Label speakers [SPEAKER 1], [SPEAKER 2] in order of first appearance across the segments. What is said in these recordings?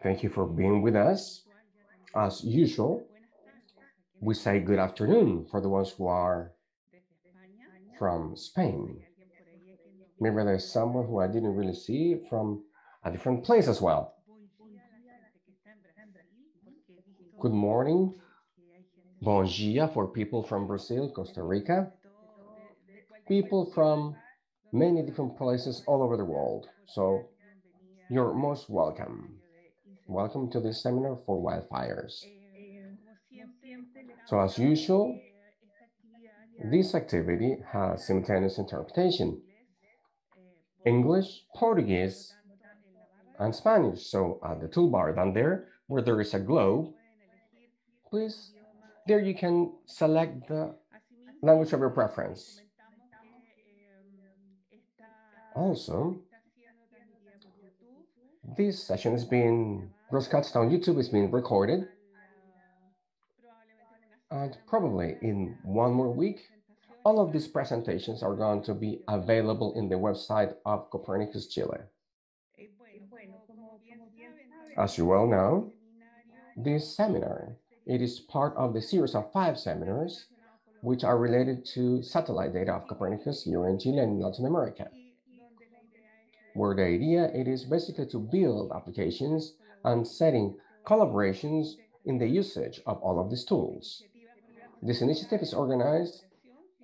[SPEAKER 1] Thank you for being with us. As usual, we say good afternoon for the ones who are from Spain. Maybe there's someone who I didn't really see from a different place as well. Good morning. Bom dia for people from Brazil, Costa Rica. People from many different places all over the world. So you're most welcome. Welcome to this seminar for wildfires. So as usual, this activity has simultaneous interpretation. English, Portuguese, and Spanish. So at the toolbar down there, where there is a globe, please, there you can select the language of your preference. Also, this session is being broadcast on YouTube, it's being recorded. And probably in one more week, all of these presentations are going to be available in the website of Copernicus, Chile. As you well know, this seminar, it is part of the series of 5 seminars which are related to satellite data of Copernicus here in Chile and Latin America, where the idea it is basically to build applications and setting collaborations in the usage of all of these tools. This initiative is organized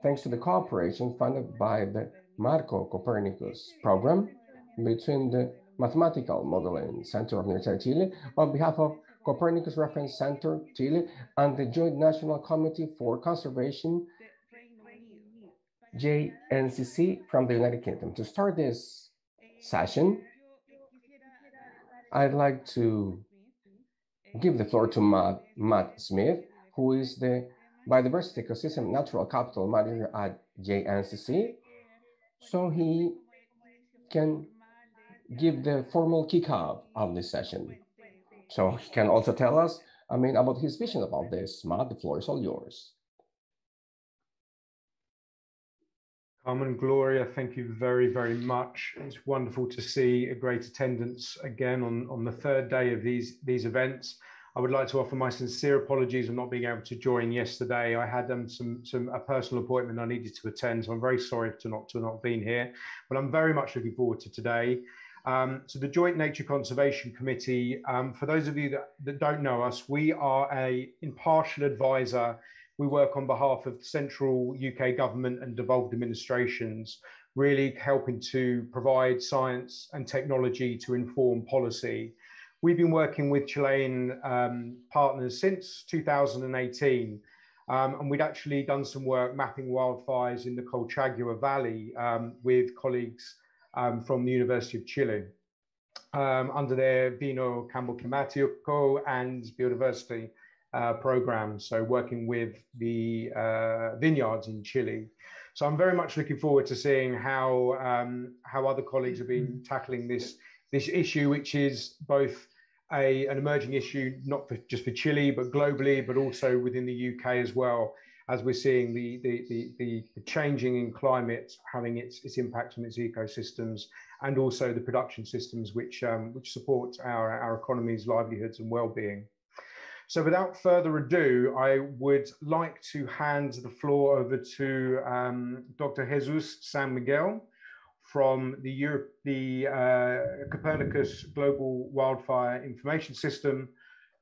[SPEAKER 1] thanks to the cooperation funded by the Marco Copernicus program between the Mathematical Modeling Center of Universidad de Chile on behalf of Copernicus Reference Center Chile and the Joint National Committee for Conservation, JNCC, from the United Kingdom. To start this session, I'd like to give the floor to Matt Smith, who is the Biodiversity Ecosystem Natural Capital Manager at JNCC, so he can give the formal kickoff of this session. So he can also tell us, about his vision about this. Matt, the floor is all yours.
[SPEAKER 2] Carmen, Gloria, thank you very, very much. It's wonderful to see a great attendance again on the third day of these events. I would like to offer my sincere apologies for not being able to join yesterday. I had a personal appointment I needed to attend, so I'm very sorry to not been here, but I'm very much looking forward to today. So the Joint Nature Conservation Committee, for those of you that don't know us, we are an impartial advisor. We work on behalf of central UK government and devolved administrations, really helping to provide science and technology to inform policy. We've been working with Chilean partners since 2018, and we'd actually done some work mapping wildfires in the Colchagua Valley with colleagues from the University of Chile under their Vino Campo Climático and Biodiversity program, so working with the vineyards in Chile. So I'm very much looking forward to seeing how other colleagues have been tackling this issue, which is both an emerging issue, not just for Chile, but globally, but also within the UK as well, as we're seeing the changing in climate having its impact on its ecosystems, and also the production systems which support our economies, livelihoods, and well-being. So without further ado, I would like to hand the floor over to Dr. Jesus San Miguel from the Copernicus Global Wildfire Information System,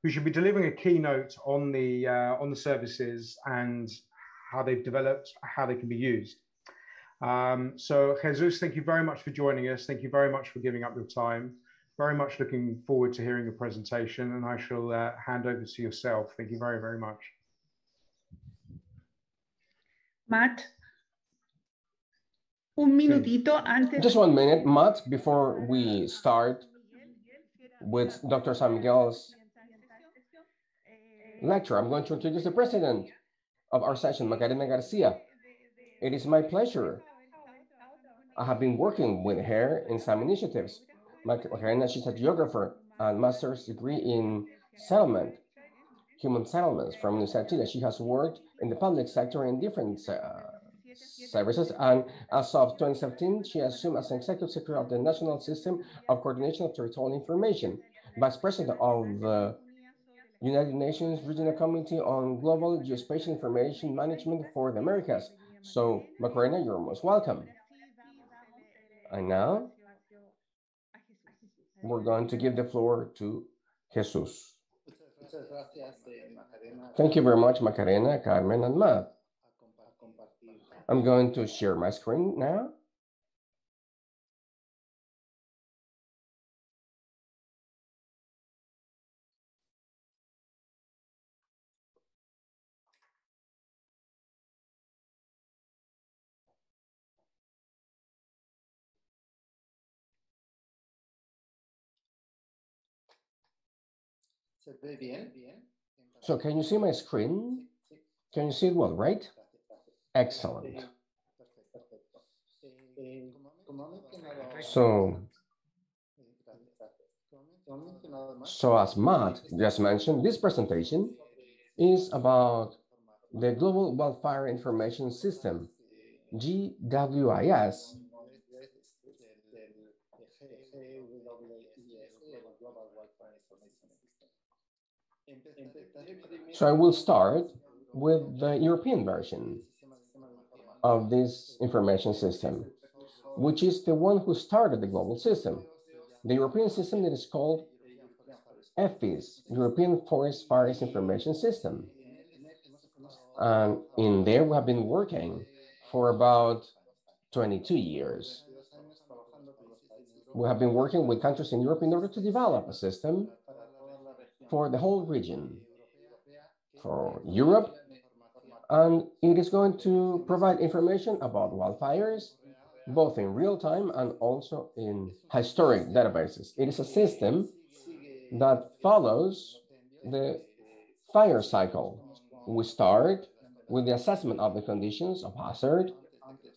[SPEAKER 2] who should be delivering a keynote on the services and how they've developed, how they can be used. So Jesus, thank you very much for joining us. Thank you very much for giving up your time. Very much looking forward to hearing your presentation, and I shall hand over to yourself. Thank you very, very much.
[SPEAKER 3] Matt, un minutito antes.
[SPEAKER 1] Just 1 minute, Matt, before we start with Dr. San Miguel's lecture. I'm going to introduce the president of our session, Macarena Garcia. It is my pleasure. I have been working with her in some initiatives. Macarena, she's a geographer and master's degree in human settlements from the Universidad de Chile. She has worked in the public sector in different services, and as of 2017, she assumed as Executive Secretary of the National System of Coordination of Territorial Information, Vice President of the United Nations Regional Committee on Global Geospatial Information Management for the Americas. So, Macarena, you're most welcome. And now, we're going to give the floor to Jesus. Thank you very much, Macarena, Carmen, and Matt. I'm going to share my screen now. So can you see my screen? Can you see it well, right? Excellent. So as Matt just mentioned, this presentation is about the Global Wildfire Information System, GWIS. So I will start with the European version of this information system, which is the one who started the global system. The European system that is called EFIS, European Forest Fires Information System. And in there, we have been working for about 22 years. We have been working with countries in Europe in order to develop a system for the whole region, for Europe, and it is going to provide information about wildfires, both in real time and also in historic databases. It is a system that follows the fire cycle. We start with the assessment of the conditions of hazard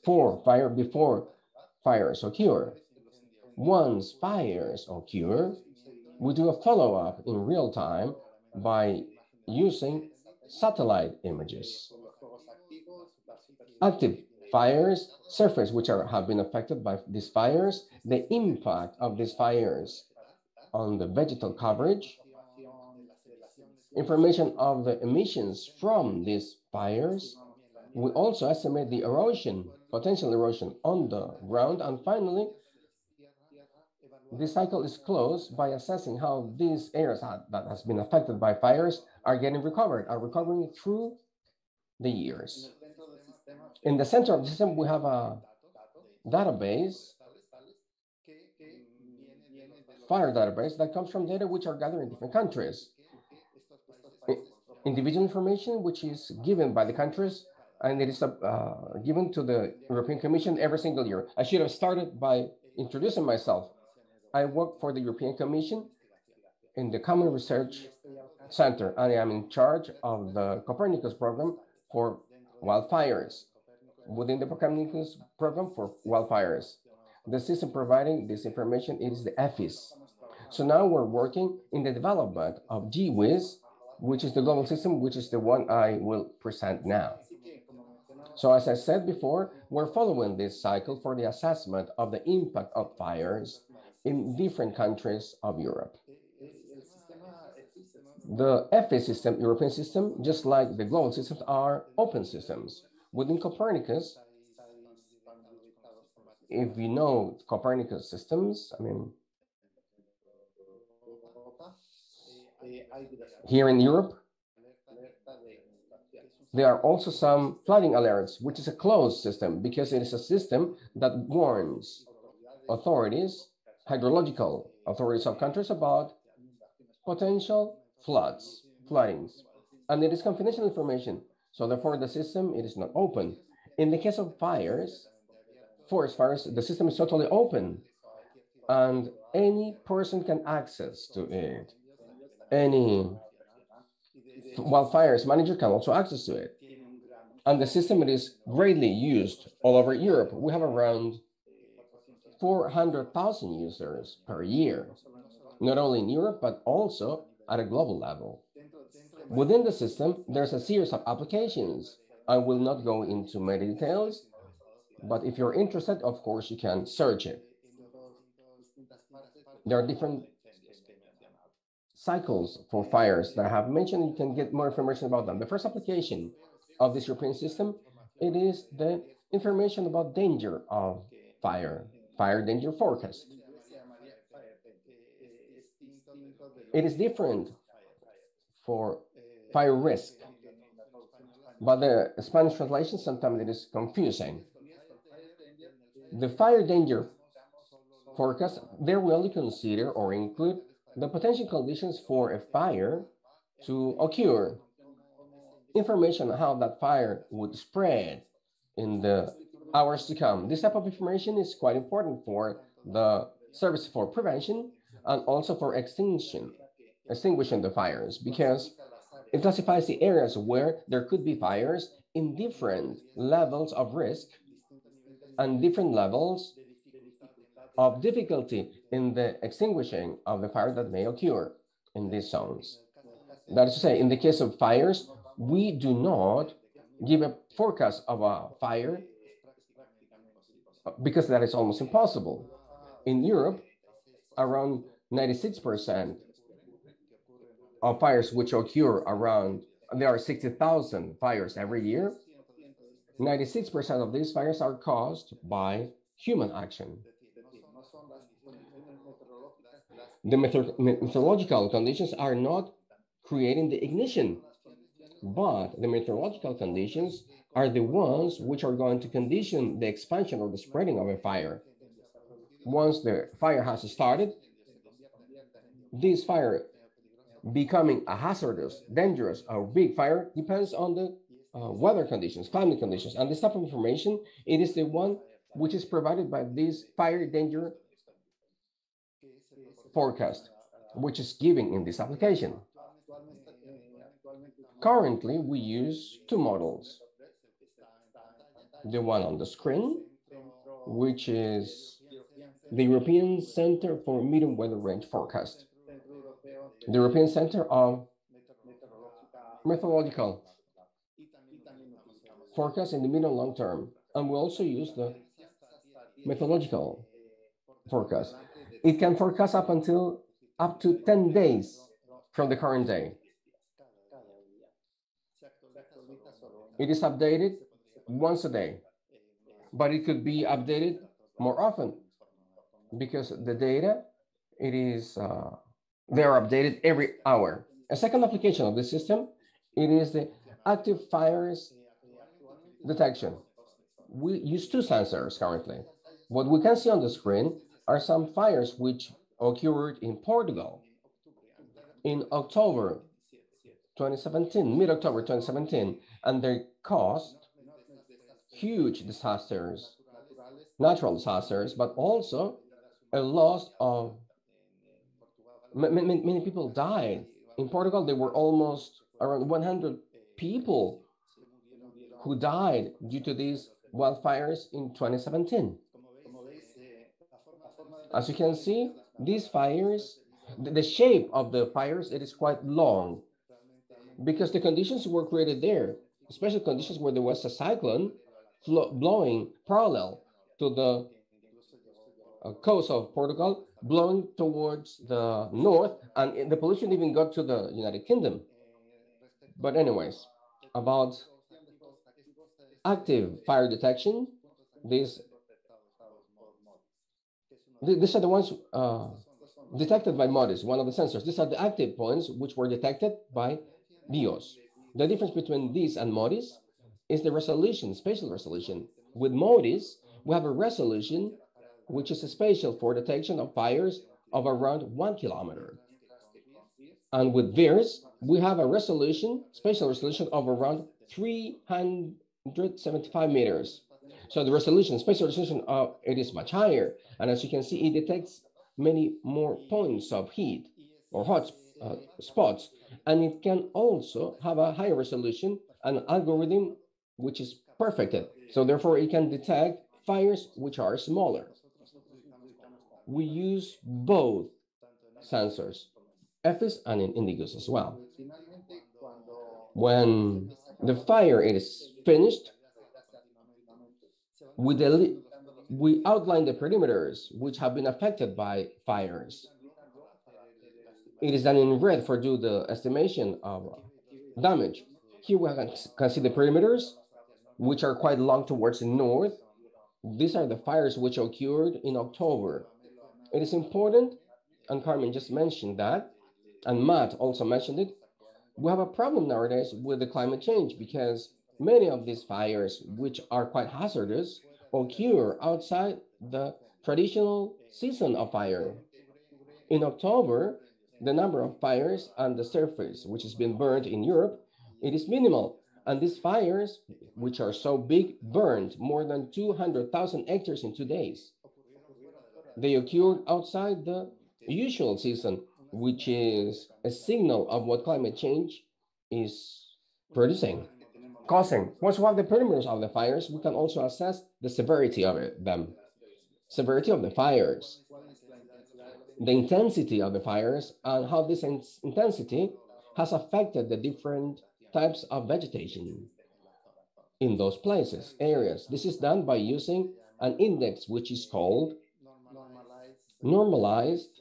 [SPEAKER 1] for fire before fires occur. Once fires occur, we do a follow-up in real time by using satellite images. Active fires surface which have been affected by these fires, the impact of these fires on the vegetal coverage, information of the emissions from these fires. We also estimate the erosion, potential erosion on the ground, and finally, this cycle is closed by assessing how these areas that has been affected by fires are recovering through the years. In the center of the system, we have a database, fire database, that comes from data which are gathered in different countries. Individual information, which is given by the countries, and it is given to the European Commission every single year. I should have started by introducing myself. I work for the European Commission in the Common Research Center, and I am in charge of the Copernicus program for wildfires. Within the Copernicus program for wildfires, the system providing this information is the EFIS. So now we're working in the development of GWIS, which is the global system, which is the one I will present now. So as I said before, we're following this cycle for the assessment of the impact of fires in different countries of Europe. The EFIS system, European system, just like the global systems, are open systems. Within Copernicus, if you know Copernicus systems, I mean, here in Europe, there are also some flooding alerts, which is a closed system because it is a system that warns authorities, hydrological authorities of countries about potential floodings, and it is confidential information. So therefore, the system, it is not open. In the case of fires, forest fires, the system is totally open, and any person can access to it. Any wildfires manager can also access to it. And the system, it is greatly used all over Europe. We have around 400,000 users per year, not only in Europe, but also at a global level. Within the system, there's a series of applications I will not go into many details, but if you're interested, of course, you can search it. There are different cycles for fires that I have mentioned. You can get more information about them. The first application of this European system, it is the information about danger of fire danger forecast. It is different for fire risk, but the Spanish translation sometimes it is confusing. The fire danger forecast, there we only consider or include the potential conditions for a fire to occur, information on how that fire would spread in the hours to come. This type of information is quite important for the service for prevention and also for extinguishing the fires, because it classifies the areas where there could be fires in different levels of risk and different levels of difficulty in the extinguishing of the fire that may occur in these zones. That is to say, in the case of fires, we do not give a forecast of a fire because that is almost impossible. In Europe, around 96% of fires which occur around, there are 60,000 fires every year. 96% of these fires are caused by human action. The meteorological conditions are not creating the ignition, but the meteorological conditions are the ones which are going to condition the expansion or the spreading of a fire. Once the fire has started, this fire becoming a hazardous, dangerous, or big fire depends on the weather conditions, climate conditions, and this type of information, it is the one which is provided by this fire danger forecast, which is given in this application. Currently, we use two models. The one on the screen, which is the European Center for Medium Weather Range Forecast. The European Center of Meteorological Forecast in the medium and long term. And we also use the methodological forecast. It can forecast up to 10 days from the current day. It is updated once a day, but it could be updated more often because the data, they are updated every hour. A second application of the system, it is the active fires detection. We use two sensors currently. What we can see on the screen are some fires which occurred in Portugal in October 2017, mid-October 2017, and they caused huge disasters, natural disasters, but also a loss of many people died. In Portugal, there were almost around 100 people who died due to these wildfires in 2017. As you can see, these fires, the shape of the fires, it is quite long because the conditions were created there, especially conditions where there was a cyclone blowing parallel to the coast of Portugal, blowing towards the north, and the pollution even got to the United Kingdom. But anyways, about active fire detection, these are the ones detected by MODIS, one of the sensors. These are the active points which were detected by DIOS. The difference between these and MODIS is the resolution, spatial resolution. With MODIS, we have a resolution which is spatial for detection of fires of around 1 kilometer. And with VIRS, we have a resolution, spatial resolution of around 375 meters. So the resolution, spatial resolution, it is much higher. And as you can see, it detects many more points of heat or hot spots. And it can also have a higher resolution, an algorithm which is perfected. So therefore, it can detect fires which are smaller. We use both sensors, EFIS and in Indigus as well. When the fire is finished, we outline the perimeters which have been affected by fires. It is done in red for do the estimation of damage. Here we can see the perimeters, which are quite long towards the north. These are the fires which occurred in October. It is important, and Carmen just mentioned that, and Matt also mentioned it, we have a problem nowadays with the climate change because many of these fires, which are quite hazardous, occur outside the traditional season of fire. In October, the number of fires on the surface, which has been burned in Europe, it is minimal. And these fires, which are so big, burned more than 200,000 hectares in 2 days. They occurred outside the usual season, which is a signal of what climate change is producing, causing. Once we have the perimeters of the fires, we can also assess the severity of them. Severity of the fires, the intensity of the fires, and how this intensity has affected the different types of vegetation in those places, areas. This is done by using an index which is called normalized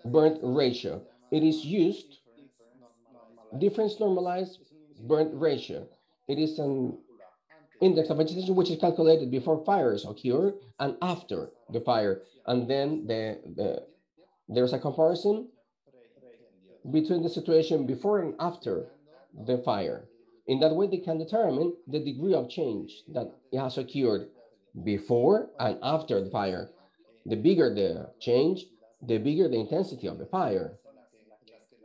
[SPEAKER 1] burnt ratio. It is used, difference normalized burnt ratio. It is an index of vegetation which is calculated before fires occur and after the fire. And then there's a comparison between the situation before and after the fire. In that way, they can determine the degree of change that has occurred before and after the fire. The bigger the change, the bigger the intensity of the fire.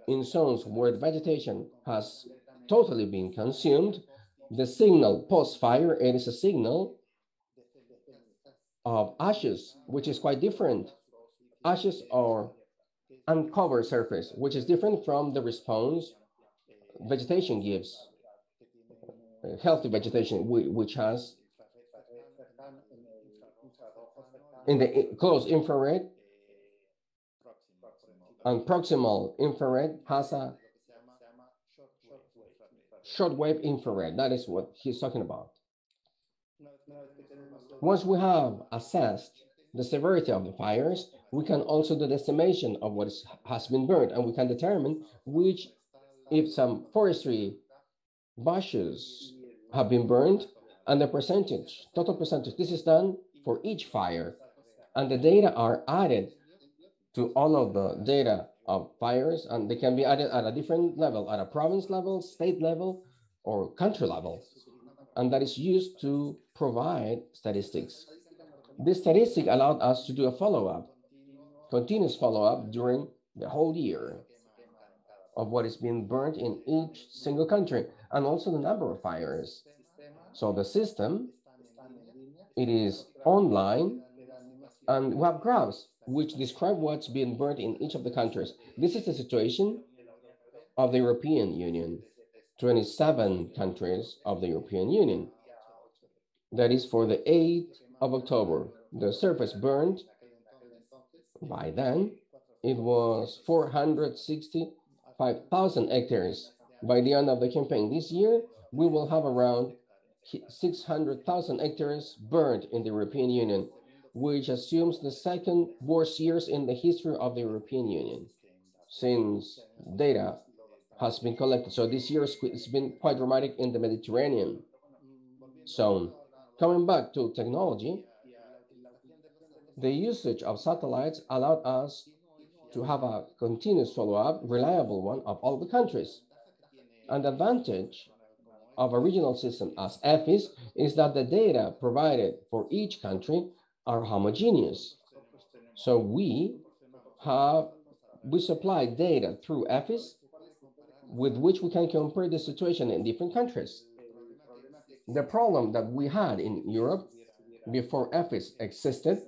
[SPEAKER 1] In zones where the vegetation has totally been consumed, the signal post-fire, it is a signal of ashes, which is quite different. Ashes or uncovered surface, which is different from the response vegetation gives. Healthy vegetation, which has in the close infrared and proximal infrared has a shortwave infrared. That is what he's talking about. Once we have assessed the severity of the fires, we can also do the estimation of what has been burned, and we can determine which, if some forestry bushes have been burned, and the percentage, total percentage. This is done for each fire, and the data are added to all of the data of fires, and they can be added at a different level, at a province level, state level, or country level, and that is used to provide statistics. This statistic allowed us to do a follow-up, continuous follow-up during the whole year of what is being burned in each single country, and also the number of fires. So the system, it is online, and we have graphs which describe what's being burned in each of the countries. This is the situation of the European Union, 27 countries of the European Union. That is for the 8th of October. The surface burned, by then, it was 465,000 hectares. By the end of the campaign this year, we will have around 600,000 hectares burned in the European Union, which assumes the second worst years in the history of the European Union since data has been collected. So this year it's been quite dramatic in the Mediterranean zone. Coming back to technology, the usage of satellites allowed us to have a continuous follow-up, reliable one of all the countries. And the advantage of a regional system as EFIS is that the data provided for each country are homogeneous. So we supply data through EFIS with which we can compare the situation in different countries. The problem that we had in Europe before EFIS existed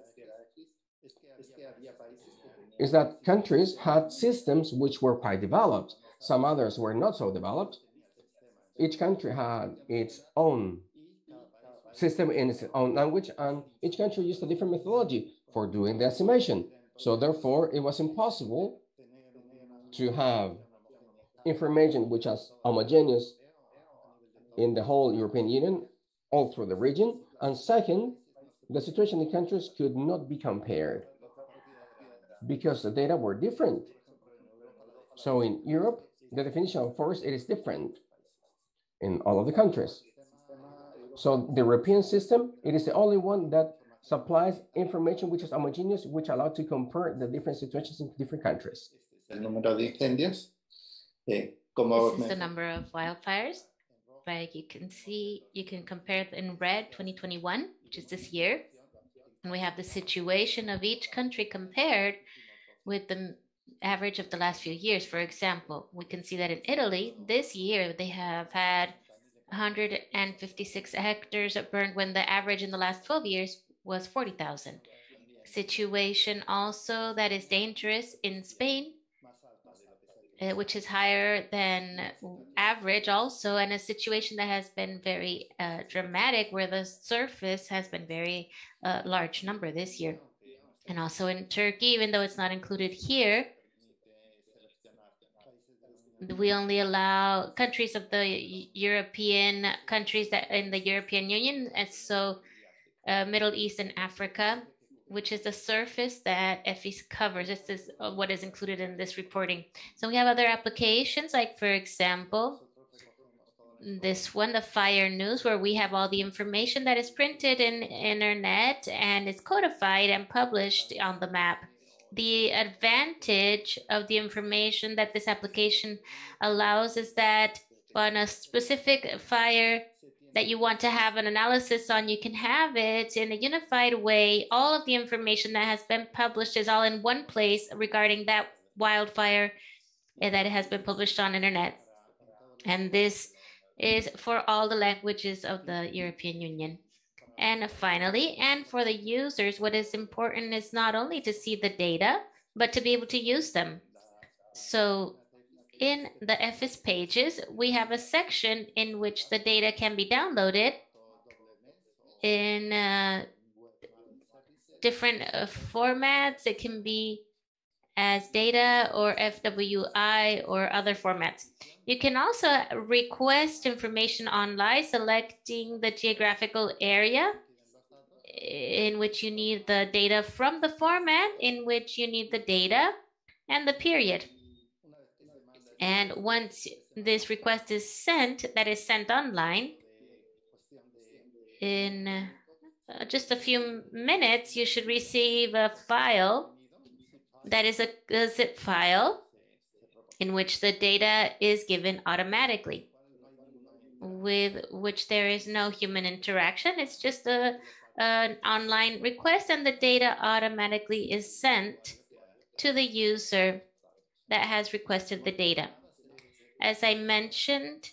[SPEAKER 1] is that countries had systems which were quite developed. Some others were not so developed. Each country had its own system in its own language, and each country used a different methodology for doing the estimation. So therefore, it was impossible to have information which was homogeneous in the whole European Union, all through the region. And second, the situation in countries could not be compared because the data were different. So in Europe, the definition of forest, it is different in all of the countries. So the European system, it is the only one that supplies information which is homogeneous, which allows to compare the different situations in different countries.
[SPEAKER 4] El número de incendios.
[SPEAKER 5] This is the number of wildfires. Like you can see, you can compare in red 2021, which is this year. And we have the situation of each country compared with the average of the last few years. For example, we can see that in Italy, this year, they have had 156 hectares burned when the average in the last 12 years was 40,000. Situation also that is dangerous in Spain, which is higher than average also, and a situation that has been very dramatic where the surface has been very large number this year. And also in Turkey, even though it's not included here, we only allow countries of the European countries that in the European Union, and so Middle East and Africa, which is the surface that EFIS covers. This is what is included in this reporting. So we have other applications, like for example, this one, the Fire News, where we have all the information that is printed in internet and is codified and published on the map. The advantage of the information that this application allows is that on a specific fire that you want to have an analysis on, you can have it in a unified way. All of the information that has been published is all in one place regarding that wildfire that has been published on internet. And this is for all the languages of the European Union. And finally, and for the users, what is important is not only to see the data, but to be able to use them. So in the EFIS pages, we have a section in which the data can be downloaded in different formats. It can be as data or FWI or other formats. You can also request information online, selecting the geographical area in which you need the data from the format in which you need the data and the period. And once this request is sent, that is sent online, in just a few minutes, you should receive a file that is a zip file in which the data is given automatically, with which there is no human interaction. It's just an online request, and the data automatically is sent to the user that has requested the data. As I mentioned,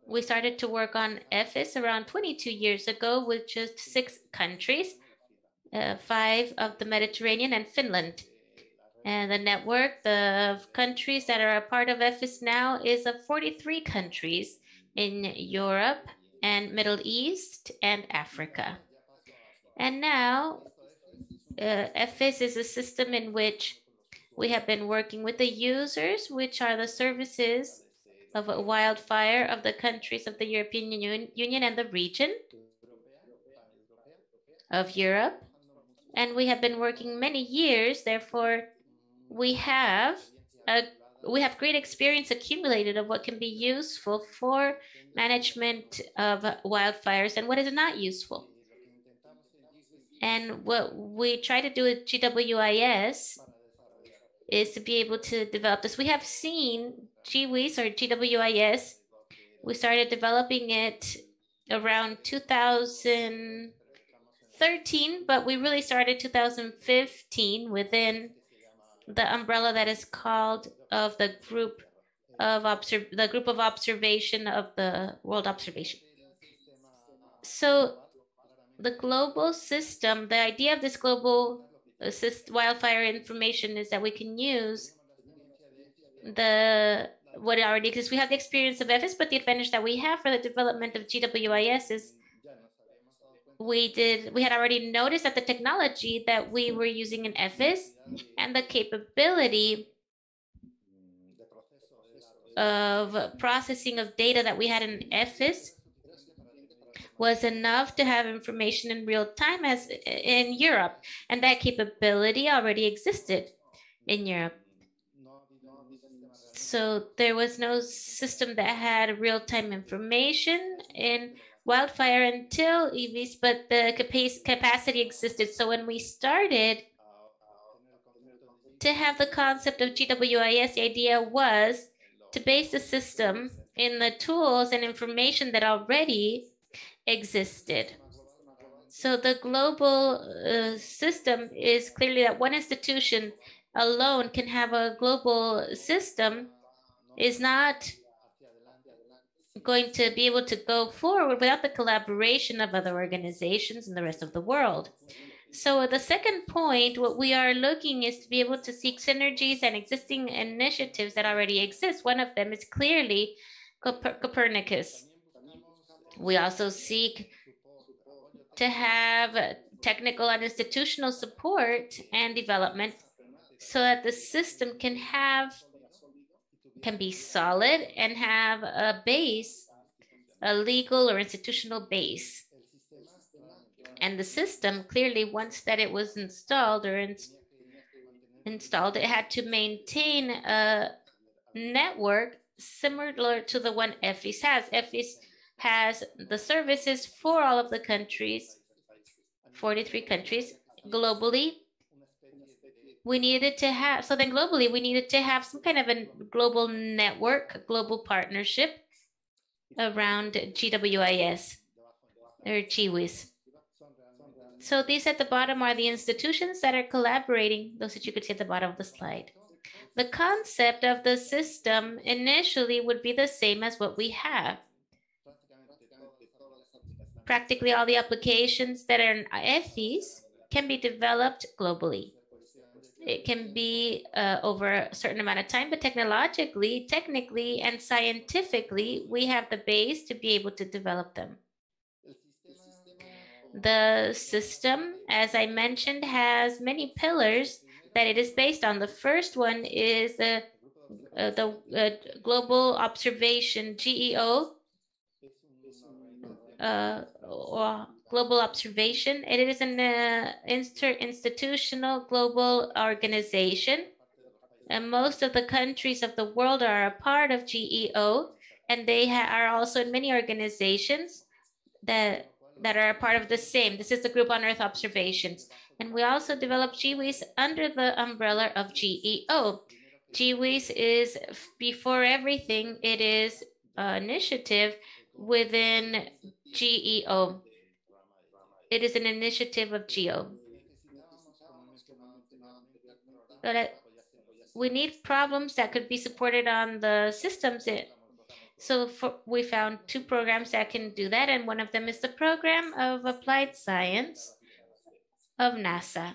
[SPEAKER 5] we started to work on EFIS around 22 years ago with just 6 countries, 5 of the Mediterranean and Finland. And the network of countries that are a part of EFIS now is of 43 countries in Europe and Middle East and Africa. And now EFIS is a system in which we have been working with the users, which are the services of a wildfire of the countries of the European Union and the region of Europe. And we have been working many years, therefore we have great experience accumulated of what can be useful for management of wildfires and what is not useful. And what we try to do with GWIS is to be able to develop this. We have seen GWIS or GWIS. We started developing it around 2013, but we really started 2015 within the umbrella that is called of the group of observation of the world observation. So the global system, the idea of this global wildfire information is that we can use what already exists. We have the experience of EFIS, but the advantage that we have for the development of GWIS is we had already noticed that the technology that we were using in EFIS and the capability of processing of data that we had in EFIS was enough to have information in real time as in Europe, and that capability already existed in Europe. So there was no system that had real-time information in wildfire until EVs, but the capacity existed. So when we started to have the concept of GWIS, the idea was to base the system in the tools and information that already existed. So the global system is clearly that one institution alone can have a global system is not going to be able to go forward without the collaboration of other organizations in the rest of the world. So the second point, what we are looking is to be able to seek synergies and existing initiatives that already exist. One of them is clearly Copernicus. We also seek to have technical and institutional support and development so that the system can be solid and have a base, a legal or institutional base. And the system clearly, once that it was installed it had to maintain a network similar to the one EFIS has. EFIS has the services for all of the countries, 43 countries globally. We needed to have, so then globally, we needed to have some kind of a global network, a global partnership around GWIS or GWIS. So these at the bottom are the institutions that are collaborating, those that you could see at the bottom of the slide. The concept of the system initially would be the same as what we have. Practically all the applications that are in EFIS can be developed globally. It can be over a certain amount of time, but technically, and scientifically, we have the base to be able to develop them. The system, as I mentioned, has many pillars that it is based on. The first one is the global observation, GEO, or global observation. It is an interinstitutional global organization, and most of the countries of the world are a part of GEO, and they are also in many organizations that are a part of the same. This is the Group on Earth Observations. And we also developed GWIS under the umbrella of GEO. GWIS is, before everything, it is an initiative within GEO. It is an initiative of GEO. But we need problems that could be supported on the systems. So we found two programs that can do that, and one of them is the program of applied science of NASA.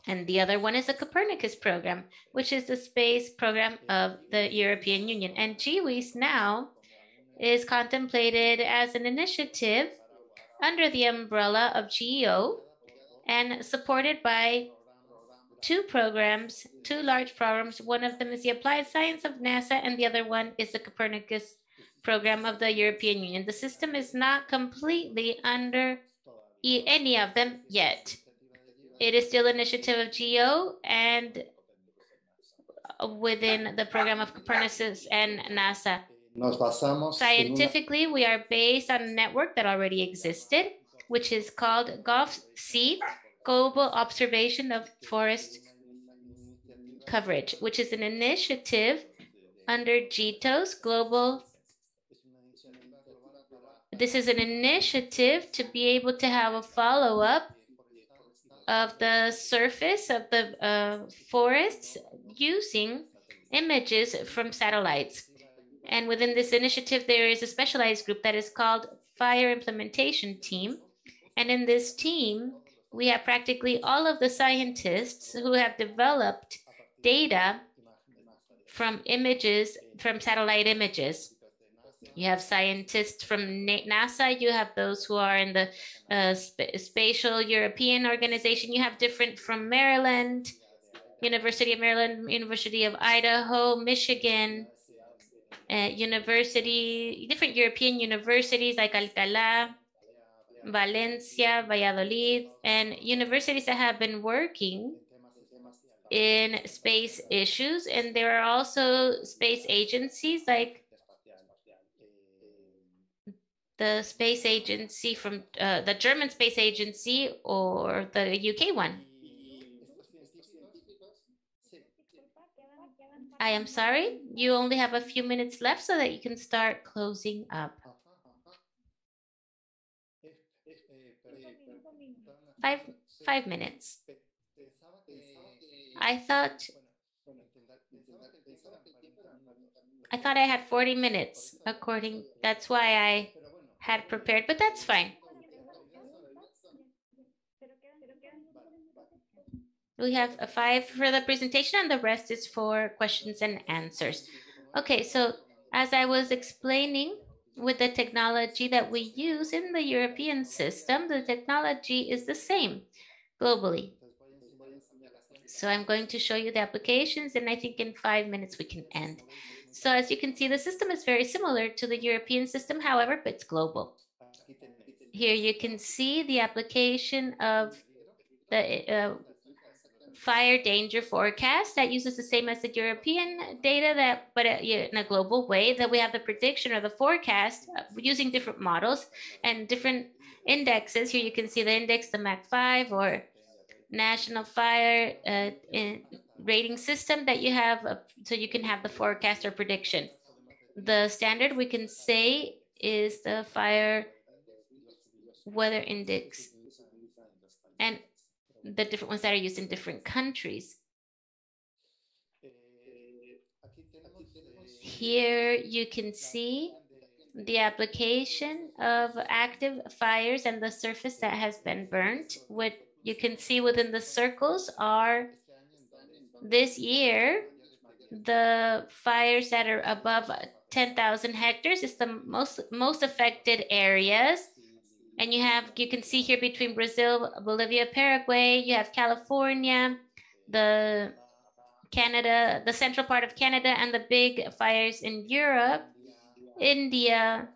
[SPEAKER 5] And the other one is the Copernicus program, which is the space program of the European Union. And GWIS now is contemplated as an initiative under the umbrella of GEO and supported by two programs, two large programs. One of them is the Applied Science of NASA, and the other one is the Copernicus program of the European Union. The system is not completely under any of them yet. It is still an initiative of GEO and within the program of Copernicus and NASA. Scientifically, we are based on a network that already existed, which is called GOVC, Global Observation of Forest Coverage, which is an initiative under GTOS, Global. This is an initiative to be able to have a follow-up of the surface of the forests using images from satellites. And within this initiative, there is a specialized group that is called Fire Implementation Team. And in this team, we have practically all of the scientists who have developed data from images, from satellite images. You have scientists from NASA, you have those who are in the Spatial European Organization, you have different from Maryland, University of Maryland, University of Idaho, Michigan, different European universities like Alcalá, Valencia, Valladolid, and universities that have been working in space issues. And there are also space agencies like the space agency from the German space agency or the UK one. I am sorry, you only have a few minutes left so that you can start closing up. 5 minutes. I thought I had 40 minutes that's why I had prepared, but that's fine. We have 5 for the presentation and the rest is for questions and answers. Okay, so as I was explaining, with the technology that we use in the European system, the technology is the same globally. So I'm going to show you the applications, and I think in 5 minutes we can end. So as you can see, the system is very similar to the European system, however, but it's global. Here you can see the application of the fire danger forecast that uses the same as the European data, but in a global way, that we have the prediction or the forecast using different models and different indexes. Here you can see the index, the MAC5 or National Fire rating system that you have, so you can have the forecast or prediction. The standard we can say is the fire weather index, and the different ones that are used in different countries. Here you can see the application of active fires and the surface that has been burnt. What you can see within the circles are this year, the fires that are above 10,000 hectares is the most affected areas. And you can see here between Brazil, Bolivia, Paraguay, you have California, the central part of Canada, and the big fires in Europe, India,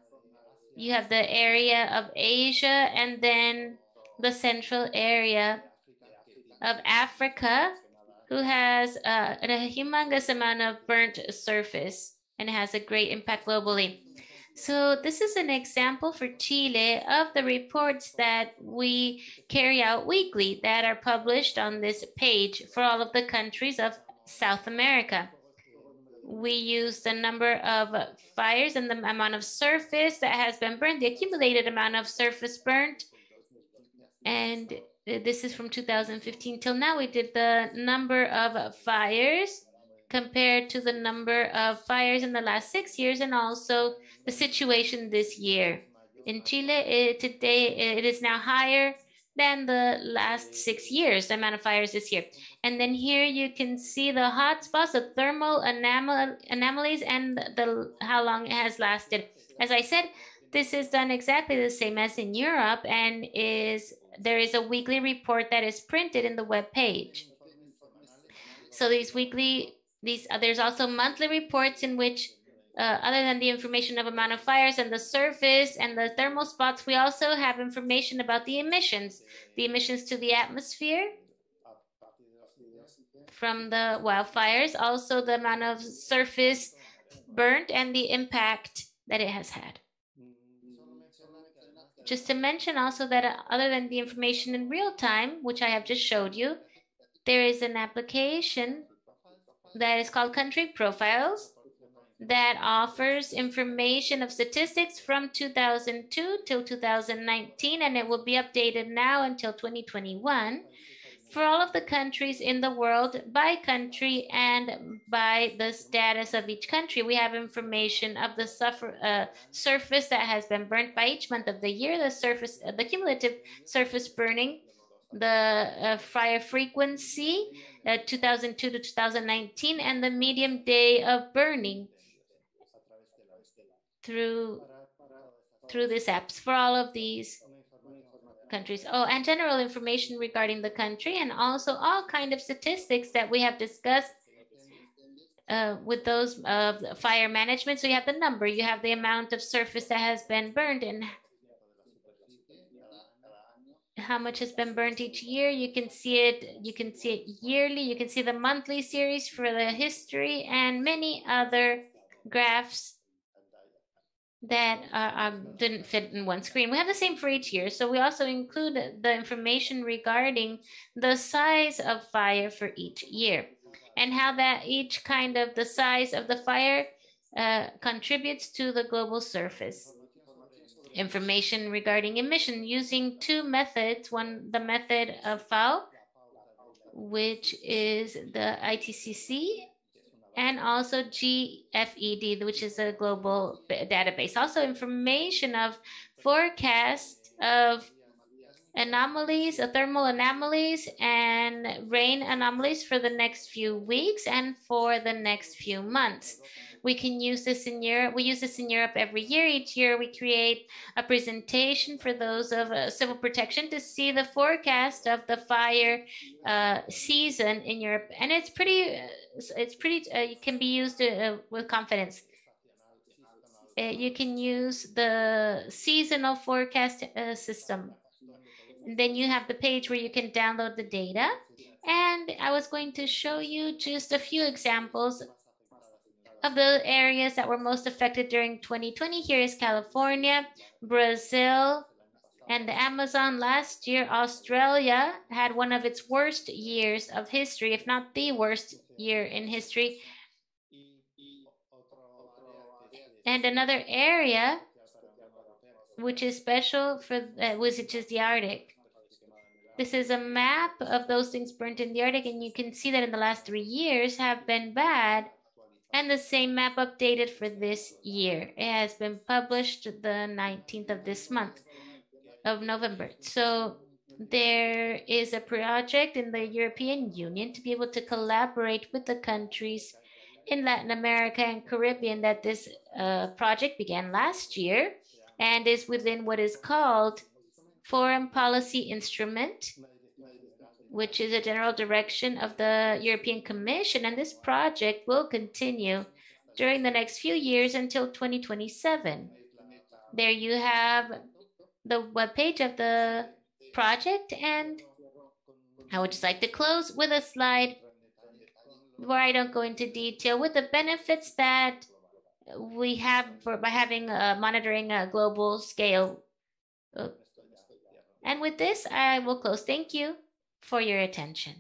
[SPEAKER 5] you have the area of Asia, and then the central area of Africa, who has a humongous amount of burnt surface and has a great impact globally. So this is an example for Chile of the reports that we carry out weekly that are published on this page for all of the countries of South America. We use the number of fires and the amount of surface that has been burned, the accumulated amount of surface burnt. And this is from 2015 till now. We did the number of fires compared to the number of fires in the last 6 years, and also the situation this year. In Chile, today, it is now higher than the last 6 years, the amount of fires this year. And then here you can see the hot spots, the thermal anomalies, and how long it has lasted. As I said, this is done exactly the same as in Europe, and there is a weekly report that is printed in the web page. So there's also monthly reports in which, other than the information of amount of fires and the surface and the thermal spots, we also have information about the emissions to the atmosphere from the wildfires, also the amount of surface burnt and the impact that it has had. Just to mention also that other than the information in real time, which I have just showed you, there is an application that is called Country Profiles that offers information of statistics from 2002 till 2019, and it will be updated now until 2021 for all of the countries in the world by country and by the status of each country. We have information of the surface that has been burnt by each month of the year, the cumulative surface burning, the fire frequency, 2002 to 2019, and the medium day of burning through these apps. For all of these countries. Oh, and general information regarding the country, and also all kind of statistics that we have discussed with those of fire management. So you have the number, you have the amount of surface that has been burned, and how much has been burned each year. You can see it yearly, you can see the monthly series for the history, and many other graphs that didn't fit in one screen. We have the same for each year. So we also include the information regarding the size of fire for each year, and how that each kind of the size of the fire contributes to the global surface. Information regarding emission using two methods. One, the method of FAO, which is the ITCC, and also GFED, which is a global database. Also information of forecast of anomalies, thermal anomalies, and rain anomalies for the next few weeks and for the next few months. We can use this in Europe. We use this in Europe every year. Each year we create a presentation for those of civil protection to see the forecast of the fire season in Europe. And it can be used with confidence. You can use the seasonal forecast system. And then you have the page where you can download the data. And I was going to show you just a few examples of the areas that were most affected during 2020. Here is California, Brazil, and the Amazon. Last year, Australia had one of its worst years of history, if not the worst year in history. And another area which is special for which is the Arctic. This is a map of those things burnt in the Arctic, and you can see that in the last 3 years have been bad. And the same map updated for this year. It has been published the 19th of this month of November. So there is a project in the European Union to be able to collaborate with the countries in Latin America and Caribbean. That this project began last year and is within what is called Foreign Policy Instrument, which is a general direction of the European Commission. And this project will continue during the next few years until 2027. There you have the webpage of the project, and I would just like to close with a slide where I don't go into detail with the benefits that we have by having monitoring a global scale. And with this, I will close. Thank you for your attention.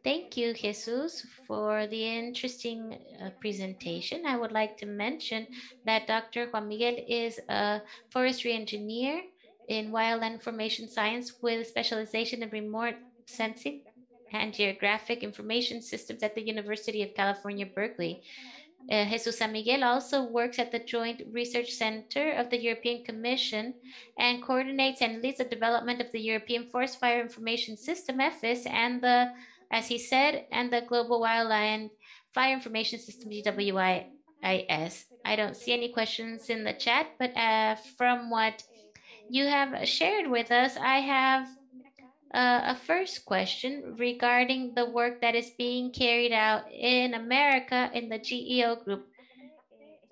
[SPEAKER 5] Thank you, Jesus, for the interesting presentation. I would like to mention that Dr. Juan Miguel is a forestry engineer in wildland information science with specialization in remote sensing and geographic information systems at the University of California, Berkeley. Jesus San Miguel also works at the Joint Research Center of the European Commission and coordinates and leads the development of the European Forest Fire Information System, EFIS, and the, as he said, and the Global Wildland Fire Information System, GWIS. I don't see any questions in the chat, but from what you have shared with us, I have a first question regarding the work that is being carried out in America in the GEO group.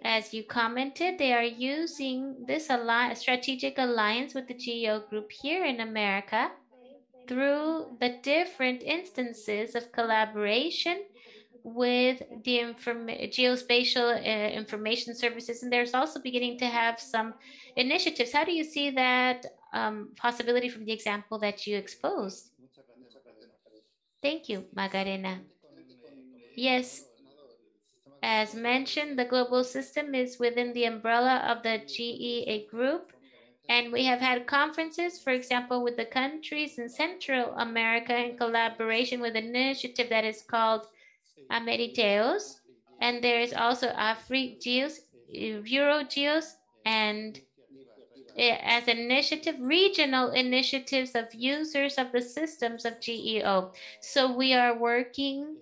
[SPEAKER 5] As you commented, they are using this strategic alliance with the GEO group here in America through the different instances of collaboration with the geospatial information services. And there's also beginning to have some initiatives. How do you see that possibility from the example that you exposed? Thank you, Magarena. Yes, as mentioned, the global system is within the umbrella of the GEA group. And we have had conferences, for example, with the countries in Central America in collaboration with an initiative that is called Ameriteos. And there is also AfriGeos, EuroGeos, and as an initiative, regional initiatives of users of the systems of GEO. So we are working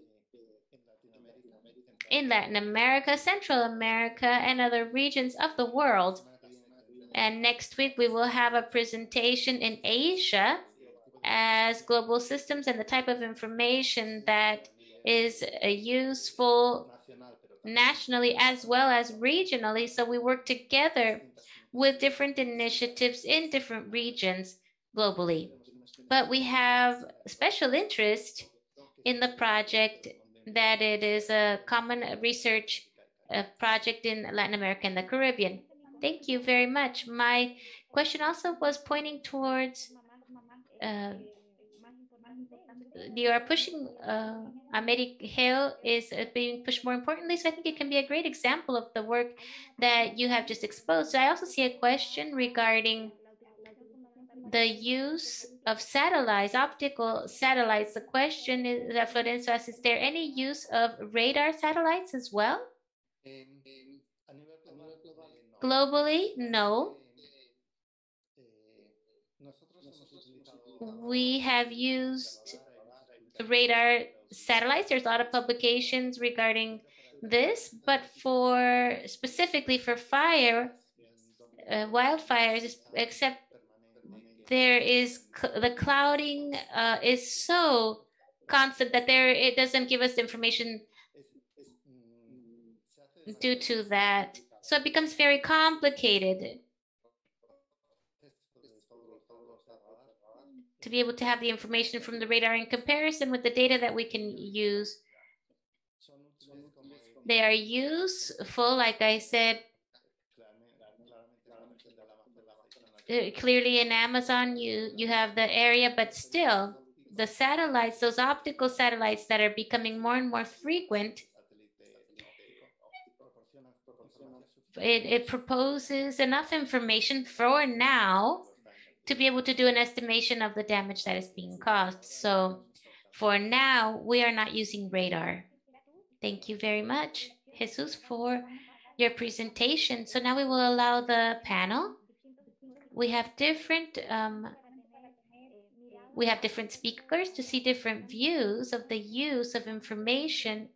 [SPEAKER 5] in Latin America, Central America, and other regions of the world. And next week, we will have a presentation in Asia as global systems and the type of information that is useful nationally as well as regionally. So we work together with different initiatives in different regions globally. But we have special interest in the project that it is a common research project in Latin America and the Caribbean. Thank you very much. My question also was pointing towards you are pushing America is being pushed more importantly. So I think it can be a great example of the work that you have just exposed. So I also see a question regarding the use of satellites, optical satellites. The question is that Florencio asks, is there any use of radar satellites as well? Globally, no. We have used radar satellites. There's a lot of publications regarding this, but for specifically for wildfires, except there is the clouding is so constant that it doesn't give us information due to that. So it becomes very complicated to be able to have the information from the radar in comparison with the data that we can use. They are useful, like I said, clearly in Amazon, you have the area, but still the satellites, those optical satellites that are becoming more and more frequent, it proposes enough information for now to be able to do an estimation of the damage that is being caused. So for now, we are not using radar. Thank you very much, Jesus, for your presentation. So now we will allow the panel. We have different speakers to see different views of the use of information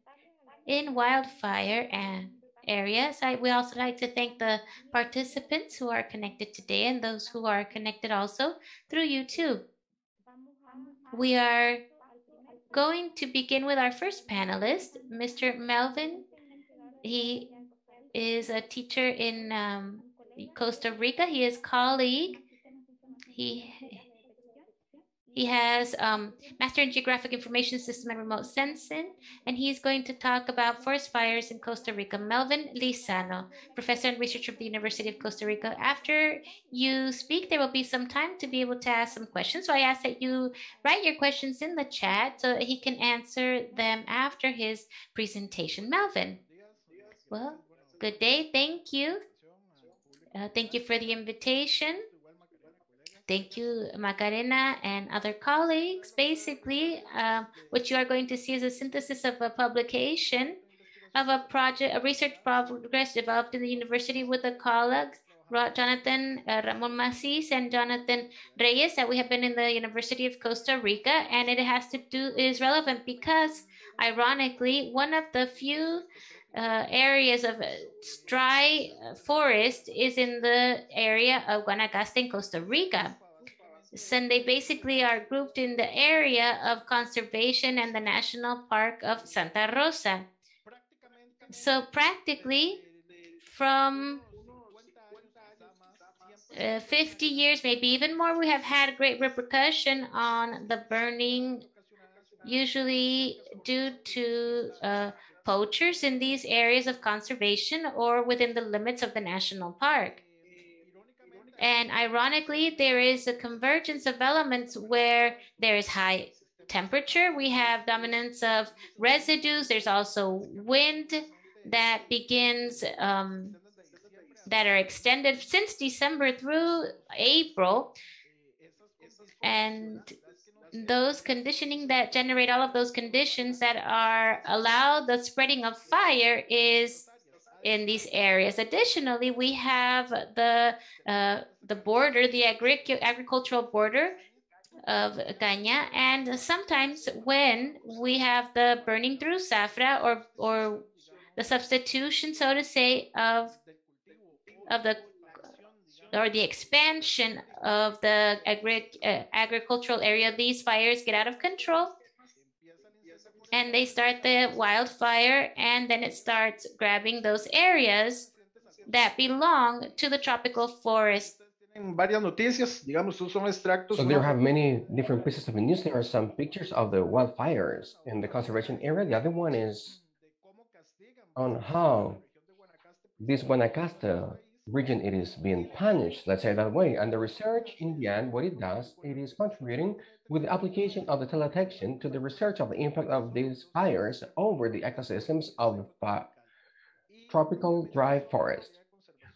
[SPEAKER 5] in wildfire and areas. We also like to thank the participants who are connected today and those who are connected also through YouTube. We are going to begin with our first panelist, Mr. Melvin. He is a teacher in Costa Rica. He is colleague. He has Master in Geographic Information System and Remote Sensing, and he's going to talk about forest fires in Costa Rica. Melvin Lizano, professor and researcher of the University of Costa Rica. After you speak, there will be some time to be able to ask some questions. So I ask that you write your questions in the chat so that he can answer them after his presentation. Melvin. Well, good day. Thank you. Thank you for the invitation. Thank you, Macarena and other colleagues. Basically, what you are going to see is a synthesis of a publication of a project, a research progress developed in the university with the colleagues, Jonathan Ramon Macis and Jonathan Reyes, that we have been in the University of Costa Rica. And it is relevant because, ironically, one of the few areas of dry forest is in the area of Guanacaste in Costa Rica. So they basically are grouped in the area of conservation and the National Park of Santa Rosa. So practically from 50 years, maybe even more, we have had great repercussion on the burning, usually due to poachers in these areas of conservation or within the limits of the national park. And ironically, there is a convergence of elements where there is high temperature. We have dominance of residues. There's also wind that begins, that are extended since December through April. And those conditioning that generate all of those conditions that are allow the spreading of fire is in these areas. Additionally, we have the border, the agricultural border of Caña, and sometimes when we have the burning through Zafra or the substitution, so to say, of the or the expansion of the agricultural area, these fires get out of control and they start the wildfire, and then it starts grabbing those areas that belong to the tropical forest.
[SPEAKER 6] Varias noticias, digamos, son extractos.
[SPEAKER 1] So there have many different pieces of news. There are some pictures of the wildfires in the conservation area. The other one is on how this Guanacaste region it is being punished, let's say that way. And the research in the end, what it does, it is contributing with the application of the teledetection to the research of the impact of these fires over the ecosystems of the tropical dry forest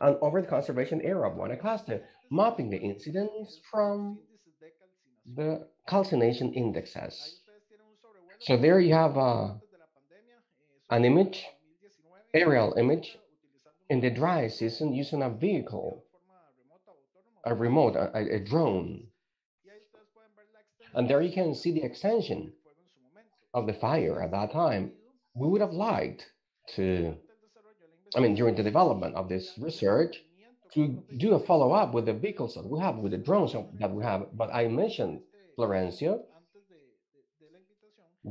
[SPEAKER 1] and over the conservation area of Guanacaste, mapping the incidence from the calcination indexes. So there you have an image, aerial image, in the dry season using a vehicle, a remote, a drone. And there you can see the extension of the fire at that time. We would have liked to, during the development of this research, to do a follow-up with the vehicles that we have, with the drones that we have. But I mentioned, Florencio,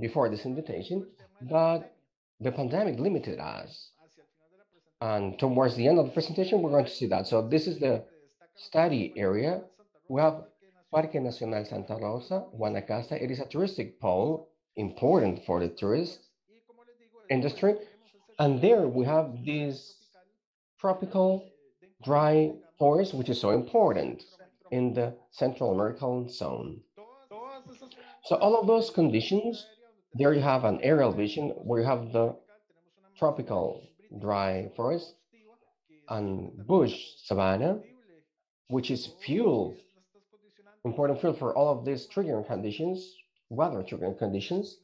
[SPEAKER 1] before this invitation, that the pandemic limited us. And towards the end of the presentation, we're going to see that. So this is the study area. We have Parque Nacional Santa Rosa, Guanacaste. It is a touristic pole, important for the tourist industry. And there we have this tropical dry forest, which is so important in the Central American zone. So all of those conditions, there you have an aerial vision where you have the tropical dry forest and bush savanna, which is fuel, important fuel for all of these triggering conditions, weather triggering conditions,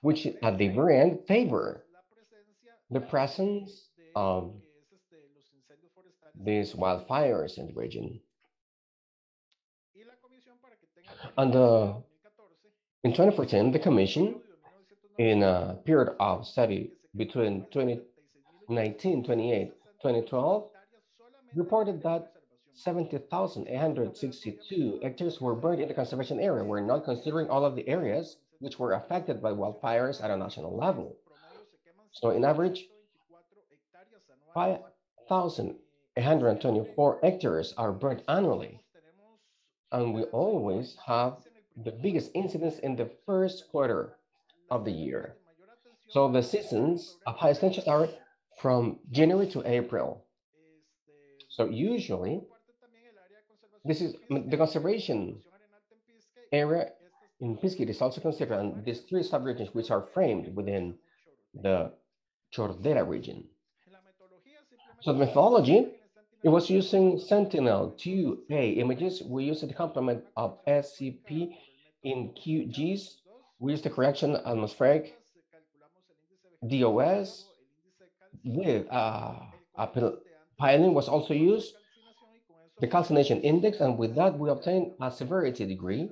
[SPEAKER 1] which at the very end favor the presence of these wildfires in the region. And in 2014, the Commission, in a period of study between 2019, 28, 2012, reported that 70,862 hectares were burned in the conservation area. We're not considering all of the areas which were affected by wildfires at a national level. So in average, 5,824 hectares are burned annually. And we always have the biggest incidence in the first quarter of the year. So the seasons of highest tensions are from January to April. So usually, this is the conservation area in Pisquit is also considered, and these three subregions which are framed within the Chordera region. So the methodology, it was using Sentinel-2A images. We used the complement of SCP in QGIS. We used the correction atmospheric DOS with piling was also used, the calcination index, and with that we obtained a severity degree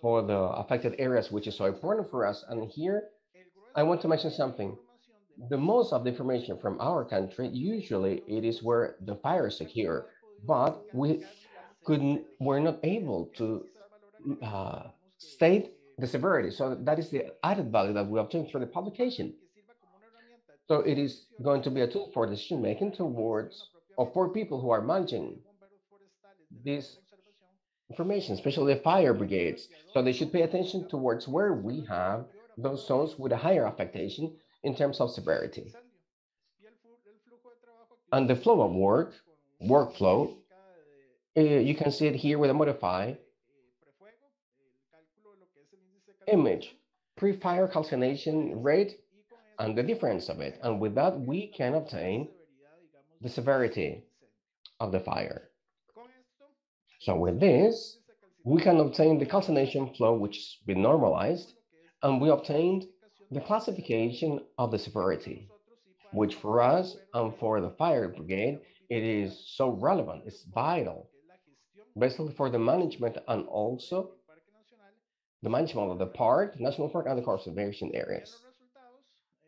[SPEAKER 1] for the affected areas, which is so important for us. And here I want to mention something. The most of the information from our country, usually it is where the fires occur, but we're not able to state the severity. So that is the added value that we obtain through the publication. So it is going to be a tool for decision making towards, or for people who are managing this information, especially the fire brigades. So they should pay attention towards where we have those zones with a higher affectation in terms of severity. And the flow of workflow, you can see it here with a modify image, pre-fire calcination rate, and the difference of it. And with that, we can obtain the severity of the fire. So with this, we can obtain the calcination flow, which has been normalized, and we obtained the classification of the severity, which for us and for the fire brigade, it is so relevant, it's vital, basically for the management and also the management of the park, national park, and the conservation areas.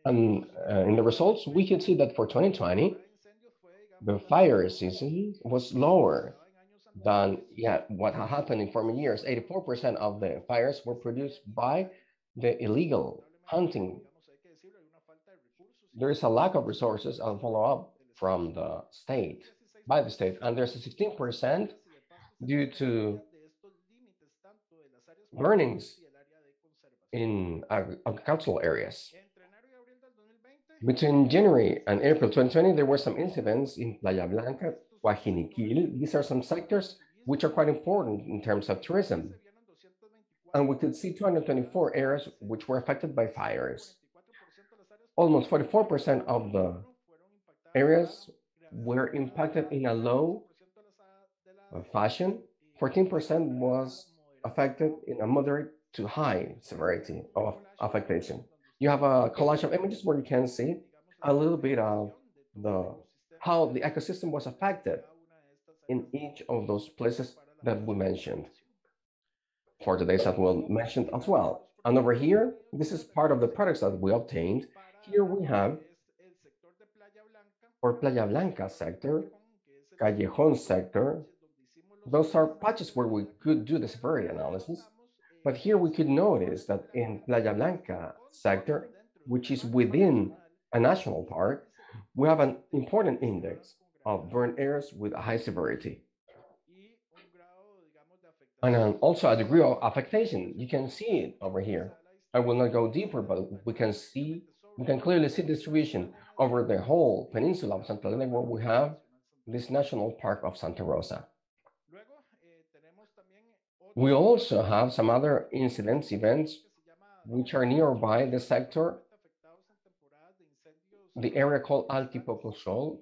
[SPEAKER 1] And in the results, we can see that for 2020, the fire season was lower than what happened in former years. 84% of the fires were produced by the illegal hunting. There is a lack of resources and follow-up from the state, by the state, and there's a 16% due to burnings in agricultural areas. Between January and April 2020, there were some incidents in Playa Blanca, Guajiniquil. These are some sectors which are quite important in terms of tourism. And we could see 224 areas which were affected by fires. Almost 44% of the areas were impacted in a low fashion. 14% was affected in a moderate to high severity of affectation. You have a collage of images where you can see a little bit of how the ecosystem was affected in each of those places that we mentioned for the days that we mentioned as well. And over here, this is part of the products that we obtained. Here we have for Playa Blanca sector, Callejon sector. Those are patches where we could do the severity analysis. But here we could notice that in Playa Blanca sector, which is within a national park, we have an important index of burn areas with a high severity. And also a degree of affectation. You can see it over here. I will not go deeper, but we can clearly see distribution over the whole peninsula of Santa Elena, where we have this national park of Santa Rosa. We also have some other events, which are nearby the sector, the area called Altipocosol,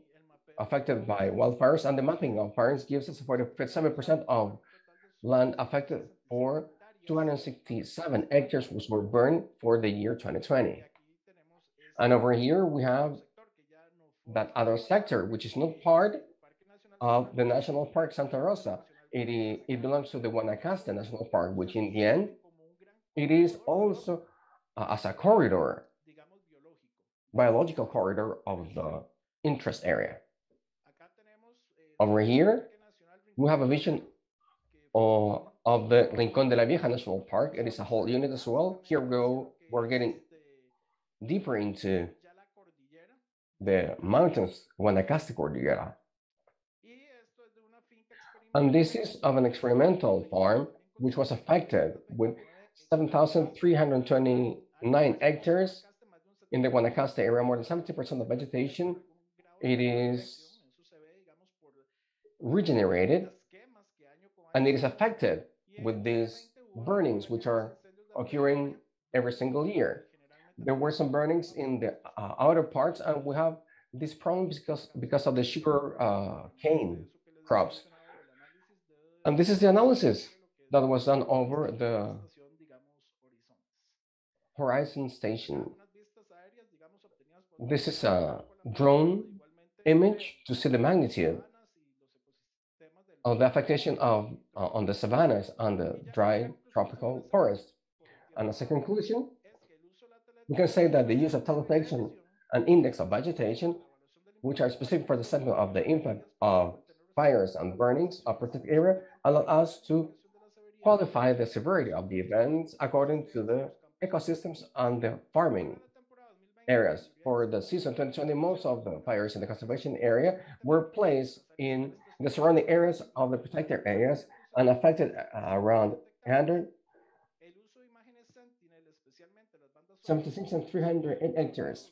[SPEAKER 1] affected by wildfires, and the mapping of fires gives us 47% of land affected for 267 hectares which were burned for the year 2020. And over here we have that other sector, which is not part of the National Park Santa Rosa. It belongs to the Guanacaste National Park, which in the end, it is also as a corridor, biological corridor of the interest area. Over here, we have a vision of the Rincón de la Vieja National Park. It is a whole unit as well. Here we're getting deeper into the mountains, Guanacaste Cordillera. And this is of an experimental farm, which was affected with 7,329 hectares in the Guanacaste area, more than 70% of vegetation. It is regenerated, and it is affected with these burnings, which are occurring every single year. There were some burnings in the outer parts, and we have this problem because of the sugar cane crops. And this is the analysis that was done over the Horizon Station. This is a drone image to see the magnitude of the affectation on the savannas and the dry tropical forest. And as a conclusion, we can say that the use of teleprojection and index of vegetation, which are specific for the segment of the impact of fires and burnings of protected area, allow us to qualify the severity of the events according to the ecosystems and the farming areas. For the season 2020, most of the fires in the conservation area were placed in the surrounding areas of the protected areas and affected around 176 and 308 hectares.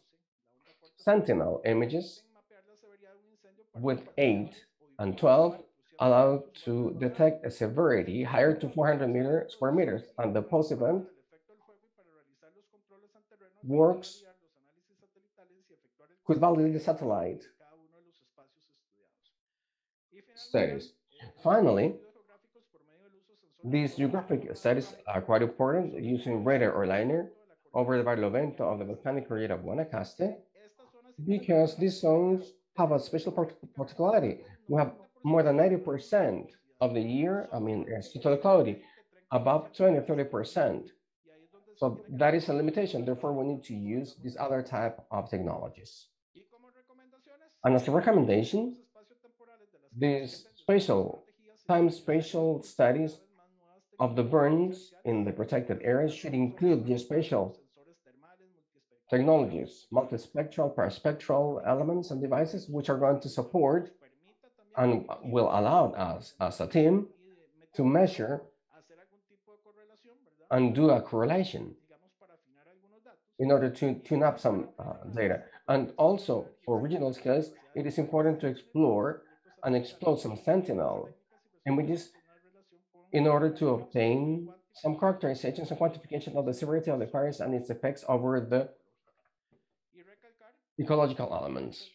[SPEAKER 1] Sentinel images with 8 and 12 allowed to detect a severity higher to 400 square meters, and the post-event works could validate the satellite studies. Finally, these geographic studies are quite important, using radar or liner over the Barlovento of the volcanic region of Guanacaste, because these zones have a special particularity. We have more than 90% of the year, it's totally cloudy, above 20-30%. So that is a limitation. Therefore, we need to use this other type of technologies. And as a recommendation, These time-spatial studies of the burns in the protected areas should include geospatial technologies, multispectral, paraspectral elements and devices, which are going to support and will allow us as a team to measure and do a correlation in order to tune up some data. And also for regional scales, it is important to explore and explode some sentinel images in order to obtain some characterizations and quantification of the severity of the virus and its effects over the ecological elements.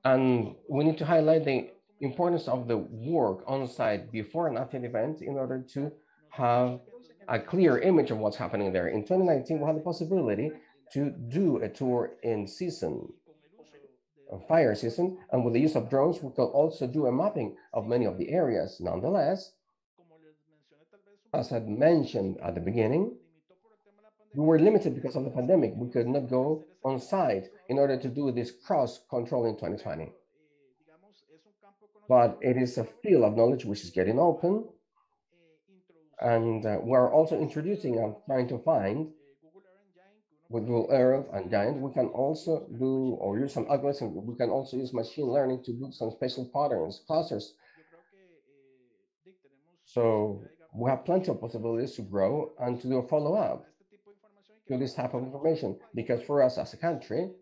[SPEAKER 1] And we need to highlight the importance of the work on site before and after the event in order to have a clear image of what's happening there. In 2019, we had the possibility to do a tour in season, fire season, and with the use of drones, we could also do a mapping of many of the areas. Nonetheless, as I mentioned at the beginning, we were limited because of the pandemic. We could not go on site in order to do this cross-control in 2020. But it is a field of knowledge which is getting open. And we're also introducing and trying to find with Google Earth and Giant, we can also do or use some algorithms. We can also use machine learning to do some spatial patterns, clusters. So we have plenty of possibilities to grow and to do a follow-up to this type of information, because for us as a country,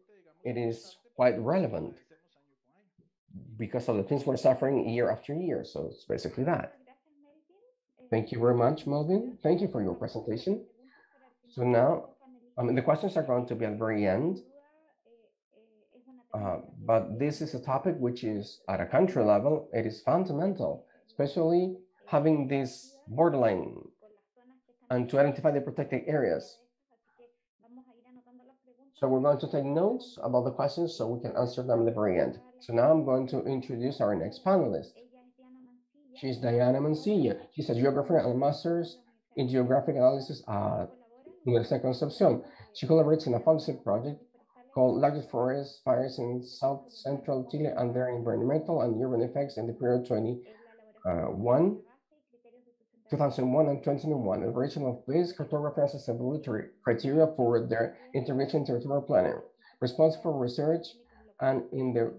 [SPEAKER 1] it is quite relevant because of the things we're suffering year after year. So it's basically that. Thank you very much, Melvin. Thank you for your presentation. So now, the questions are going to be at the very end. But this is a topic which is at a country level, it is fundamental, especially having this borderline and to identify the protected areas. So we're going to take notes about the questions so we can answer them at the very end. So now I'm going to introduce our next panelist. She's Diana Mancilla. She's a geographer and a master's in geographic analysis at Universidad de Concepción. She collaborates in a fundraising project called Largest Forest Fires in South Central Chile and their environmental and urban effects in the period 2001 and 2021, elaboration of base cartography and sustainability criteria for their intervention in territorial planning, responsible for research and in the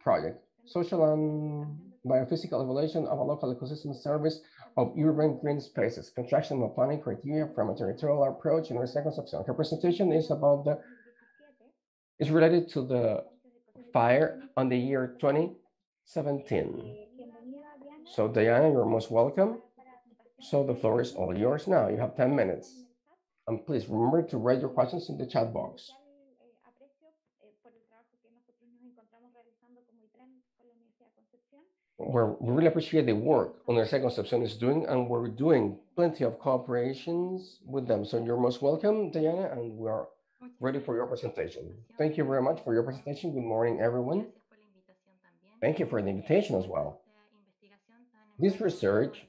[SPEAKER 1] project, social and biophysical evaluation of a local ecosystem service of urban green spaces, construction of planning criteria from a territorial approach in Universidad de Concepción. Her presentation is related to the fire on the year 2017. So Diana, you're most welcome. So the floor is all yours now. You have 10 minutes. And please remember to write your questions in the chat box. We really appreciate the work Universidad de Concepción is doing, and we're doing plenty of cooperations with them. So you're most welcome, Diana, and we are ready for your presentation. Thank you very much for your presentation. Good morning, everyone. Thank you for the invitation as well. This research,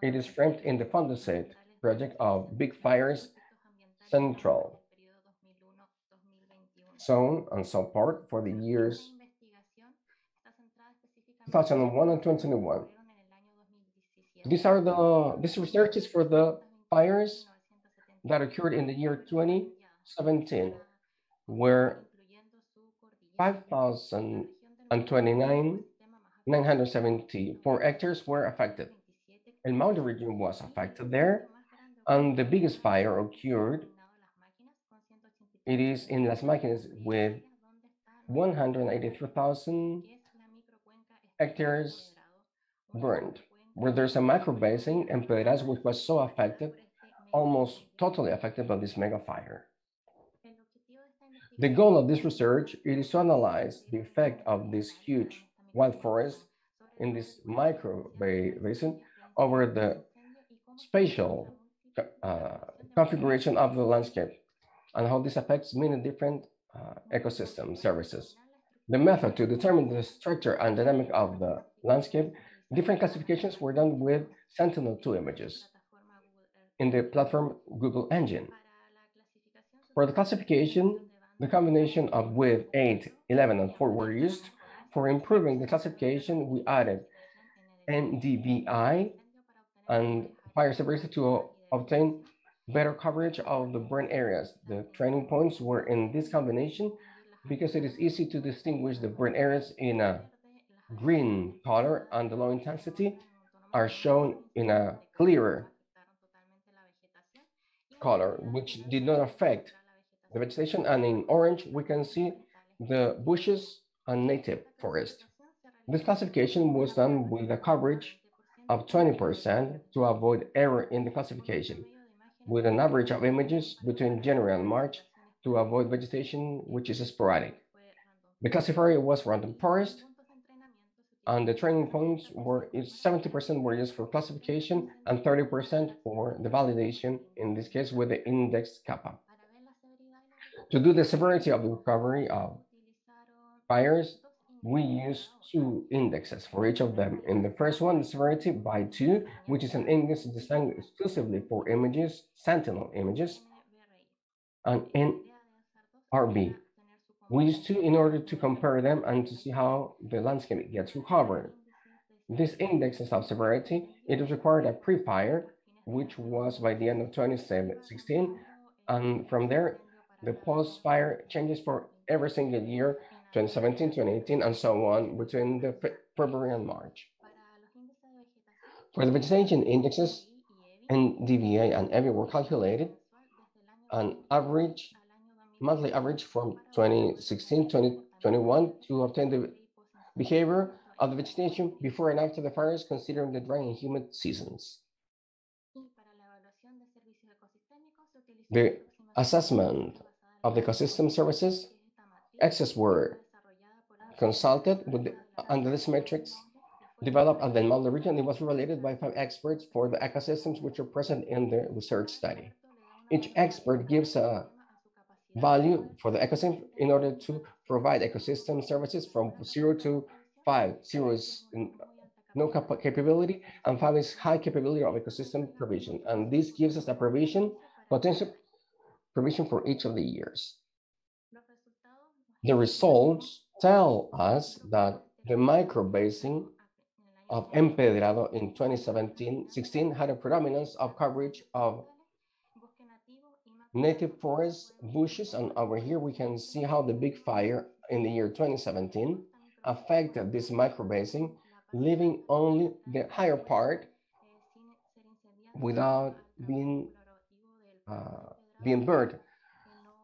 [SPEAKER 1] it is framed in the Fundaset project of Big Fires Central Zone and South Park for the years 2001 and 2021. This research is for the fires that occurred in the year 2017, where 5,029,974 hectares were affected. El Maule region was affected there, and the biggest fire occurred, it is in Las Máquinas with 183,000 hectares burned, where there's a macro basin in Pedras which was so affected, almost totally affected by this mega fire. The goal of this research is to analyze the effect of this huge wild forest in this micro basin over the spatial configuration of the landscape and how this affects many different ecosystem services. The method to determine the structure and dynamic of the landscape, different classifications were done with Sentinel-2 images in the platform Google Engine. For the classification, the combination of width 8, 11, and 4 were used. For improving the classification, we added NDVI and fire severity to obtain better coverage of the burn areas. The training points were in this combination because it is easy to distinguish the burn areas in a green color and the low intensity are shown in a clearer color, which did not affect the vegetation. And in orange, we can see the bushes and native forest. This classification was done with a coverage of 20% to avoid error in the classification, with an average of images between January and March to avoid vegetation, which is sporadic. The classifier was random forest, and the training points were 70% were used for classification and 30% for the validation, in this case with the index kappa. To do the severity of the recovery of fires, we use two indexes for each of them. In the first one, the severity by 2, which is an index designed exclusively for images, sentinel images, and NRB. We use 2 in order to compare them and to see how the landscape gets recovered. This index of severity, it is required a pre-fire, which was by the end of 2016, and from there, the post-fire changes for every single year, 2017, 2018, and so on, between the February and March. For the vegetation indexes, NDVA and EVE were calculated, an average, monthly average from 2016, 2021 to obtain the behavior of the vegetation before and after the fires, considering the dry and humid seasons. The assessment of the ecosystem services, access were consulted with the, under this matrix developed at the model region. It was related by 5 experts for the ecosystems which are present in the research study. Each expert gives a value for the ecosystem in order to provide ecosystem services from 0 to 5. 0 is no capability, and 5 is high capability of ecosystem provision. And this gives us a potential provision for each of the years. The results tell us that the microbasin of Empedrado in 2017-16 had a predominance of coverage of native forests, bushes, and over here we can see how the big fire in the year 2017 affected this microbasin, leaving only the higher part without being burned.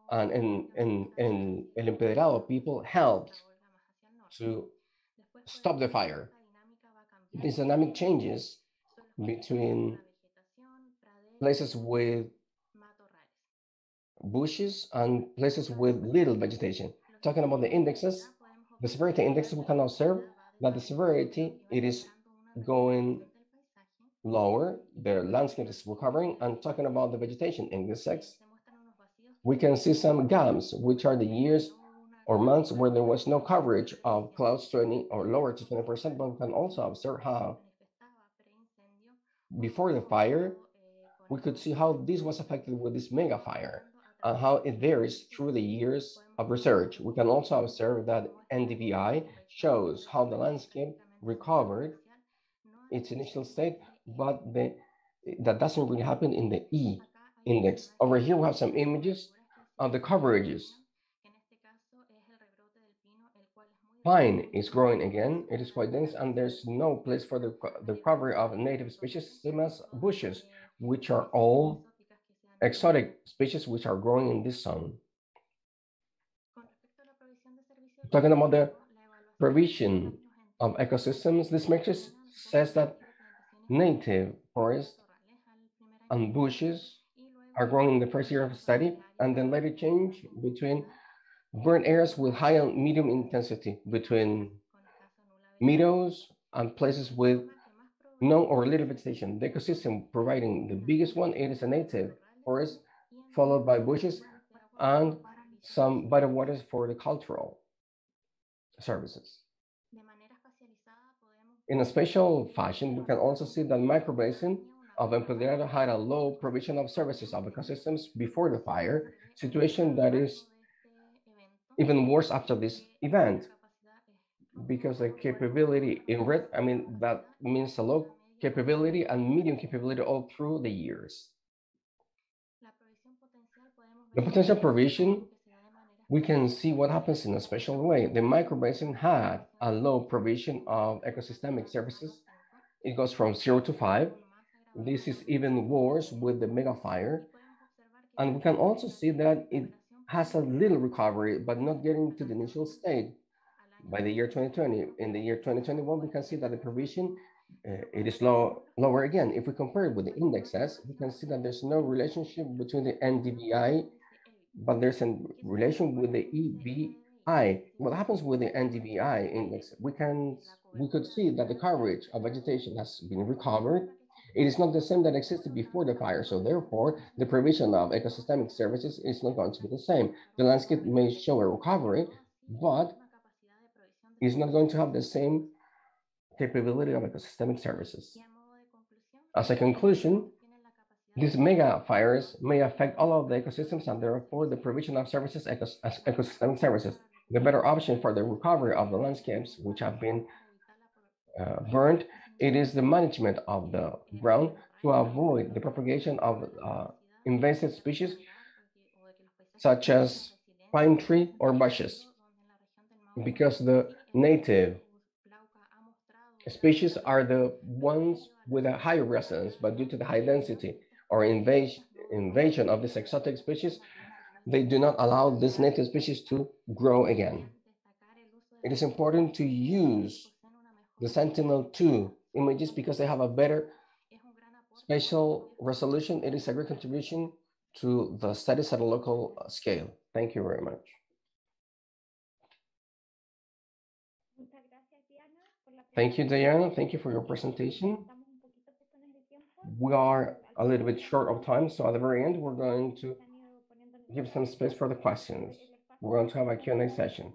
[SPEAKER 1] And in El Empedrado, people helped to stop the fire. These dynamic changes between places with bushes and places with little vegetation. Talking about the indexes, the severity indexes, we can observe that the severity, it is going lower, the landscape is recovering, and talking about the vegetation index, we can see some gaps, which are the years or months where there was no coverage of clouds 20 or lower to 20%, but we can also observe how before the fire, we could see how this was affected with this mega fire and how it varies through the years of research. We can also observe that NDVI shows how the landscape recovered its initial state, but that doesn't really happen in the E index. Over here, we have some images of the coverages. Pine is growing again. It is quite dense, and there's no place for the recovery of native species, same as bushes, which are all exotic species which are growing in this zone. Talking about the provision of ecosystems, this matrix says that native forests and bushes are growing in the first year of study, and then later change between burn areas with high and medium intensity, between meadows and places with no or little vegetation. The ecosystem providing the biggest one, it is a native forest, followed by bushes and some body of waters for the cultural services. In a spatial fashion, we can also see that microbasin of Empedrado had a low provision of services of ecosystems before the fire, situation that is even worse after this event. because the capability in red, I mean, that means a low capability and medium capability all through the years. The potential provision, we can see what happens in a special way. The microbasin had a low provision of ecosystemic services. It goes from 0 to 5. This is even worse with the mega fire. And we can also see that it has a little recovery, but not getting to the initial state by the year 2020. In the year 2021, we can see that the provision, it is lower again. If we compare it with the indexes, we can see that there's no relationship between the NDVI, but there's a relation with the EVI. What happens with the NDVI index? We could see that the coverage of vegetation has been recovered. It is not the same that existed before the fire, so therefore the provision of ecosystemic services is not going to be the same. The landscape may show a recovery, but it's not going to have the same capability of ecosystemic services. As a conclusion, these mega fires may affect all of the ecosystems and therefore the provision of services as ecosystemic services. The better option for the recovery of the landscapes which have been burned, it is the management of the ground to avoid the propagation of invasive species such as pine tree or bushes, because the native species are the ones with a higher resonance, but due to the high density or invasion of this exotic species, they do not allow this native species to grow again. It is important to use the Sentinel-2 images because they have a better spatial resolution. It is a great contribution to the studies at a local scale. Thank you very much. Thank you, Diana. Thank you for your presentation. We are a little bit short of time, so at the very end, we're going to give some space for the questions. We're going to have a Q&A session.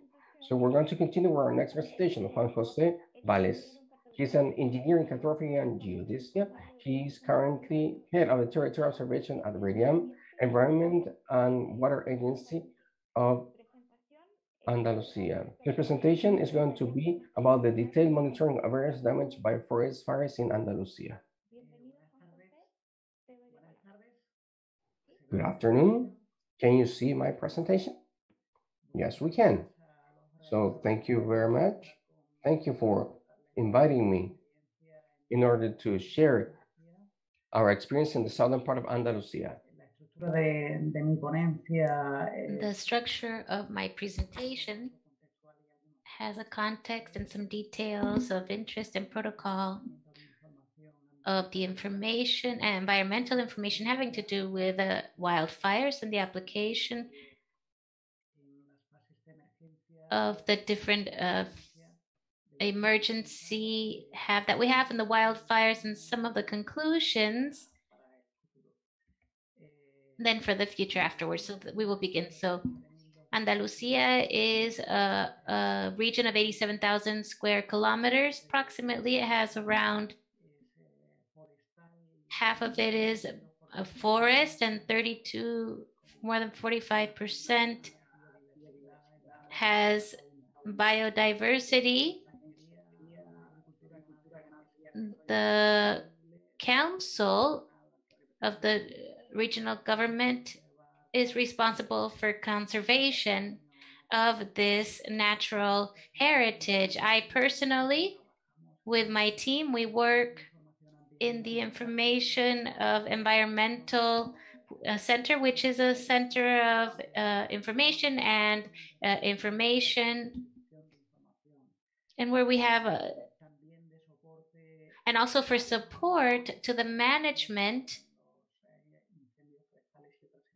[SPEAKER 1] So we're going to continue with our next presentation, Juan Jose Valles. He's an engineer in cartography and geodesy. He's currently head of the territorial observation at RIDIAM, Environment and Water Agency of Andalusia. His presentation is going to be about the detailed monitoring of areas damaged by forest fires in Andalusia. Good afternoon. Can you see my presentation? Yes, we can. So thank you very much. Thank you for inviting me in order to share our experience in the southern part of Andalusia.
[SPEAKER 5] The structure of my presentation has a context and some details of interest and protocol of the information and environmental information having to do with wildfires and the application of the different emergency that we have in the wildfires and some of the conclusions then for the future afterwards. So we will begin. So Andalusia is a region of 87,000 square kilometers. Approximately, it has around half of it is a forest and more than 45% has biodiversity. The council of the regional government is responsible for conservation of this natural heritage. I personally, with my team, we work in the information of environmental center, which is a center of information and where we have and also for support to the management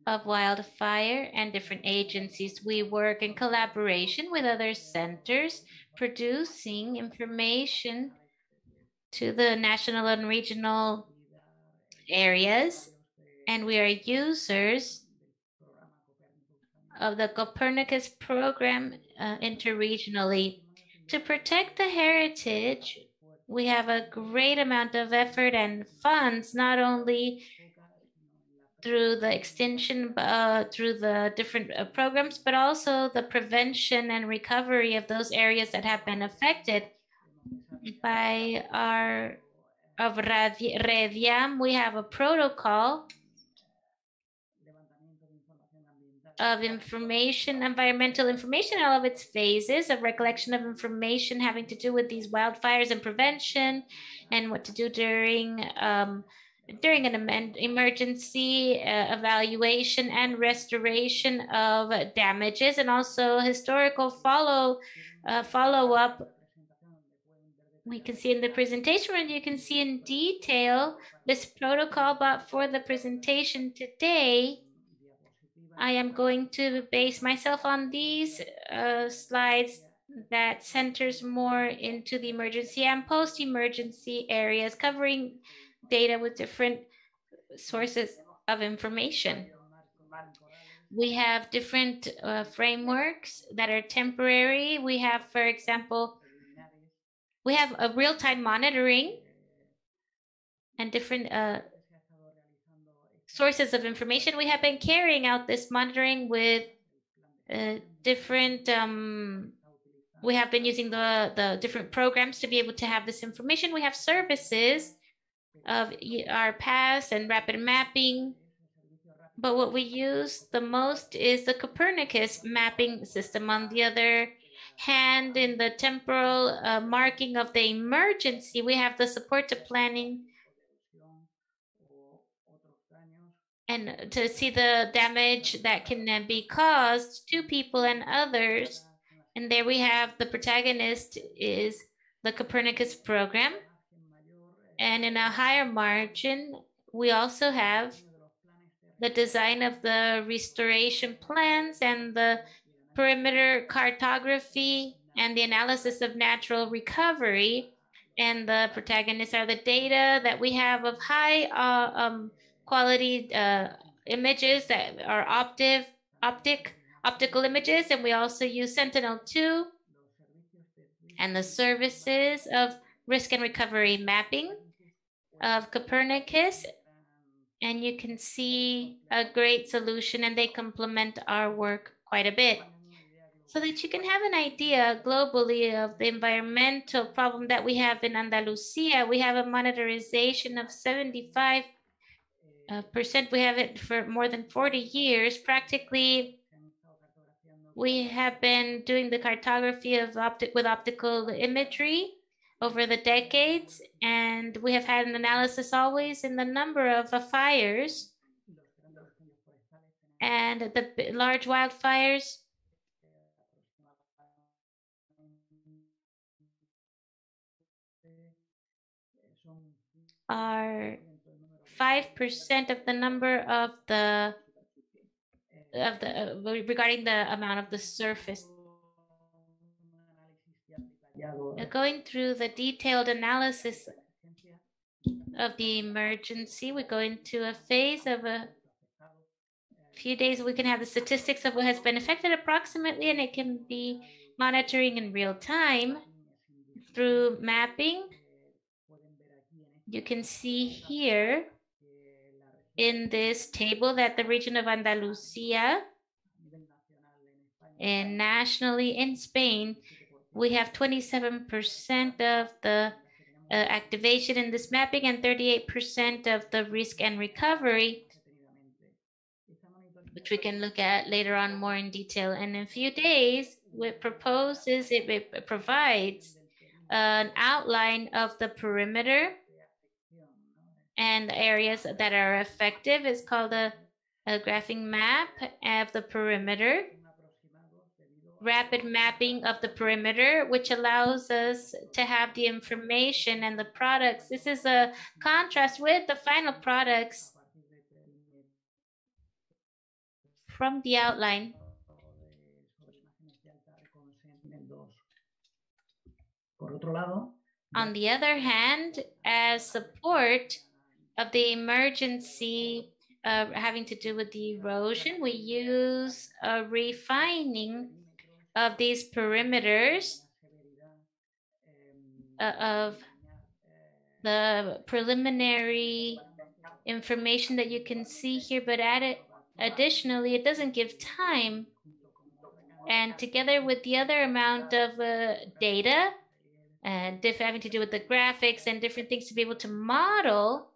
[SPEAKER 5] of wildfire and different agencies. We work in collaboration with other centers, producing information to the national and regional areas, and we are users of the Copernicus program interregionally. To protect the heritage, we have a great amount of effort and funds, not only through the extension, through the different programs, but also the prevention and recovery of those areas that have been affected by our Rediam. We have a protocol of information, environmental information, all of its phases of recollection of information having to do with these wildfires and prevention, and what to do during an emergency, evaluation and restoration of damages, and also historical follow-up. We can see in the presentation, and you can see in detail this protocol, but for the presentation today, I am going to base myself on these slides that centers more into the emergency and post-emergency areas, covering data with different sources of information. We have different frameworks that are temporary. We have, for example, we have a real-time monitoring and different sources of information. We have been carrying out this monitoring with different, we have been using the different programs to be able to have this information. We have services of our past and rapid mapping, but what we use the most is the Copernicus mapping system. On the other hand, in the temporal marking of the emergency, we have the support to planning and to see the damage that can be caused to people and others. And there we have the protagonist is the Copernicus program. And in a higher margin, we also have the design of the restoration plans and the perimeter cartography and the analysis of natural recovery. And the protagonists are the data that we have of high quality images that are optical images, and we also use Sentinel-2 and the services of risk and recovery mapping of Copernicus. And you can see a great solution, and they complement our work quite a bit, so that you can have an idea globally of the environmental problem that we have in Andalusia. We have a monitorization of 75%. We have it for more than 40 years. Practically, we have been doing the cartography of with optical imagery over the decades, and we have had an analysis always in the number of fires and the large wildfires. Are 5% of the number of the regarding the amount of the surface. Going through the detailed analysis of the emergency, we go into a phase of a few days. We can have the statistics of what has been affected approximately, and it can be monitoring in real time through mapping. You can see here in this table that the region of Andalusia, and nationally in Spain, we have 27% of the activation in this mapping and 38% of the risk and recovery, which we can look at later on more in detail. And in a few days, it provides an outline of the perimeter and areas that are effective. It's called a graphing map of the perimeter, rapid mapping of the perimeter, which allows us to have the information and the products. This is a contrast with the final products from the outline. On the other hand, as support of the emergency having to do with the erosion, we use a refining of these perimeters of the preliminary information that you can see here, but additionally, it doesn't give time. And together with the other amount of data, having to do with the graphics and different things to be able to model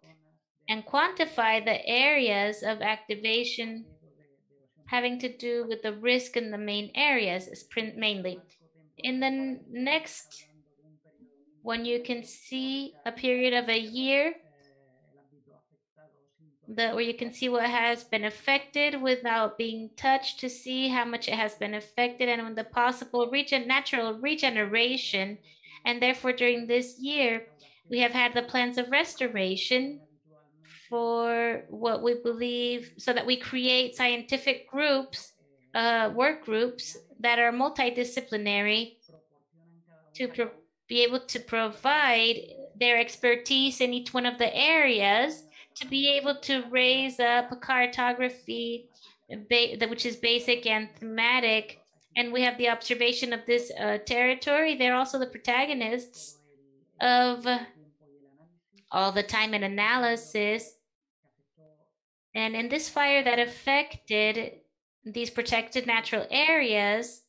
[SPEAKER 5] and quantify the areas of activation having to do with the risk in the main areas, mainly. In the next one, you can see a period of a year where you can see what has been affected without being touched, to see how much it has been affected, and when the possible natural regeneration. And therefore, during this year, we have had the plans of restoration for what we believe, so that we create scientific groups, work groups that are multidisciplinary to be able to provide their expertise in each one of the areas, to be able to raise up a cartography, which is basic and thematic. And we have the observation of this territory. They're also the protagonists of all the time and analysis. And in this fire that affected these protected natural areas,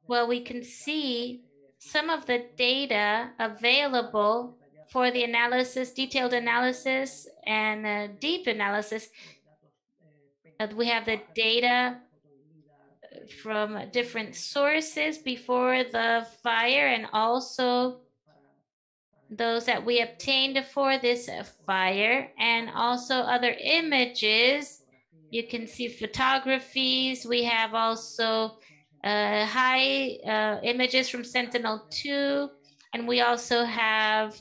[SPEAKER 5] well, we can see some of the data available for the analysis, detailed analysis, and deep analysis. We have the data from different sources before the fire, and also those that we obtained for this fire, and also other images. You can see photographies. We have also high images from Sentinel-2, and we also have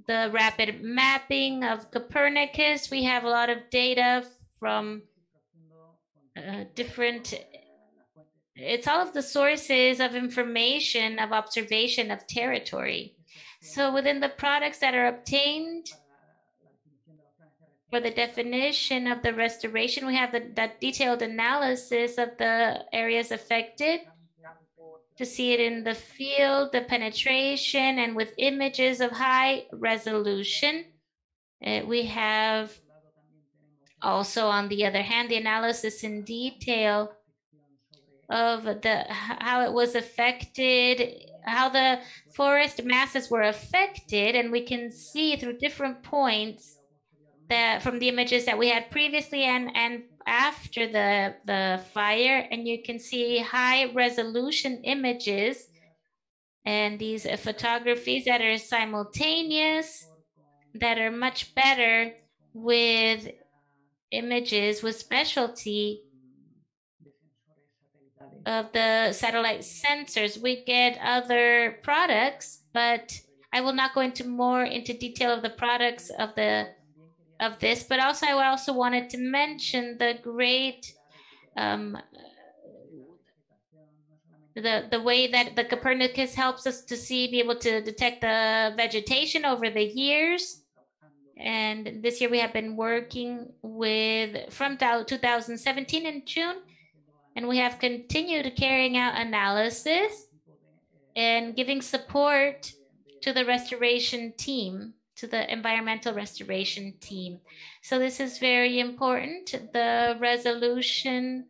[SPEAKER 5] the rapid mapping of Copernicus. We have a lot of data from it's all of the sources of information, of observation of territory. So within the products that are obtained for the definition of the restoration, we have that detailed analysis of the areas affected, to see it in the field, the penetration, and with images of high resolution. We have also, on the other hand, the analysis in detail of how it was affected, how the forest masses were affected. And we can see through different points that from the images that we had previously and after the fire, and you can see high resolution images and these photographies that are simultaneous, that are much better with images with specialty of the satellite sensors. We get other products, but I will not go into detail of the products of this, but also I also wanted to mention the great the way that the Copernicus helps us to be able to detect the vegetation over the years. And this year we have been working from 2017 in June, and we have continued carrying out analysis and giving support to the restoration team, to the environmental restoration team. So this is very important. The resolution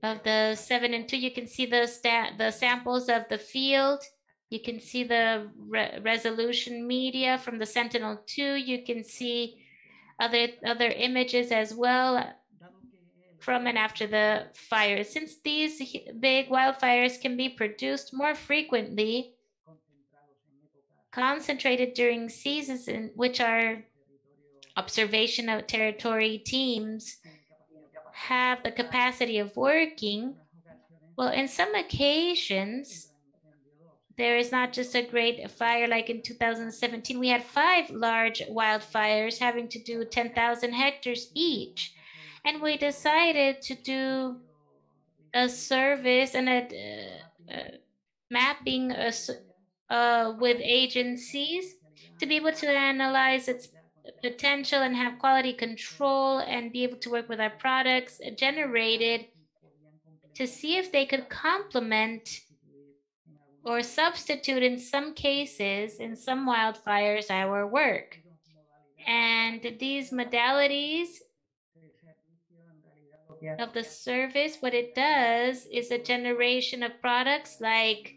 [SPEAKER 5] of the 7 and 2, you can see the samples of the field. You can see the resolution media from the Sentinel-2. You can see other images as well from and after the fire. Since these big wildfires can be produced more frequently, concentrated during seasons in which our observation of territory teams have the capacity of working, well, in some occasions, there is not just a great fire like in 2017. We had 5 large wildfires having to do 10,000 hectares each. And we decided to do a service and a mapping with agencies to be able to analyze its potential and have quality control and be able to work with our products generated to see if they could complement or substitute in some cases, in some wildfires, our work. And these modalities of the service, what it does is a generation of products like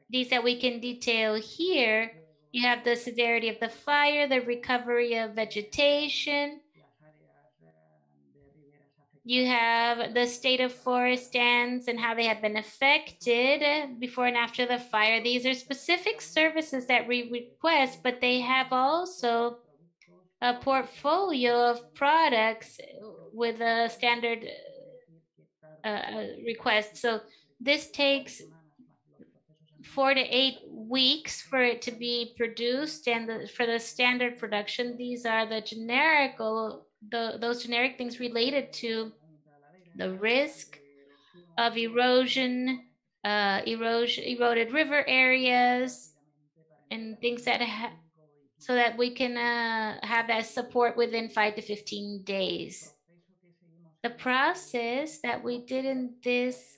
[SPEAKER 5] these that we can detail here. You have the severity of the fire, the recovery of vegetation. You have the state of forest stands and how they have been affected before and after the fire. These are specific services that we request, but they have also a portfolio of products with a standard request. So this takes 4 to 8 weeks for it to be produced, and for the standard production, these are the those generic things related to the risk of erosion, eroded river areas, and things that so that we can have that support within 5 to 15 days. The process that we did in this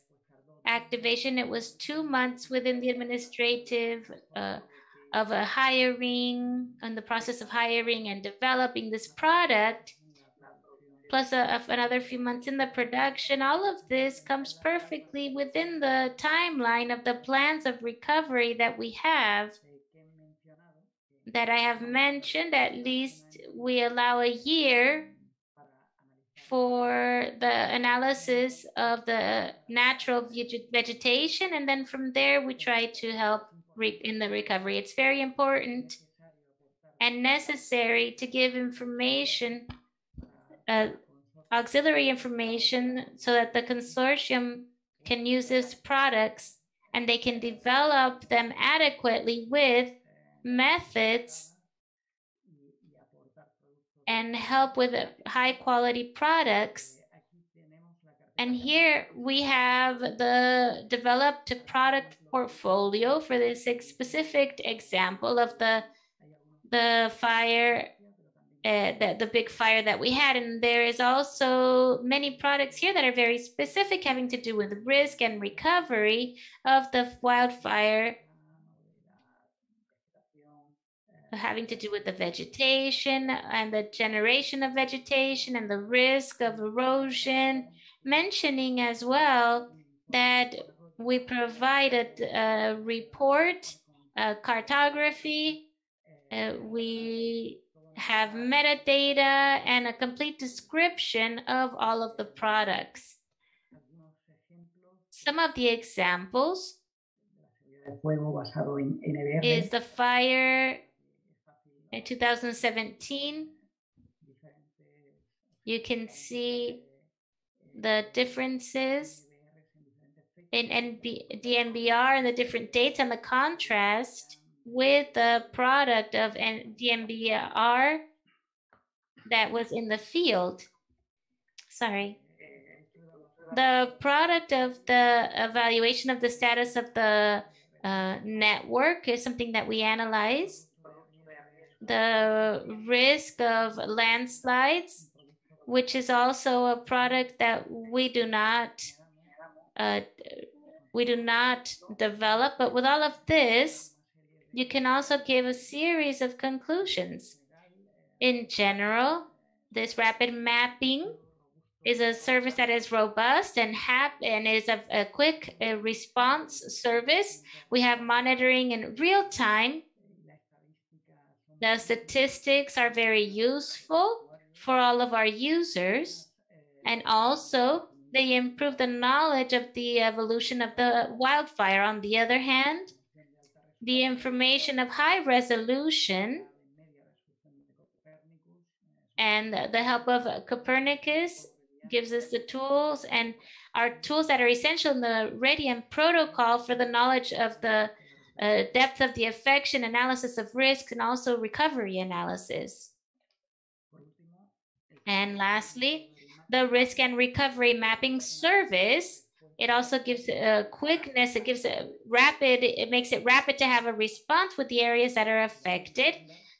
[SPEAKER 5] activation, it was 2 months within the administrative of a hiring, and the process of hiring and developing this product, plus another few months in the production. All of this comes perfectly within the timeline of the plans of recovery that we have, that I have mentioned. At least we allow a year for the analysis of the natural vegetation, and then from there we try to help in the recovery. It's very important and necessary to give information, auxiliary information, so that the consortium can use these products and they can develop them adequately with methods and help with high quality products. And here we have the developed product portfolio for this specific example of the fire, the big fire that we had. And there is also many products here that are very specific, having to do with risk and recovery of the wildfire, having to do with the vegetation and the generation of vegetation and the risk of erosion, mentioning as well that we provided a report, a cartography, we have metadata and a complete description of all of the products. Some of the examples is the fire in 2017. You can see the differences in DMBR and the different dates and the contrast with the product of DMBR that was in the field. Sorry. The product of the evaluation of the status of the network is something that we analyze. The risk of landslides, which is also a product that we do not develop. But with all of this, you can also give a series of conclusions. In general, this rapid mapping is a service that is robust and is a quick response service. We have monitoring in real time. The statistics are very useful for all of our users, and also they improve the knowledge of the evolution of the wildfire. On the other hand, the information of high resolution and the help of Copernicus gives us the tools, and our tools that are essential in the RADIAN protocol for the knowledge of the depth of the affection, analysis of risk, and also recovery analysis. And lastly, the risk and recovery mapping service. It also gives quickness. It gives it makes it rapid to have a response with the areas that are affected.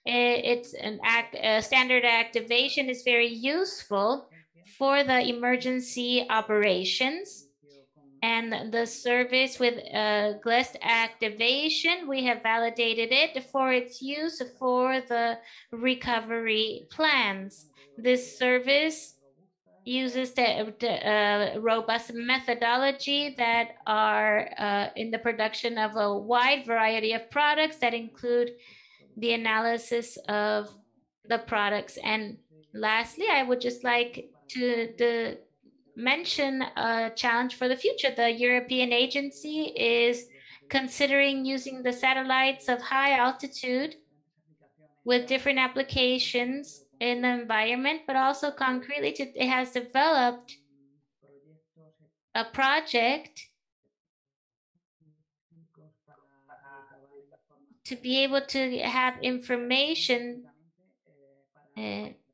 [SPEAKER 5] It's a standard activation is very useful for the emergency operations. And the service with GLEST activation, we have validated it for its use for the recovery plans. This service uses the robust methodology that are in the production of a wide variety of products that include the analysis of the products. And lastly, I would just like to mention a challenge for the future. The European agency is considering using the satellites of high altitude with different applications in the environment, but also concretely it has developed a project to be able to have information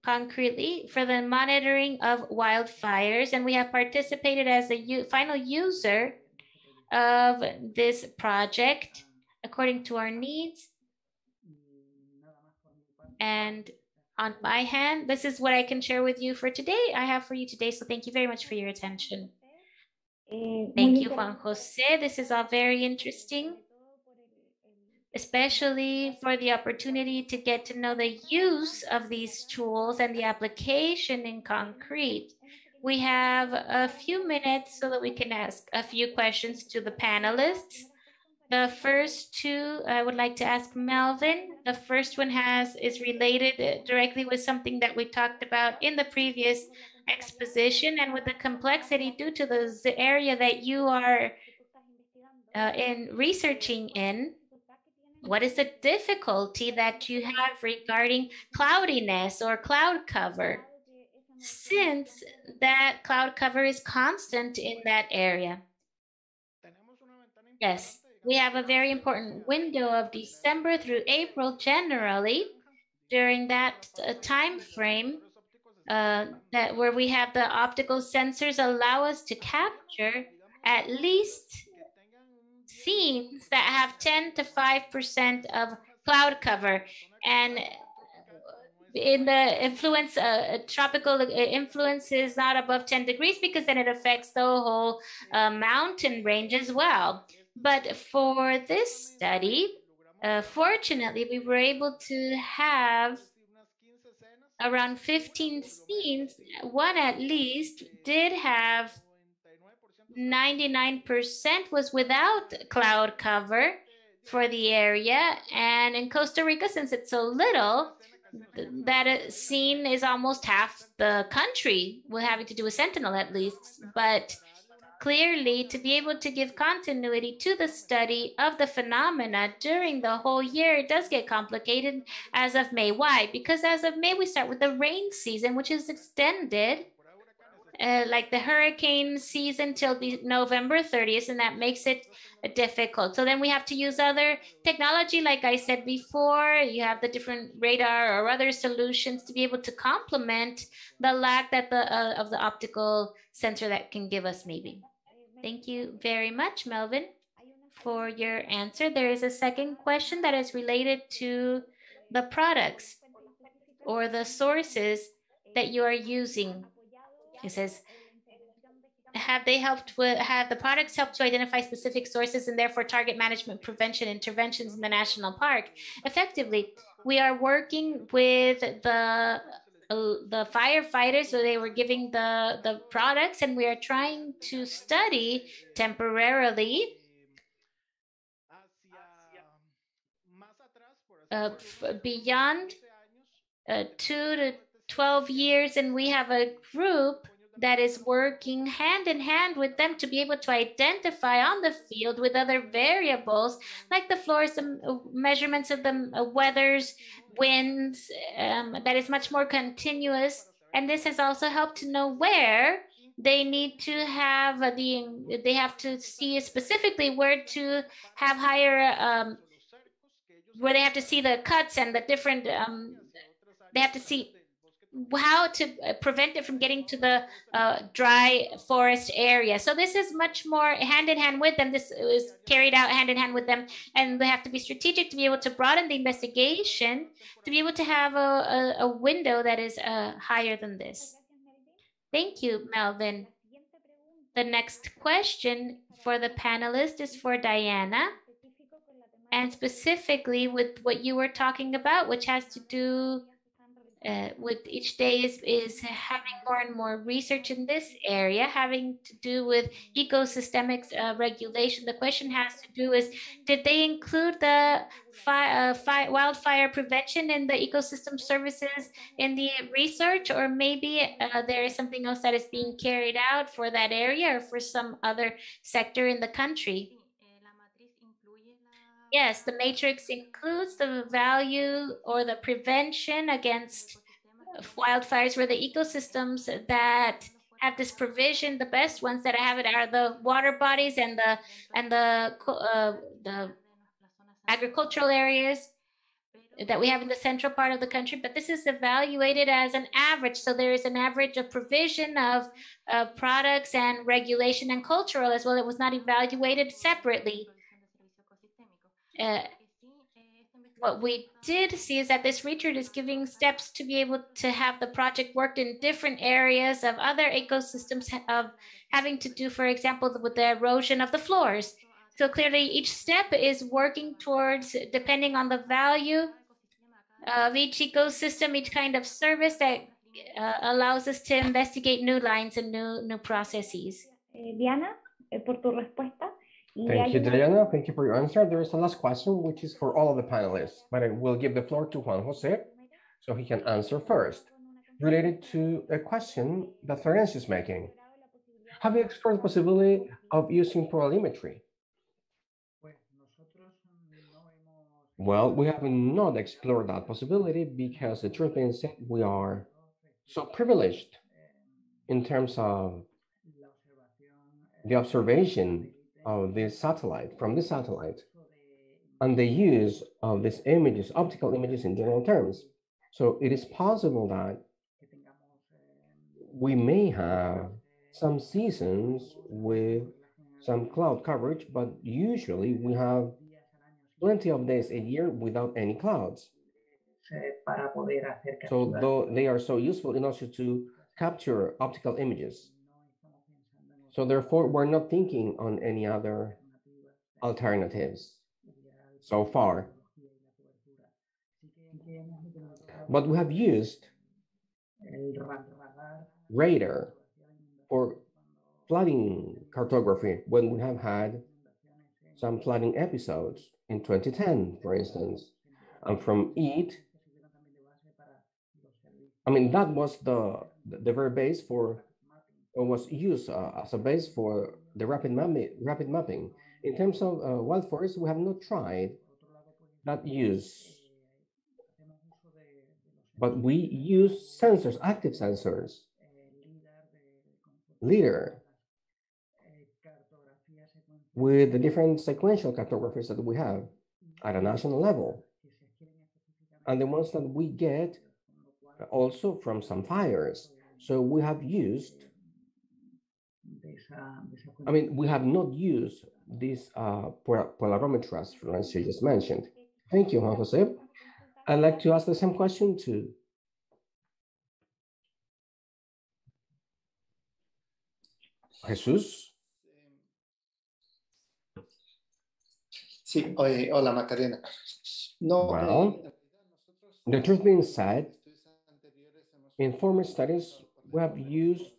[SPEAKER 5] concretely for the monitoring of wildfires. And we have participated as a final user of this project according to our needs. And on my hand, this is what I can share with you for today. I have for you today. So thank you very much for your attention. Thank you, Juan Jose. This is all very interesting, especially for the opportunity to get to know the use of these tools and the application in concrete. We have a few minutes so that we can ask a few questions to the panelists. The first two, I would like to ask Melvin. The first one is related directly with something that we talked about in the previous exposition, and with the complexity due to the area that you are researching in. What is the difficulty that you have regarding cloudiness or cloud cover, since that cloud cover is constant in that area? Yes, we have a very important window of December through April generally. During that time frame, where we have the optical sensors allow us to capture at least scenes that have 10 to 5% of cloud cover. And in the influence, tropical influence is not above 10 degrees, because then it affects the whole mountain range as well. But for this study, fortunately, we were able to have around 15 scenes. One at least did have 99% was without cloud cover for the area. And in Costa Rica, since it's so little, that scene is almost half the country with having to do a sentinel at least. But clearly, to be able to give continuity to the study of the phenomena during the whole year, it does get complicated as of May. Why? Because as of May, we start with the rain season, which is extended, like the hurricane season till November 30th, and that makes it difficult. So then we have to use other technology, like I said before. You have the different radar or other solutions to be able to complement the lack that of the optical sensor that can give us maybe. Thank you very much, Melvin, for your answer. There is a second question that is related to the products or the sources that you are using. It says, have the products helped to identify specific sources and therefore target management prevention interventions in the national park? Effectively, we are working with the firefighters, so they were giving the products, and we are trying to study temporarily beyond 2 to 12 years, and we have a group that is working hand in hand with them to be able to identify on the field with other variables like the floors, the measurements of the weathers, winds, that is much more continuous. And this has also helped to know where they need to have they have to see specifically where to have higher, where they have to see the cuts and the different, they have to see how to prevent it from getting to the dry forest area. So this is much more hand in hand with them. This is carried out hand in hand with them, and they have to be strategic to be able to broaden the investigation, to be able to have a window that is higher than this. Thank you, Melvin. The next question for the panelist is for Diana, and specifically with what you were talking about, which has to do with each day is having more and more research in this area, having to do with ecosystemic regulation. The question has to do is, did they include the wildfire prevention in the ecosystem services in the research, or maybe there is something else that is being carried out for that area or for some other sector in the country? Yes, the matrix includes the value or the prevention against wildfires, where the ecosystems that have this provision, the best ones that have it are the water bodies and the agricultural areas that we have in the central part of the country. But this is evaluated as an average. So there is an average of provision of products and regulation and cultural as well. It was not evaluated separately. What we did see is that this research is giving steps to be able to have the project worked in different areas of other ecosystems of having to do, for example, with the erosion of the floors. So clearly each step is working towards, depending on the value of each ecosystem, each kind of service that allows us to investigate new lines and new processes.
[SPEAKER 7] Diana, por tu respuesta.
[SPEAKER 1] Thank you, Diana. Thank you for your answer. There is a last question, which is for all of the panelists, but I will give the floor to Juan Jose so he can answer first, related to a question that Florence is making. Have you explored the possibility of using polarimetry? Well, we have not explored that possibility because the truth being said, we are so privileged in terms of the observation of this satellite, from this satellite, and the use of these images, optical images in general terms. So it is possible that we may have some seasons with some cloud coverage, but usually we have plenty of days a year without any clouds. So though they are so useful in order to capture optical images. So therefore, we're not thinking on any other alternatives so far. But we have used radar for flooding cartography when we have had some flooding episodes in 2010, for instance. And from it, I mean, that was the very base for, or was used as a base for the rapid mapping. In terms of wildfires, we have not tried that use, but we use sensors, active sensors, LIDAR, with the different sequential cartographies that we have at a national level, and the ones that we get also from some fires. So we have used, I mean, we have not used this polarimetry as Florence just mentioned. Thank you, Juan Jose. I'd like to ask the same question to Jesus.
[SPEAKER 4] Sí, hola Macarena. No,
[SPEAKER 1] well, the truth being said, in former studies, we have used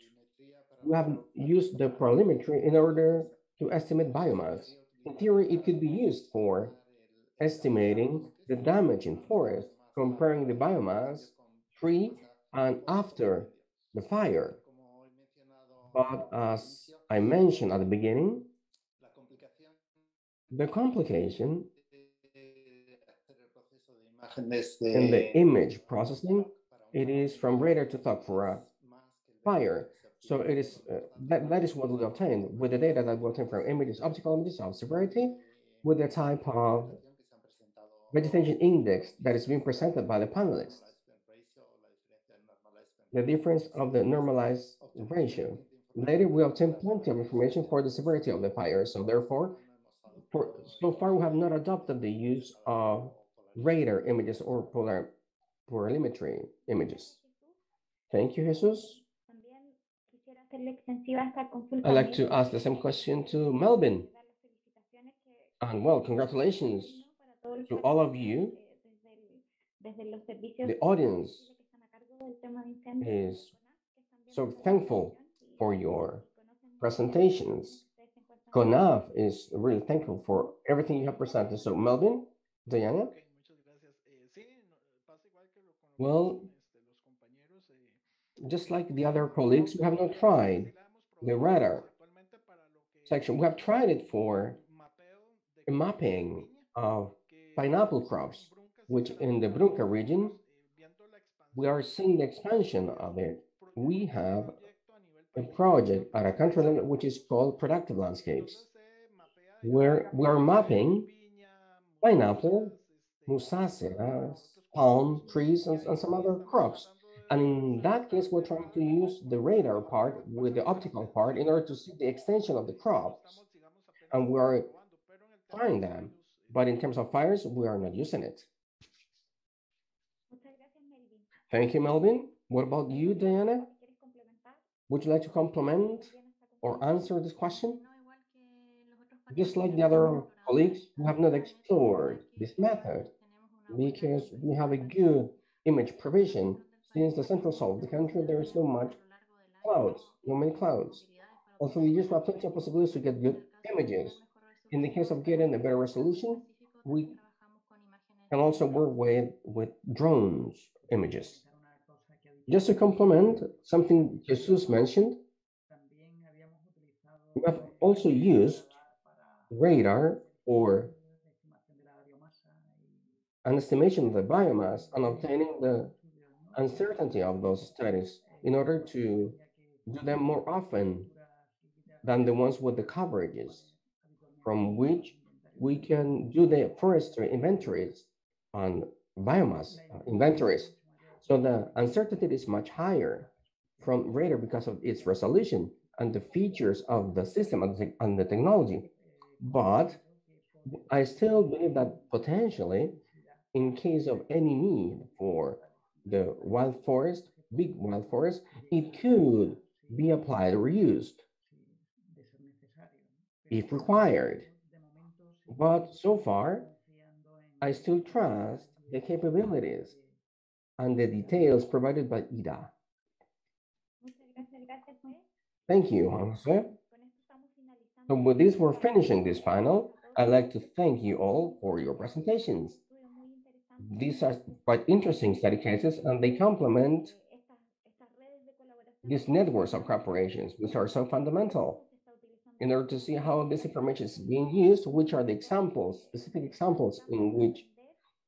[SPEAKER 1] the polarimetry in order to estimate biomass. In theory, it could be used for estimating the damage in forest, comparing the biomass pre and after the fire. But as I mentioned at the beginning, the complication in the image processing, it is from radar to thought for a fire. So it is that is what we obtained with the data that we obtained from images, optical images of severity, with the type of vegetation index that is being presented by the panelists. The difference of the normalized ratio. Later, we obtain plenty of information for the severity of the fire. So therefore, so far we have not adopted the use of radar images or polarimetry images. Thank you, Jesus.
[SPEAKER 7] hacerle extensiva esta consulta.
[SPEAKER 1] I'd like to ask the same question to Melvin. And well, congratulations to all of you. The audience is so thankful for your presentations. CONAF is really thankful for everything you have presented. So Melvin, Diana? Well, just like the other colleagues, we have not tried the radar section. We have tried it for a mapping of pineapple crops, which in the Brunca region, we are seeing the expansion of it. We have a project at a country level which is called Productive Landscapes, where we are mapping pineapple, musaceas, palm trees, and some other crops. And in that case, we're trying to use the radar part with the optical part in order to see the extension of the crops. And we are trying them. But in terms of fires, we are not using it. Thank you, Melvin. What about you, Diana? Would you like to complement or answer this question? Just like the other colleagues, we have not explored this method because we have a good image provision. Since the central south of the country, there is no much clouds, no many clouds. Also, we just have plenty of possibilities to get good images. In the case of getting a better resolution, we can also work with drones images. Just to complement something Jesus mentioned, we have also used radar for an estimation of the biomass and obtaining the uncertainty of those studies in order to do them more often than the ones with the coverages, from which we can do the forestry inventories on biomass inventories. So the uncertainty is much higher from radar because of its resolution and the features of the system and the technology. But I still believe that potentially, in case of any need for the wild forest, big wild forest, it could be applied or used if required. But so far, I still trust the capabilities and the details provided by IDA. Thank you, Jose. So with this, we're finishing this panel. I'd like to thank you all for your presentations. These are quite interesting study cases, and they complement these networks of corporations, which are so fundamental in order to see how this information is being used, which are the examples, specific examples in which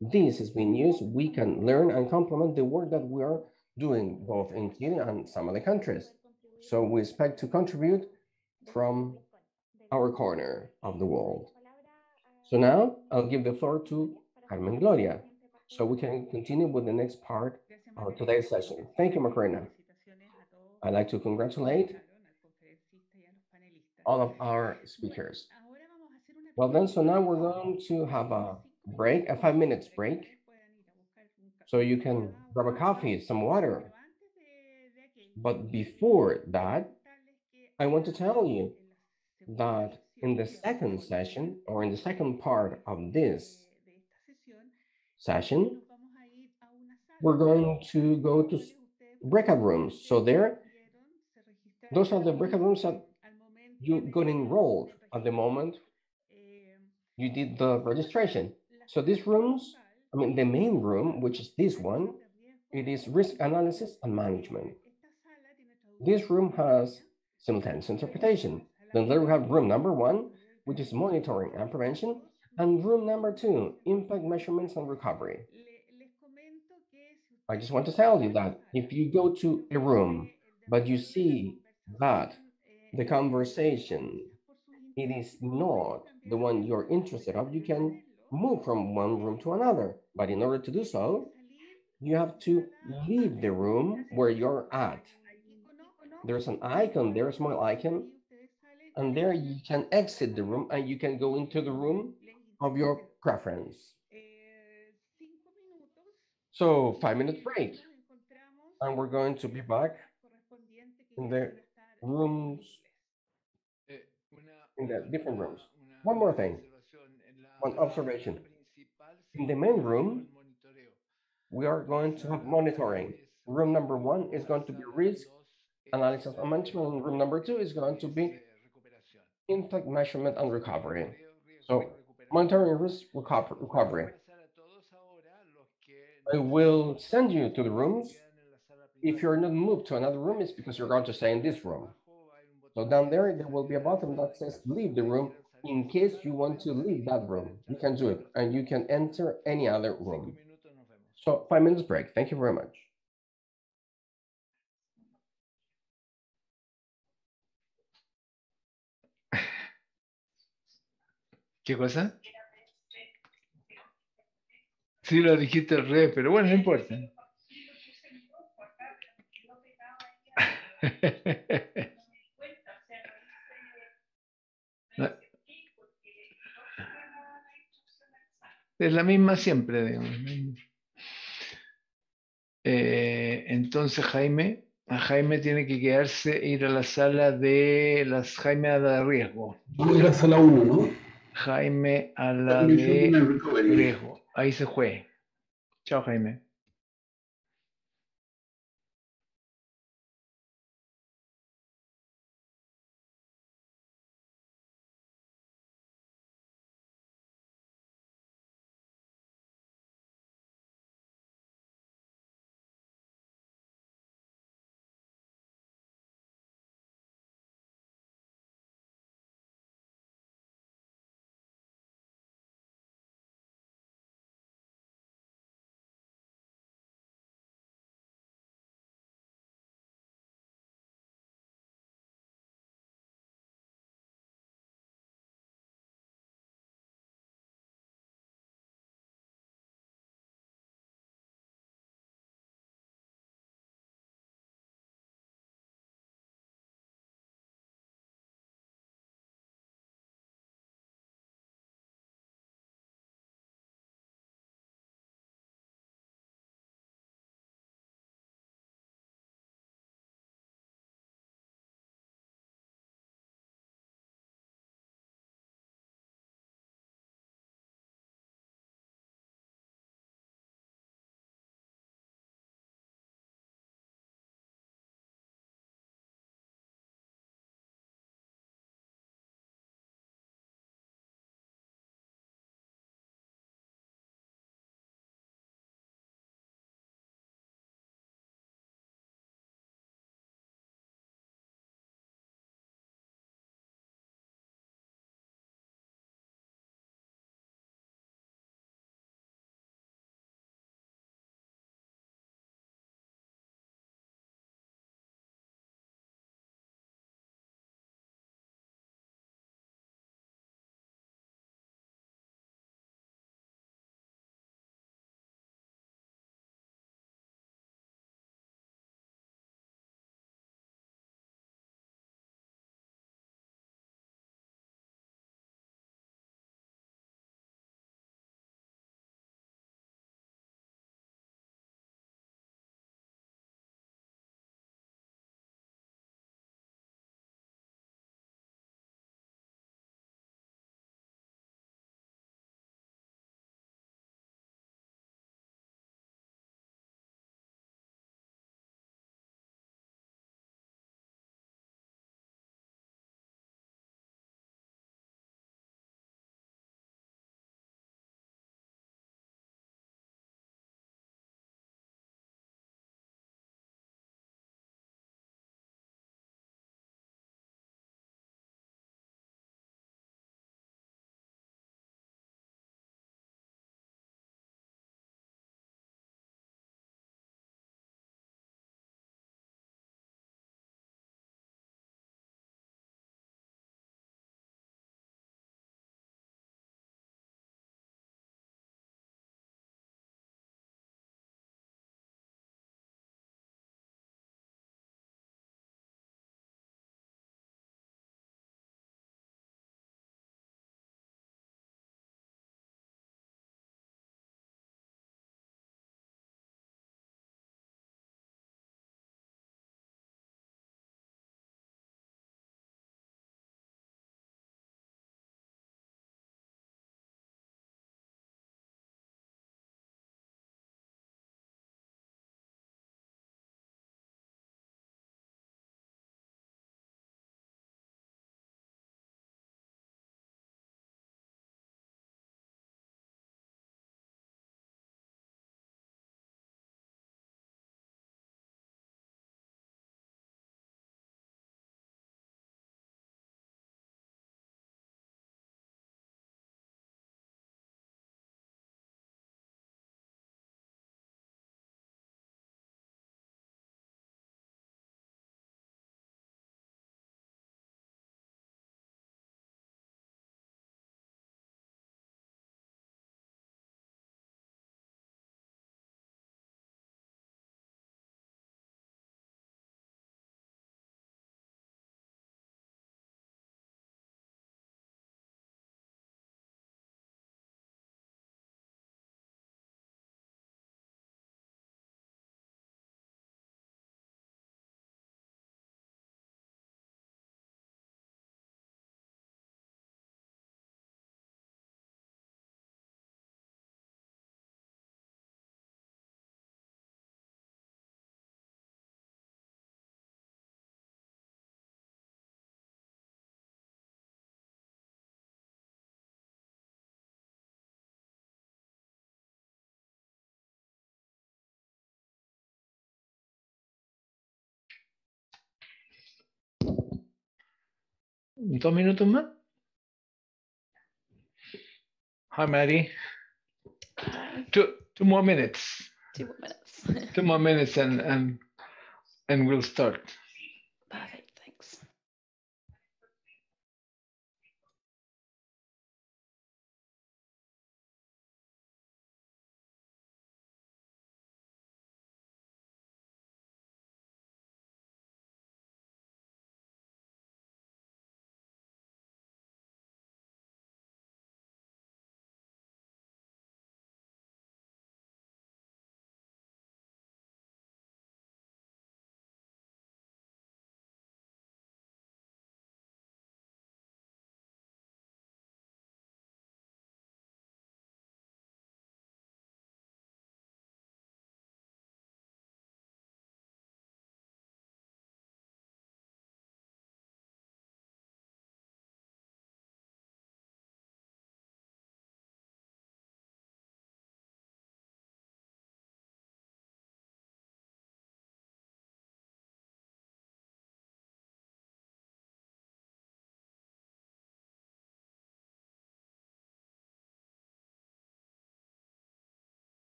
[SPEAKER 1] this is being used. We can learn and complement the work that we are doing both in Chile and some other countries. So we expect to contribute from our corner of the world. So now I'll give the floor to Carmen Gloria, so we can continue with the next part of today's session. Thank you, Macarena. I'd like to congratulate all of our speakers. Well then, so now we're going to have a break, a 5 minutes break, so you can grab a coffee, some water. But before that, I want to tell you that in the second session, or in the second part of this session, we're going to go to breakout rooms. So those are the breakout rooms that you got enrolled at the moment you did the registration. So these rooms, I mean, the main room, which is this one, it is risk analysis and management. This room has simultaneous interpretation. Then there we have room number 1, which is monitoring and prevention, and room number 2, impact measurements and recovery. I just want to tell you that if you go to a room, but you see that the conversation, it is not the one you're interested in, you can move from one room to another. But in order to do so, you have to leave the room where you're at. There's an icon there, a small icon, and there you can exit the room and you can go into the room of your preference. So 5 minute break, and we're going to be back in the rooms, in the different rooms. One more thing, one observation. In the main room, we are going to have monitoring. Room number 1 is going to be risk analysis and management, and room number 2 is going to be impact measurement and recovery. So monitoring risk recovery. I will send you to the rooms. If you're not moved to another room, it's because you're going to stay in this room. So down there will be a button that says leave the room. In case you want to leave that room, you can do it, and you can enter any other room. So 5 minutes break. Thank you very much.
[SPEAKER 8] ¿Qué cosa? Sí, lo dijiste al revés, pero bueno, no importa. Es la misma siempre, digamos. Entonces Jaime tiene que quedarse, ir a la sala de Jaime a la de riesgo.
[SPEAKER 9] Vamos a ir a la sala 1, ¿no?
[SPEAKER 8] Jaime a la de riesgo. Ahí se fue. Chao, Jaime. 2 minutos más. Hi, Maddie.
[SPEAKER 9] Hi.
[SPEAKER 8] Two more minutes.
[SPEAKER 9] 2 more minutes.
[SPEAKER 8] 2 more minutes and we'll start.
[SPEAKER 9] Perfect, thanks.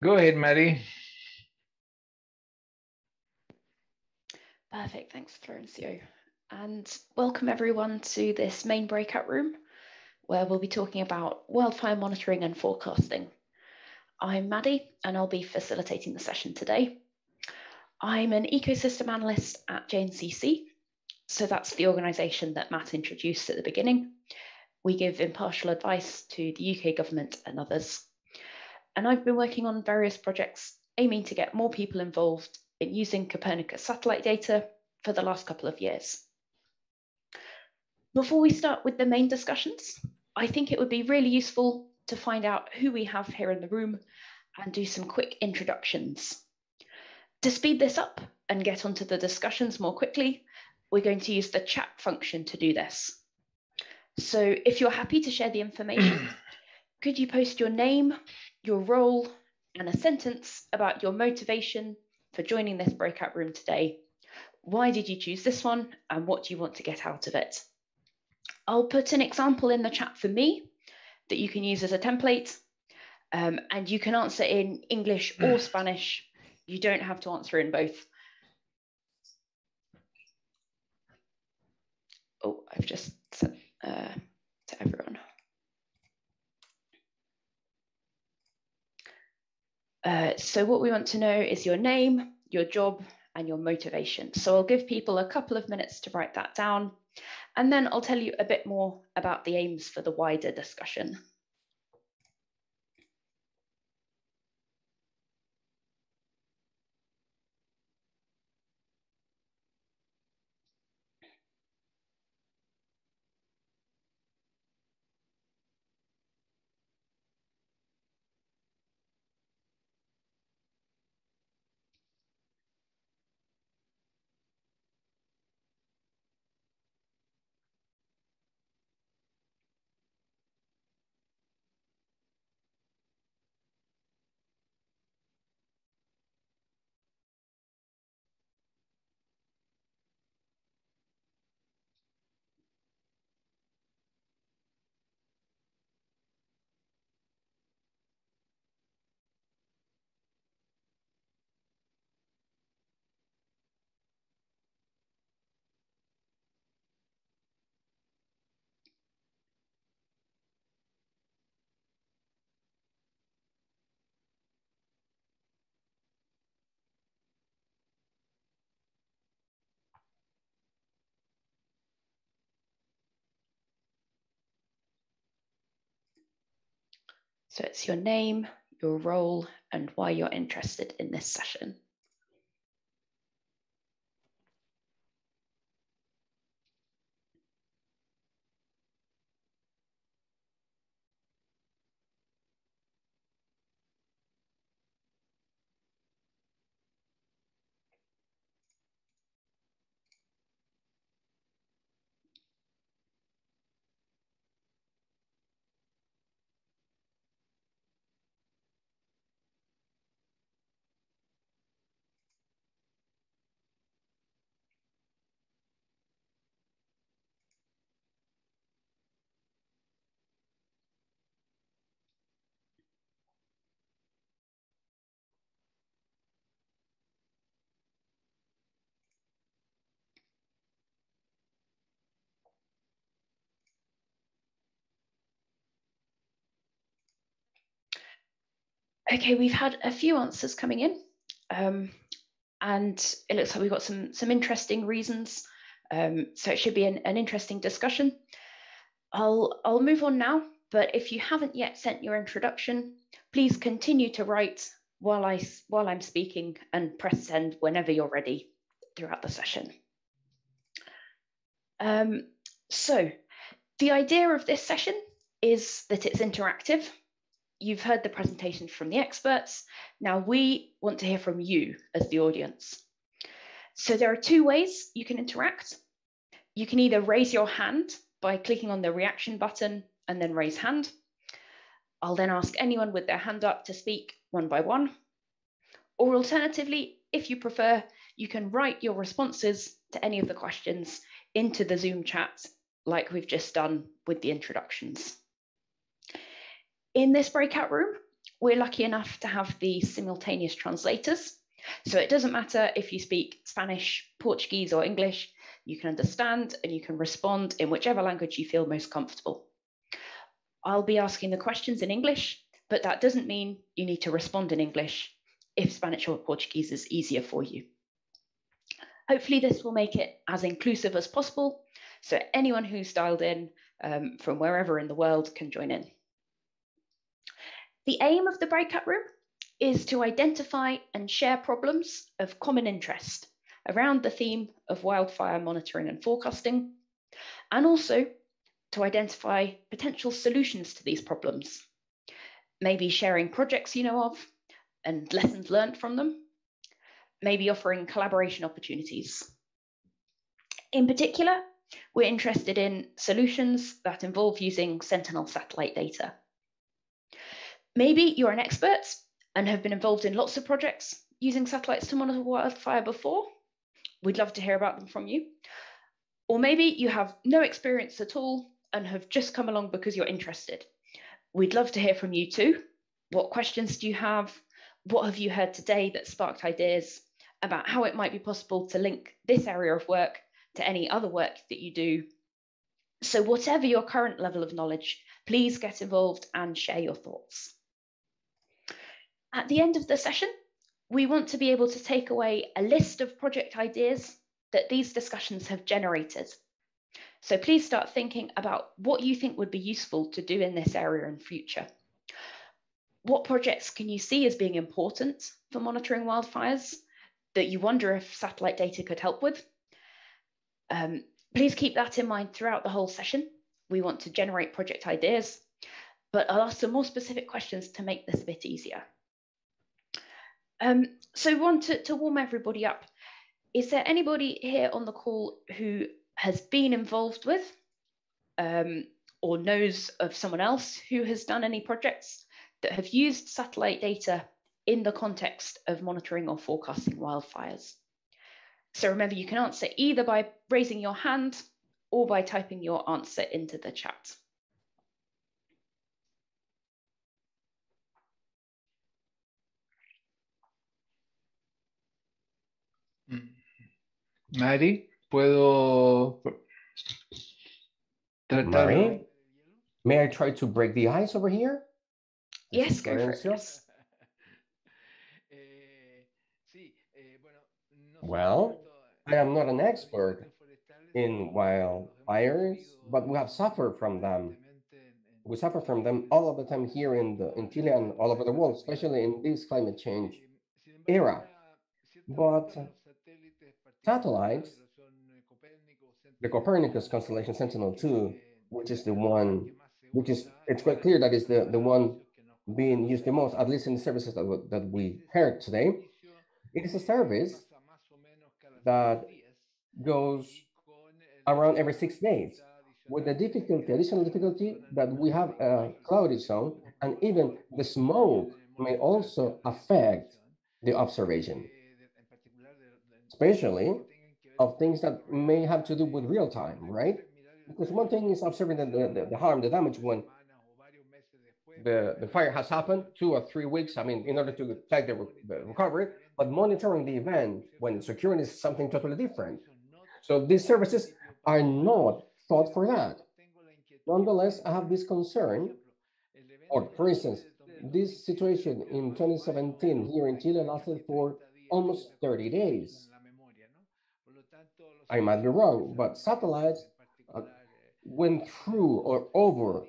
[SPEAKER 8] Go ahead, Maddie.
[SPEAKER 9] Perfect, thanks, Florencio. And welcome everyone to this main breakout room, where we'll be talking about wildfire monitoring and forecasting. I'm Maddie, and I'll be facilitating the session today. I'm an ecosystem analyst at JNCC, so that's the organisation that Matt introduced at the beginning. We give impartial advice to the UK government and others. And I've been working on various projects aiming to get more people involved in using Copernicus satellite data for the last couple of years. Before we start with the main discussions, I think it would be really useful to find out who we have here in the room and do some quick introductions. To speed this up and get onto the discussions more quickly, we're going to use the chat function to do this. So if you're happy to share the information, could you post your name, your role, and a sentence about your motivation for joining this breakout room today? Why did you choose this one, and what do you want to get out of it? I'll put an example in the chat for me that you can use as a template, and you can answer in English or Spanish. You don't have to answer in both. Oh, I've just said to everyone. So what we want to know is your name, your job, and your motivation. So I'll give people a couple of minutes to write that down, and then I'll tell you a bit more about the aims for the wider discussion. So it's your name, your role, and why you're interested in this session. Okay, we've had a few answers coming in, and it looks like we've got some interesting reasons. So it should be an interesting discussion. I'll move on now, but if you haven't yet sent your introduction, please continue to write while I'm speaking and press send whenever you're ready throughout the session. So the idea of this session is that it's interactive. You've heard the presentations from the experts. Now we want to hear from you as the audience. So there are two ways you can interact. You can either raise your hand by clicking on the reaction button and then raise hand. I'll then ask anyone with their hand up to speak one by one. Or alternatively, if you prefer, you can write your responses to any of the questions into the Zoom chat like we've just done with the introductions. In this breakout room, we're lucky enough to have the simultaneous translators. So it doesn't matter if you speak Spanish, Portuguese, or English, you can understand and you can respond in whichever language you feel most comfortable. I'll be asking the questions in English, but that doesn't mean you need to respond in English if Spanish or Portuguese is easier for you. Hopefully this will make it as inclusive as possible, so anyone who's dialed in from wherever in the world can join in. The aim of the breakout room is to identify and share problems of common interest around the theme of wildfire monitoring and forecasting, and also to identify potential solutions to these problems, maybe sharing projects you know of and lessons learned from them, maybe offering collaboration opportunities. In particular, we're interested in solutions that involve using Sentinel satellite data. Maybe you're an expert and have been involved in lots of projects using satellites to monitor wildfire before. We'd love to hear about them from you. Or maybe you have no experience at all and have just come along because you're interested. We'd love to hear from you too. What questions do you have? What have you heard today that sparked ideas about how it might be possible to link this area of work to any other work that you do? So whatever your current level of knowledge, please get involved and share your thoughts. At the end of the session, we want to be able to take away a list of project ideas that these discussions have generated. So please start thinking about what you think would be useful to do in this area in future. What projects can you see as being important for monitoring wildfires that you wonder if satellite data could help with? Please keep that in mind throughout the whole session. We want to generate project ideas, but I'll ask some more specific questions to make this a bit easier. So we want to warm everybody up. Is there anybody here on the call who has been involved with or knows of someone else who has done any projects that have used satellite data in the context of monitoring or forecasting wildfires? So remember, you can answer either by raising your hand or by typing your answer into the chat.
[SPEAKER 8] Mari, ¿puedo tratar?
[SPEAKER 1] Mari, may I try to break the ice over here?
[SPEAKER 9] Yes, go for it. Yes.
[SPEAKER 1] Well, I am not an expert in wildfires, but we have suffered from them. We suffer from them all of the time here in Chile and all over the world, especially in this climate change era. But satellites, the Copernicus constellation Sentinel-2, which is the one, it's quite clear that is the one being used the most, at least in the services that we heard today. It is a service that goes around every 6 days, with the additional difficulty that we have a cloudy zone, and even the smoke may also affect the observation, especially of things that may have to do with real time, right? Because one thing is observing the harm, the damage when the fire has happened, 2 or 3 weeks, I mean, in order to check the recovery, but monitoring the event when it's occurring is something totally different. So these services are not thought for that. Nonetheless, I have this concern, or for instance, this situation in 2017 here in Chile lasted for almost 30 days. I might be wrong, but satellites went through or over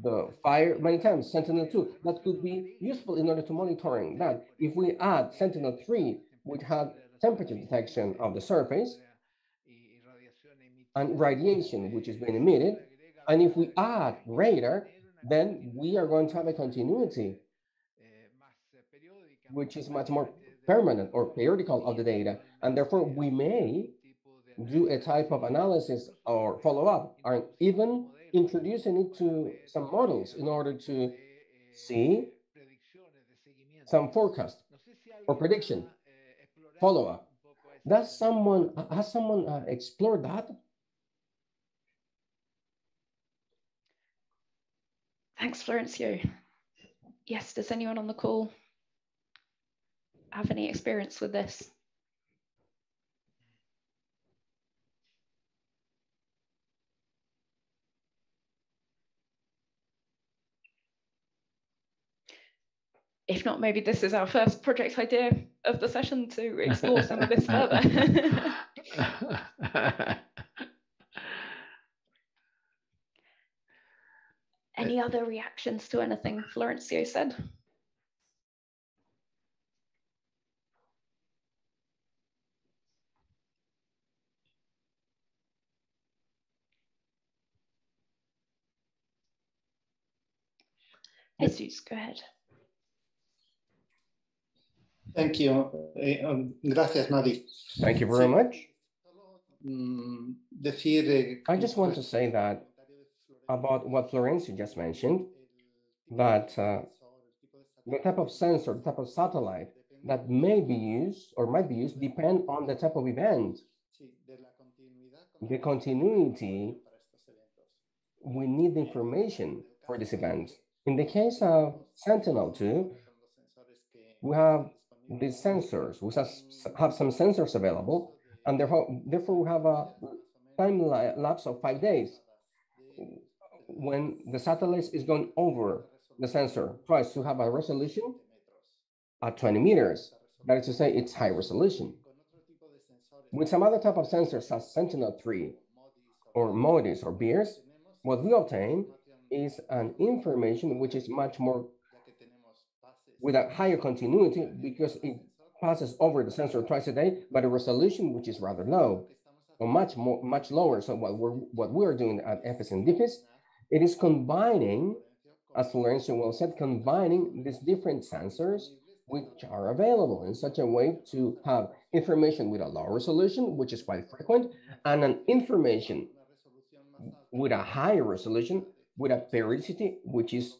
[SPEAKER 1] the fire many times, Sentinel-2. That could be useful in order to monitoring that. If we add Sentinel-3, which had temperature detection of the surface, and radiation, which is being emitted, and if we add radar, then we are going to have a continuity, which is much more permanent or periodical of the data, and therefore we may do a type of analysis or follow-up, or even introducing it to some models in order to see some forecast or prediction, follow-up. Has someone explored that?
[SPEAKER 9] Thanks, Florencio. Yes, does anyone on the call have any experience with this? If not, maybe this is our first project idea of the session to explore some of this further. Any other reactions to anything Florencio said? Jesus, go ahead.
[SPEAKER 4] Thank you. Gracias, Nadi.
[SPEAKER 1] Thank you very much.
[SPEAKER 4] I
[SPEAKER 1] just want to say that about what Florencio just mentioned, that the type of sensor, the type of satellite that may be used or might be used depend on the type of event. The continuity, we need the information for this event. In the case of Sentinel-2, we have these sensors. We have some sensors available, and therefore we have a time lapse of 5 days. When the satellite is going over the sensor twice to have a resolution at 20 meters, that is to say, it's high resolution. With some other type of sensors, as Sentinel-3 or MODIS or BEERS, what we obtain is an information which is much more with a higher continuity because it passes over the sensor twice a day, but a resolution which is rather low or much lower. So what we're doing at EPIS and DIPIS, it is combining, as Florencio well said, combining these different sensors which are available in such a way to have information with a low resolution, which is quite frequent, and an information with a higher resolution with a periodicity which is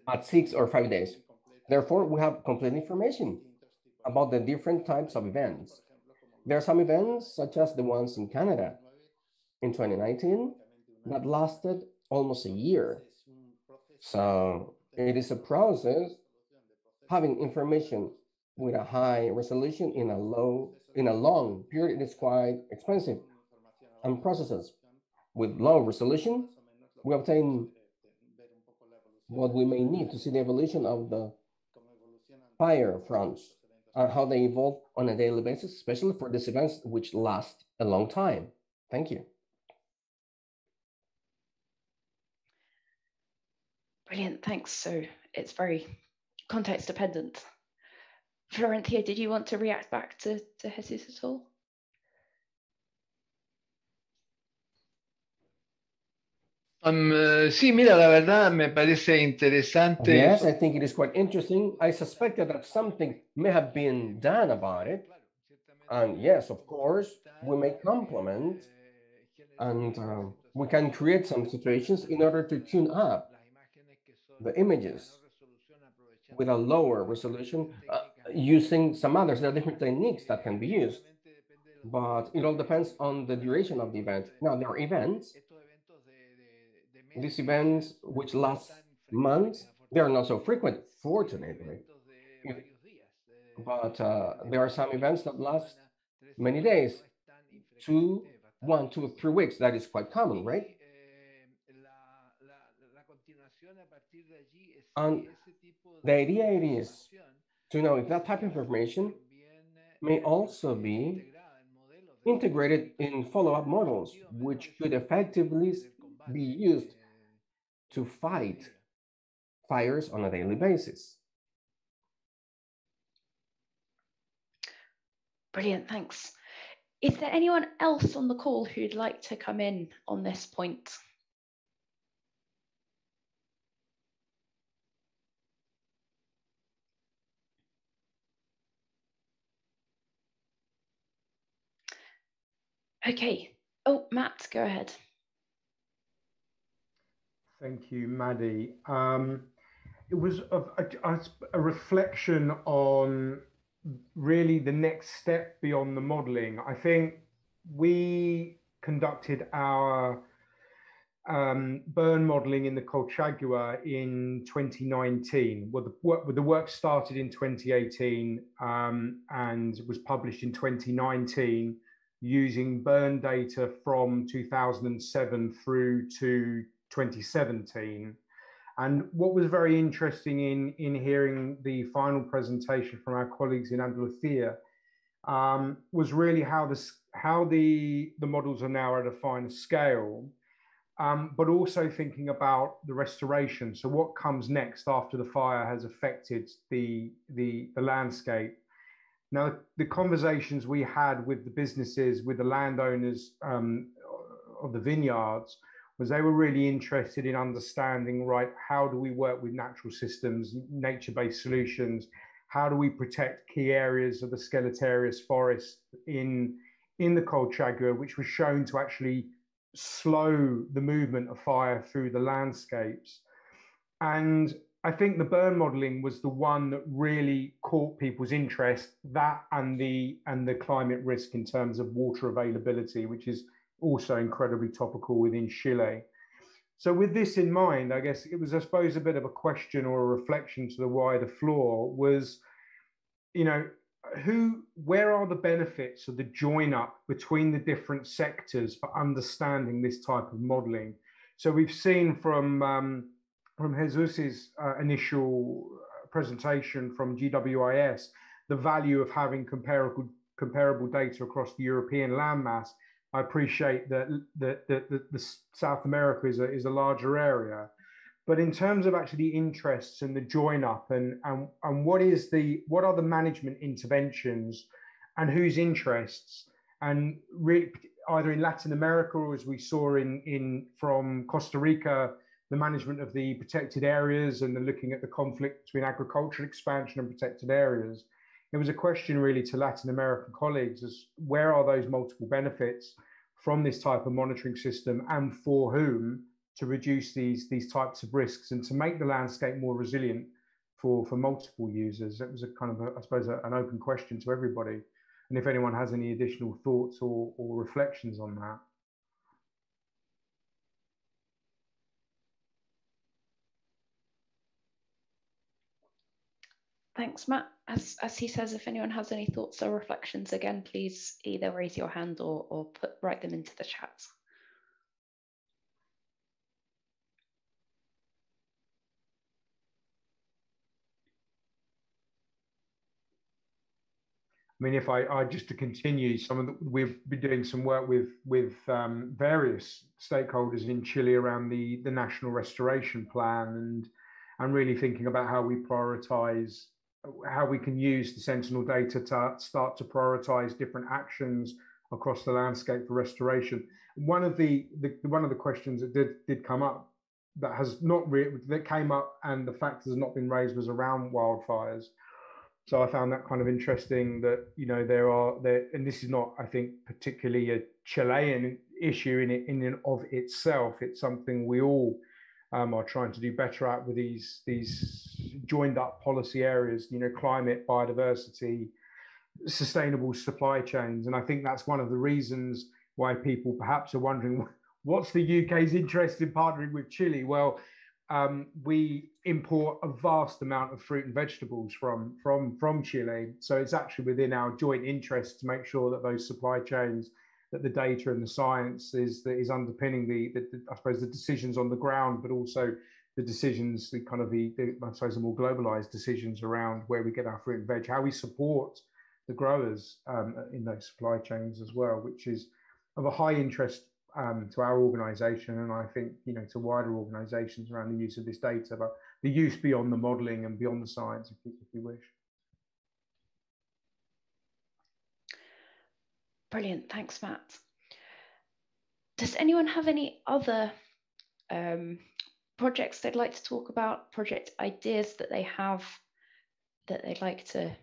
[SPEAKER 1] at 6 or 5 days. Therefore, we have complete information about the different types of events. There are some events, such as the ones in Canada in 2019, that lasted almost a year. So it is a process. Having information with a high resolution in a long period is quite expensive. And processes with low resolution, we obtain what we may need to see the evolution of the fire fronts and how they evolve on a daily basis, especially for these events which last a long time. Thank you.
[SPEAKER 9] Brilliant, thanks. So it's very context dependent. Florencio, did you want to react back to Jesus at all?
[SPEAKER 8] Sí, mira, la verdad me parece interesante.
[SPEAKER 1] Yes, I think it is quite interesting. I suspected that something may have been done about it. And yes, of course, we may complement and we can create some situations in order to tune up the images with a lower resolution using some others. There are different techniques that can be used, but it all depends on the duration of the event. Now, there are events. These events, which last months, they are not so frequent, fortunately. But there are some events that last many days, 1, 2, 3 weeks. That is quite common, right? And the idea it is to know if that type of information may also be integrated in follow-up models, which could effectively be used to fight fires on a daily basis.
[SPEAKER 9] Brilliant, thanks. Is there anyone else on the call who'd like to come in on this point? Okay. Oh, Matt, go ahead.
[SPEAKER 2] Thank you, Maddie. It was a reflection on really the next step beyond the modeling. I think we conducted our burn modeling in the Colchagua in 2019. Well, the work started in 2018 and was published in 2019 using burn data from 2007 through to 2017. And what was very interesting in hearing the final presentation from our colleagues in Andalusia was really how the models are now at a finer scale, but also thinking about the restoration. So what comes next after the fire has affected the landscape. Now, the conversations we had with the businesses, with the landowners of the vineyards, was they were really interested in understanding, right, how do we work with natural systems, nature-based solutions? How do we protect key areas of the Skeletarius forest in the Colchagua, which was shown to actually slow the movement of fire through the landscapes? And I think the burn modeling was the one that really caught people's interest, that and the climate risk in terms of water availability, which is also incredibly topical within Chile. So with this in mind, I guess it was, I suppose, a bit of a question or a reflection to the wider floor was, where are the benefits of the join up between the different sectors for understanding this type of modeling? So we've seen from Jesus's initial presentation from GWIS, the value of having comparable data across the European landmass. I appreciate that the South America is a larger area, but in terms of actually the interests and the join up and what are the management interventions and whose interests, and really either in Latin America or as we saw from Costa Rica, the management of the protected areas and then looking at the conflict between agricultural expansion and protected areas. It was a question really to Latin American colleagues as where are those multiple benefits from this type of monitoring system and for whom to reduce these types of risks and to make the landscape more resilient for multiple users. It was a kind of, I suppose, an open question to everybody. And if anyone has any additional thoughts or reflections on that.
[SPEAKER 9] Thanks, Matt. As he says, if anyone has any thoughts or reflections, again, please either raise your hand or write them into the chat.
[SPEAKER 2] I mean, if I just to continue, we've been doing some work with various stakeholders in Chile around the National Restoration Plan and really thinking about how we prioritize, how we can use the Sentinel data to start to prioritize different actions across the landscape for restoration. One of the questions that did come up that came up and the fact has not been raised was around wildfires. So I found that kind of interesting that, and this is not, I think, particularly a Chilean issue in and of itself. It's something we all are trying to do better at with these joined up policy areas, climate, biodiversity, sustainable supply chains. And I think that's one of the reasons why people perhaps are wondering, what's the UK's interest in partnering with Chile? Well, we import a vast amount of fruit and vegetables from Chile. So it's actually within our joint interest to make sure that those supply chains, that the data and the science is underpinning I suppose the decisions on the ground, but also the decisions, the kind of I suppose the more globalized decisions around where we get our fruit and veg, how we support the growers in those supply chains as well, which is of a high interest to our organisation, and I think to wider organisations around the use of this data, but the use beyond the modelling and beyond the science, if you wish.
[SPEAKER 9] Brilliant, thanks, Matt. Does anyone have any other projects they'd like to talk about, project ideas that they have that they'd like to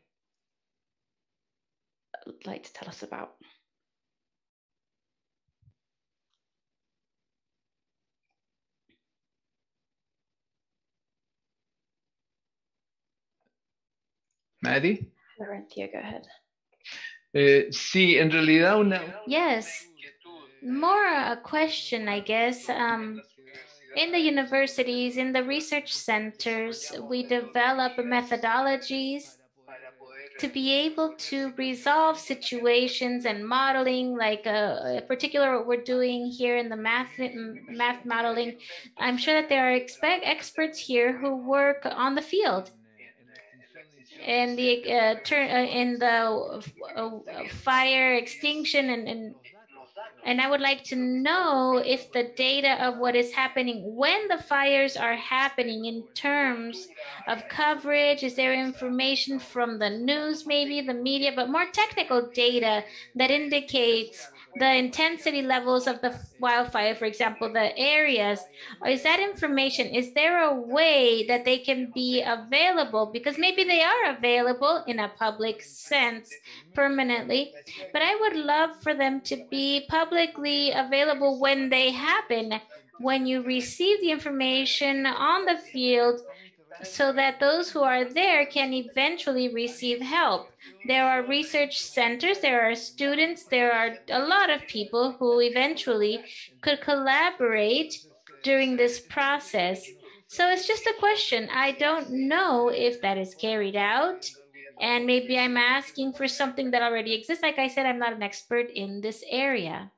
[SPEAKER 9] tell us about?
[SPEAKER 8] Maddie?
[SPEAKER 9] Laurentia, go ahead.
[SPEAKER 8] Sí, en realidad
[SPEAKER 5] Yes, more a question, I guess. In the universities, in the research centers, we develop methodologies to be able to resolve situations and modeling, like a particular what we're doing here in the math modeling. I'm sure that there are experts here who work on the field. In the fire extinction and I would like to know if the data of what is happening when the fires are happening in terms of coverage, is there information from the news, maybe the media, but more technical data that indicates the intensity levels of the wildfire, for example, the areas, or is that information, is there a way that they can be available? Because maybe they are available in a public sense permanently, but I would love for them to be publicly available when they happen, when you receive the information on the field, so that those who are there can eventually receive help. There are research centers, there are students, there are a lot of people who eventually could collaborate during this process. So it's just a question. I don't know if that is carried out, and maybe I'm asking for something that already exists. Like I said, I'm not an expert in this area.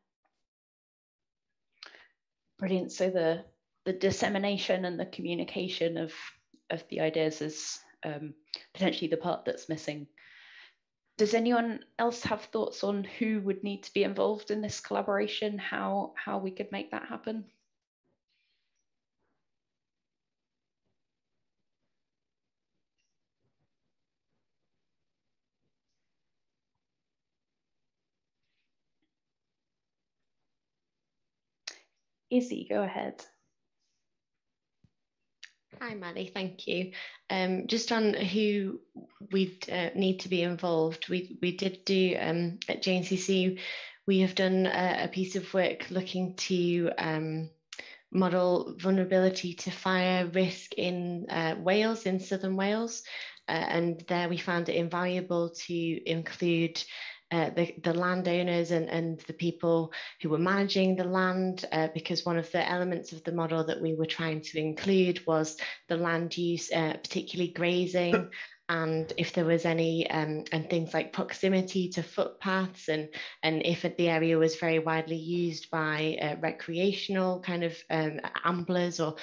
[SPEAKER 9] Brilliant. So the dissemination and the communication of the ideas is potentially the part that's missing. Does anyone else have thoughts on who would need to be involved in this collaboration, how we could make that happen? Izzy, go ahead.
[SPEAKER 10] Hi, Maddie, thank you. Just on who we'd need to be involved, we did do at JNCC, we have done a piece of work looking to model vulnerability to fire risk in Wales, in southern Wales, and there we found it invaluable to include the landowners and the people who were managing the land, because one of the elements of the model that we were trying to include was the land use, particularly grazing, and if there was any, and things like proximity to footpaths, and if the area was very widely used by recreational kind of amblers, or,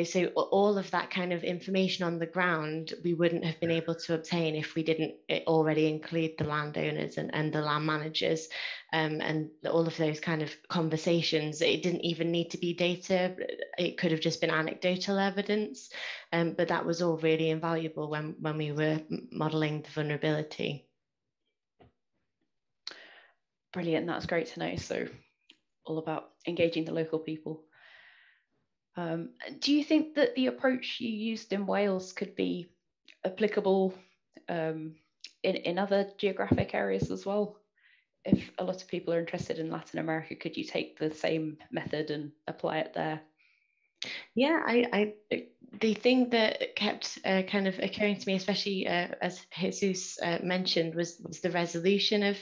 [SPEAKER 10] so all of that kind of information on the ground, we wouldn't have been able to obtain if we didn't already include the landowners and the land managers, and all of those kind of conversations. It didn't even need to be data, it could have just been anecdotal evidence, but that was all really invaluable when we were modeling the vulnerability.
[SPEAKER 9] Brilliant, that's great to know. So all about engaging the local people. Do you think that the approach you used in Wales could be applicable in other geographic areas as well? If a lot of people are interested in Latin America, could you take the same method and apply it there?
[SPEAKER 10] Yeah, the thing that kept kind of occurring to me, especially as Jesus mentioned, was the resolution of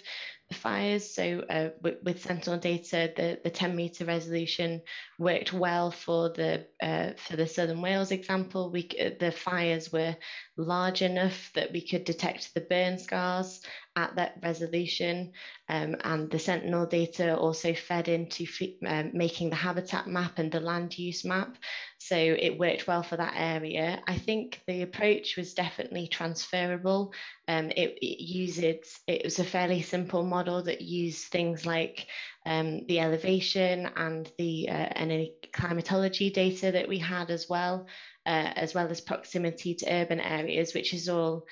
[SPEAKER 10] the fires. So with Sentinel data, the 10-meter resolution worked well for the Southern Wales example. The fires were large enough that we could detect the burn scars, at that resolution, and the Sentinel data also fed into making the habitat map and the land use map. So it worked well for that area. I think the approach was definitely transferable. It was a fairly simple model that used things like the elevation and the any climatology data that we had as well as proximity to urban areas, which is all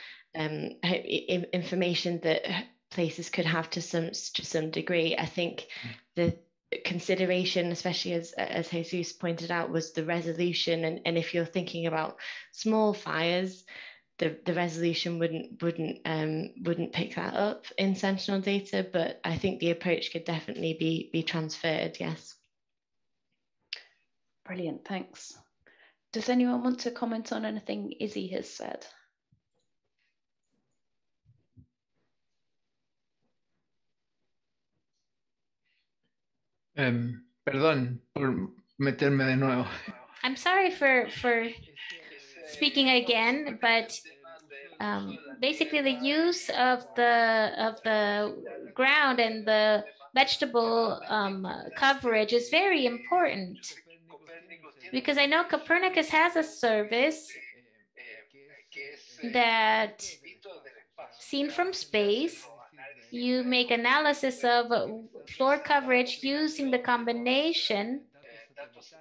[SPEAKER 10] information that places could have to some degree. I think the consideration, especially as Jesus pointed out, was the resolution, and if you're thinking about small fires, the resolution wouldn't pick that up in Sentinel data, but I think the approach could definitely be transferred. Yes.
[SPEAKER 9] Brilliant, thanks. Does anyone want to comment on anything Izzy has said?
[SPEAKER 8] Perdón por meterme de nuevo.
[SPEAKER 5] I'm sorry for speaking again, but basically the use of the ground and the vegetable coverage is very important, because I know Copernicus has a service that, seen from space, you make analysis of floor coverage using the combination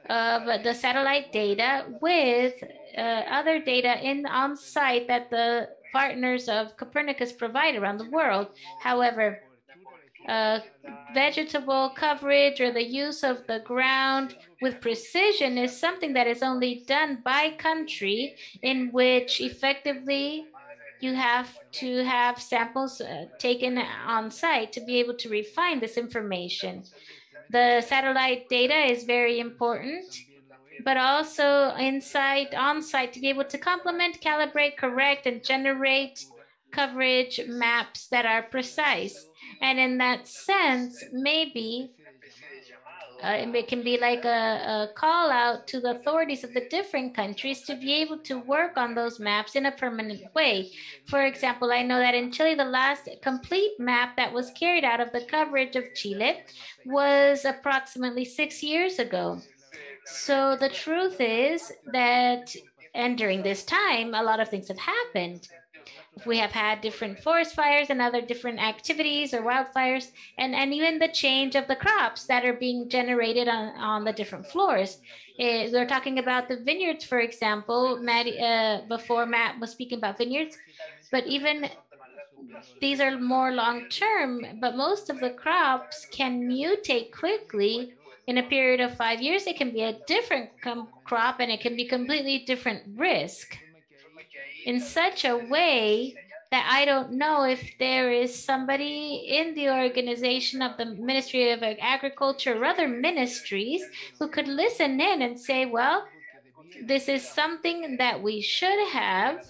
[SPEAKER 5] of the satellite data with other data on site that the partners of Copernicus provide around the world. However, vegetable coverage or the use of the ground with precision is something that is only done by country, in which effectively you have to have samples taken on site to be able to refine this information. The satellite data is very important, but also on site to be able to complement, calibrate, correct, and generate coverage maps that are precise. And in that sense, maybe it can be like a call out to the authorities of the different countries to be able to work on those maps in a permanent way. For example, I know that in Chile, the last complete map that was carried out of the coverage of Chile was approximately 6 years ago. So the truth is that, and during this time, a lot of things have happened. We have had different forest fires and other different activities or wildfires, and even the change of the crops that are being generated on the different floors. We're talking about the vineyards, for example. Before Matt was speaking about vineyards, but even these are more long-term, but most of the crops can mutate quickly. In a period of 5 years, it can be a different crop, and it can be completely different risk, in such a way that I don't know if there is somebody in the organization of the Ministry of Agriculture or other ministries who could listen in and say, well, this is something that we should have.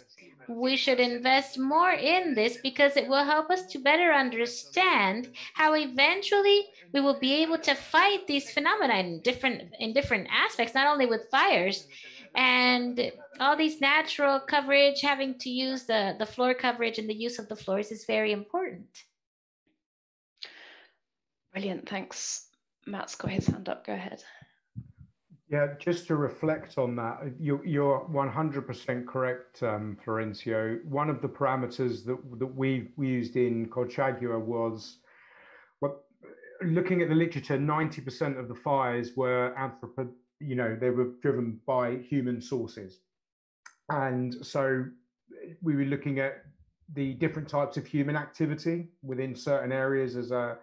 [SPEAKER 5] We should invest more in this, because it will help us to better understand how eventually we will be able to fight these phenomena in different aspects, not only with fires. And all these natural coverage, having to use the floor coverage and the use of the floors is very important.
[SPEAKER 9] Brilliant, thanks. Matt's got his hand up, go ahead.
[SPEAKER 2] Yeah, just to reflect on that, you're 100% correct, Florencio. One of the parameters that we used in Colchagua was, looking at the literature, 90% of the fires were they were driven by human sources. And so we were looking at the different types of human activity within certain areas as a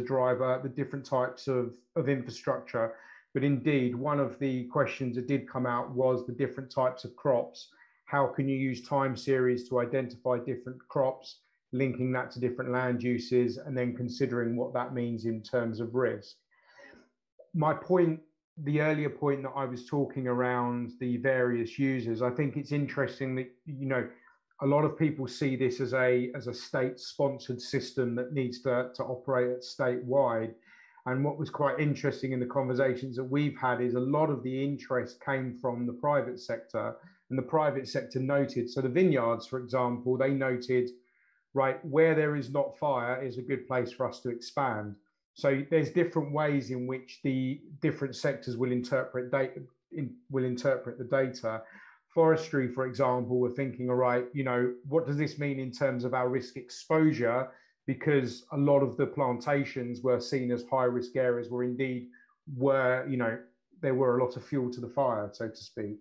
[SPEAKER 2] driver, the different types of infrastructure. But indeed, one of the questions that did come out was the different types of crops. How can you use time series to identify different crops, linking that to different land uses, and then considering what that means in terms of risk? My point, the earlier point that I was talking around the various users, I think it's interesting that, a lot of people see this as a state-sponsored system that needs to operate at statewide. And what was quite interesting in the conversations that we've had is a lot of the interest came from the private sector, and the private sector noted, so the vineyards, for example, they noted right, where there is not fire is a good place for us to expand. So there's different ways in which the different sectors will interpret data, the data. Forestry, for example, we're thinking, all right, you know, what does this mean in terms of our risk exposure? Because a lot of the plantations were seen as high risk areas where indeed were, you know, there were a lot of fuel to the fire, so to speak.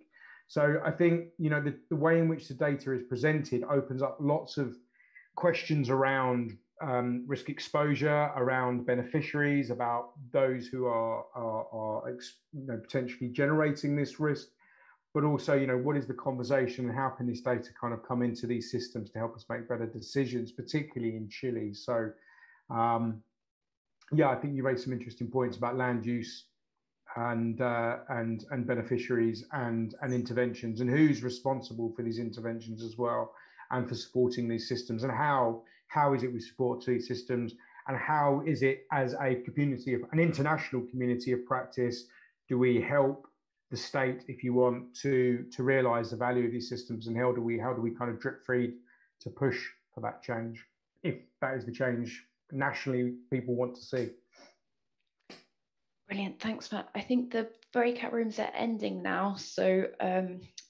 [SPEAKER 2] So I think, you know, the way in which the data is presented opens up lots of questions around risk exposure, around beneficiaries, about those who are you know, potentially generating this risk, but also, you know, what is the conversation and how can this data kind of come into these systems to help us make better decisions, particularly in Chile. So, yeah, I think you raised some interesting points about land use and beneficiaries and interventions, and who's responsible for these interventions as well, and for supporting these systems, and how is it we support these systems, and how is it as a community of an international community of practice do we help the state, if you want, to realize the value of these systems, and how do we kind of drip feed to push for that change, if that is the change nationally people want to see.
[SPEAKER 9] Brilliant, thanks, Matt. I think the breakout rooms are ending now, so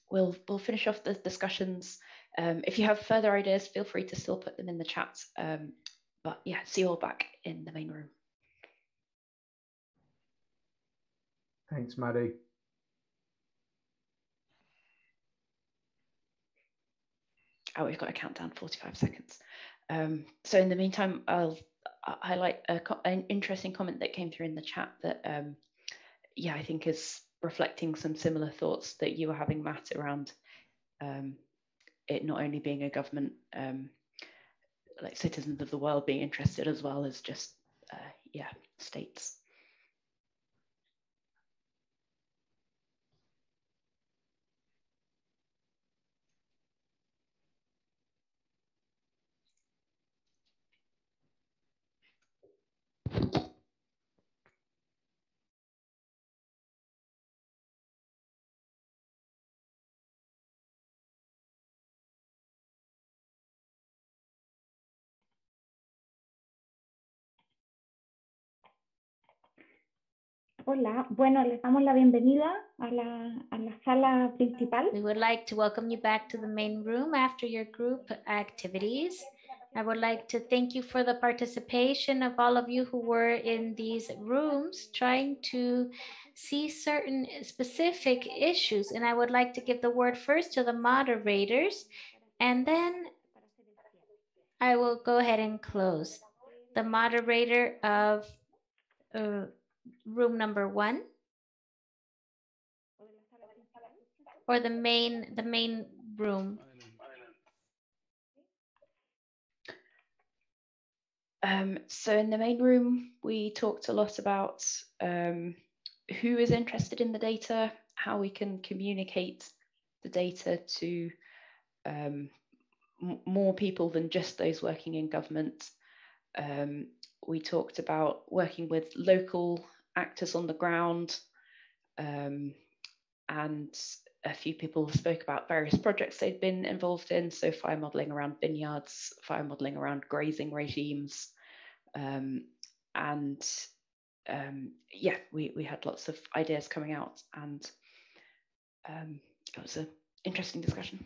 [SPEAKER 9] we'll finish off the discussions. If you have further ideas, feel free to still put them in the chat. But yeah, see you all back in the main room.
[SPEAKER 2] Thanks, Maddie.
[SPEAKER 9] Oh, we've got a countdown, 45 seconds. So in the meantime, I'll highlight an interesting comment that came through in the chat that, yeah, I think is reflecting some similar thoughts that you were having, Matt, around it not only being a government, like citizens of the world being interested, as well as just, yeah, states.
[SPEAKER 7] Hola, bueno, les damos la bienvenida a la sala principal.
[SPEAKER 5] We would like to welcome you back to the main room after your group activities. I would like to thank you for the participation of all of you who were in these rooms trying to see certain specific issues. And I would like to give the word first to the moderators, and then I will go ahead and close. The moderator of room number 1, or the main room.
[SPEAKER 9] So in the main room, we talked a lot about who is interested in the data, how we can communicate the data to more people than just those working in government. We talked about working with local actors on the ground, and a few people spoke about various projects they'd been involved in, so fire modelling around vineyards, fire modelling around grazing regimes, yeah, we had lots of ideas coming out, and it was an interesting discussion.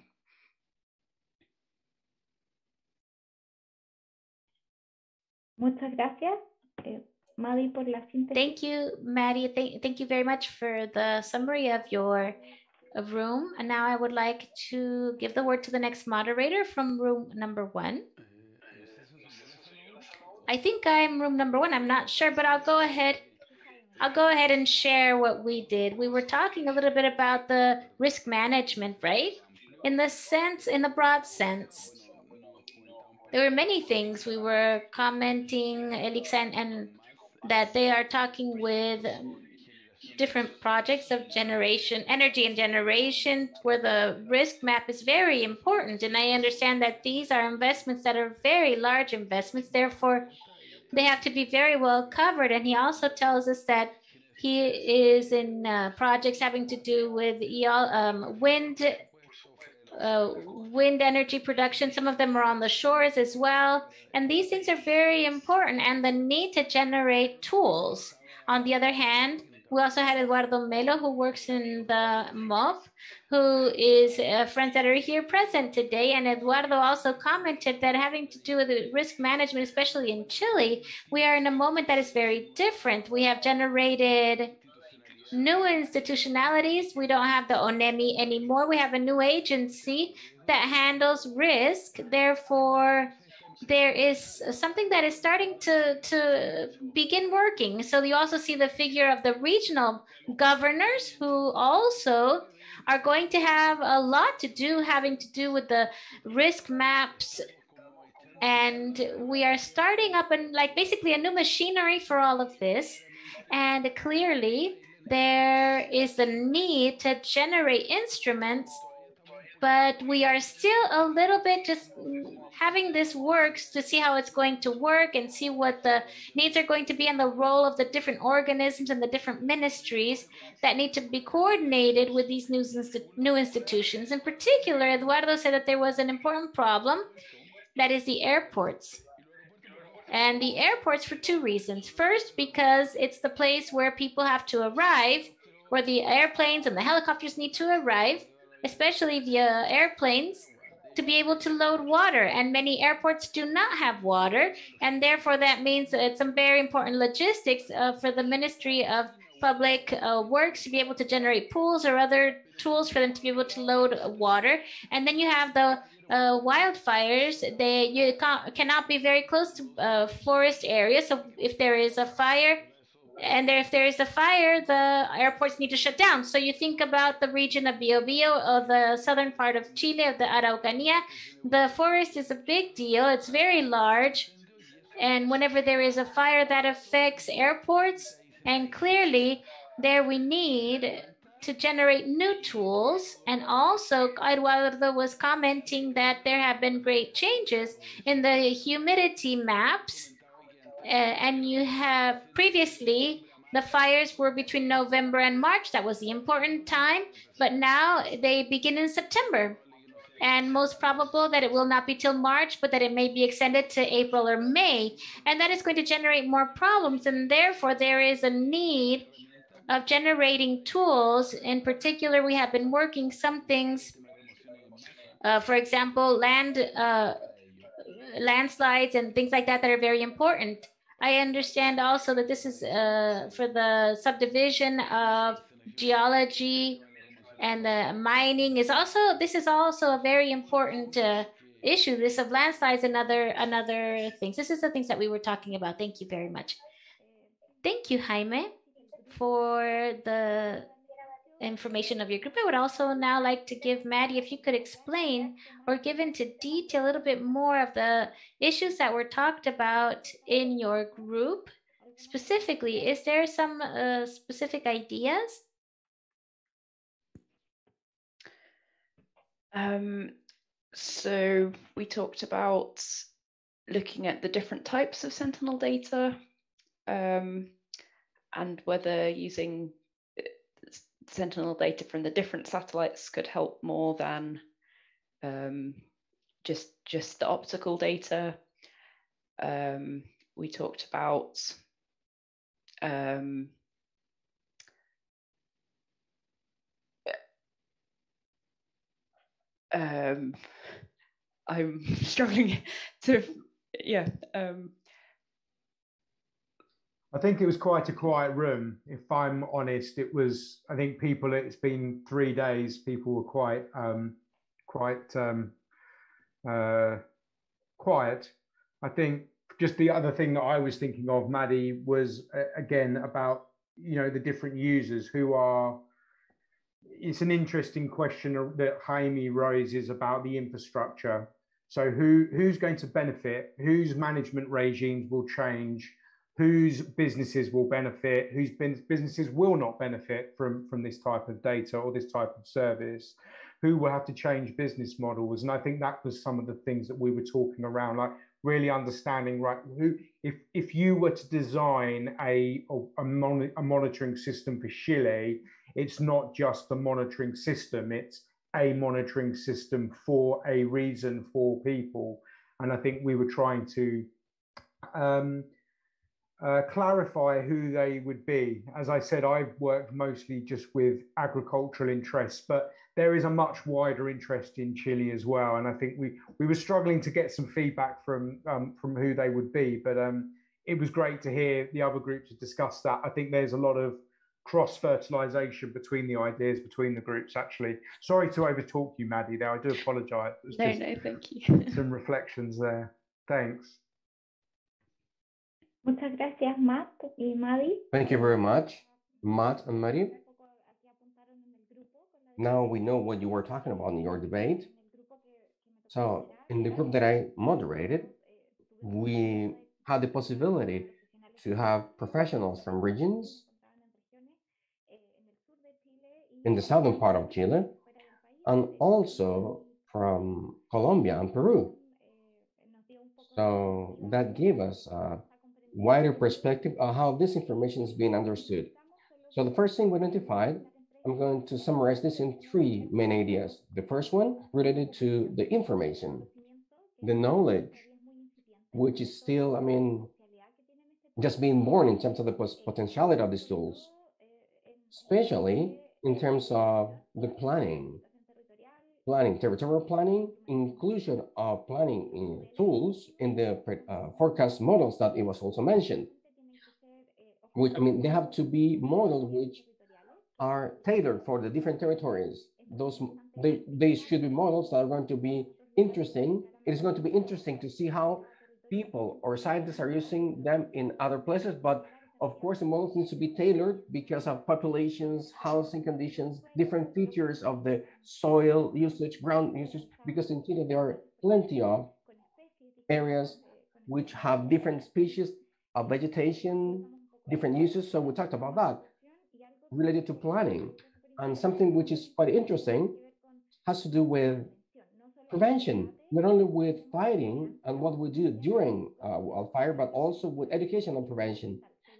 [SPEAKER 7] Muchas gracias, Maddie, por la síntesis.
[SPEAKER 5] Thank you, Maddie. Thank you very much for the summary of your room. And now I would like to give the word to the next moderator from room number 1. I think I'm room number 1. I'm not sure, but I'll go ahead and share what we did. We were talking a little bit about the risk management, right? In the broad sense. There were many things we were commenting, Elixa, and that they are talking with different projects of energy and generation, where the risk map is very important. And I understand that these are investments that are very large investments, therefore they have to be very well covered. And he also tells us that he is in projects having to do with wind wind energy production. Some of them are on the shores as well. And these things are very important, and the need to generate tools. On the other hand, we also had Eduardo Melo, who works in the MOP, who is friends that are here present today. And Eduardo also commented that having to do with risk management, especially in Chile, we are in a moment that is very different. We have generated new institutionalities. We don't have the ONEMI anymore. We have a new agency that handles risk. Therefore, there is something that is starting to begin working. So you also see the figure of the regional governors, who also are going to have a lot to do, having to do with the risk maps. And we are starting up basically a new machinery for all of this. And clearly, there is a need to generate instruments, but we are still a little bit just having this works to see how it's going to work and see what the needs are going to be and the role of the different organisms and the different ministries that need to be coordinated with these new institutions. In particular, Eduardo said that there was an important problem, that is the airports. And the airports for two reasons. First, because it's the place where people have to arrive, where the airplanes and the helicopters need to arrive, especially via airplanes, to be able to load water. And many airports do not have water. And therefore, that means it's some very important logistics for the Ministry of Public Works to be able to generate pools or other tools for them to be able to load water. And then you have the wildfires. You cannot be very close to forest areas. So if there is a fire, if there is a fire, the airports need to shut down. So you think about the region of Biobío, of the southern part of Chile, of the Araucanía. The forest is a big deal. It's very large. And whenever there is a fire, that affects airports. And clearly, there we need to generate new tools. And also, Eduardo was commenting that there have been great changes in the humidity maps. And you have previously, the fires were between November and March. That was the important time. But now they begin in September. And most probable that it will not be till March, but that it may be extended to April or May. And that is going to generate more problems. And therefore, there is a need of generating tools. In particular, we have been working some things, for example, landslides and things like that are very important. I understand also that this is for the subdivision of geology, and the mining is also, this is also a very important issue, this of landslides and other things. This is the things that we were talking about. Thank you very much. Thank you, Jaime, for the information of your group. I would also now like to give Maddie, if you could explain or give into detail a little bit more of the issues that were talked about in your group. Specifically, is there some specific ideas?
[SPEAKER 9] So we talked about looking at the different types of Sentinel data, and whether using Sentinel data from the different satellites could help more than just the optical data. We talked about I'm struggling to, yeah.
[SPEAKER 2] I think it was quite a quiet room, if I'm honest. It was, I think people, it's been 3 days, people were quite quiet. I think just the other thing that I was thinking of, Maddie, was again about, you know, the different users who are, it's an interesting question that Jaime raises about the infrastructure. So who's going to benefit, whose management regimes will change, whose businesses will benefit, whose businesses will not benefit from this type of data or this type of service, who will have to change business models. And I think that was some of the things that we were talking around, like really understanding, right, who, if you were to design a monitoring system for Chile, it's not just a monitoring system, it's a monitoring system for a reason for people. And I think we were trying to clarify who they would be. As I said, I've worked mostly just with agricultural interests, but there is a much wider interest in Chile as well. And I think we were struggling to get some feedback from who they would be, but it was great to hear the other groups discuss that. I think there's a lot of cross-fertilization between the ideas, between the groups, actually. Sorry to overtalk you, Maddie, there. I do apologize.
[SPEAKER 9] No, thank you.
[SPEAKER 2] Some reflections there. Thanks.
[SPEAKER 7] Muchas gracias, Matt y Maddie.
[SPEAKER 1] Thank you very much, Matt and Maddie. Now we know what you were talking about in your debate. So in the group that I moderated, we had the possibility to have professionals from regions in the southern part of Chile, and also from Colombia and Peru. So that gave us a wider perspective of how this information is being understood. So the first thing we identified, I'm going to summarize this in three main ideas. The first one related to the information, the knowledge, which is still, just being born in terms of the potentiality of these tools, especially in terms of the planning, territorial planning, inclusion of planning in tools in the forecast models that it was also mentioned. Which, they have to be models which are tailored for the different territories. They should be models that are going to be interesting. It is going to be interesting to see how people or scientists are using them in other places, but of course, the models need to be tailored because of populations, housing conditions, different features of the soil usage, ground usage, because in Chile there are plenty of areas which have different species of vegetation, different uses. So we talked about that related to planning. And something which is quite interesting has to do with prevention, not only with fighting and what we do during wildfire, but also with education and prevention,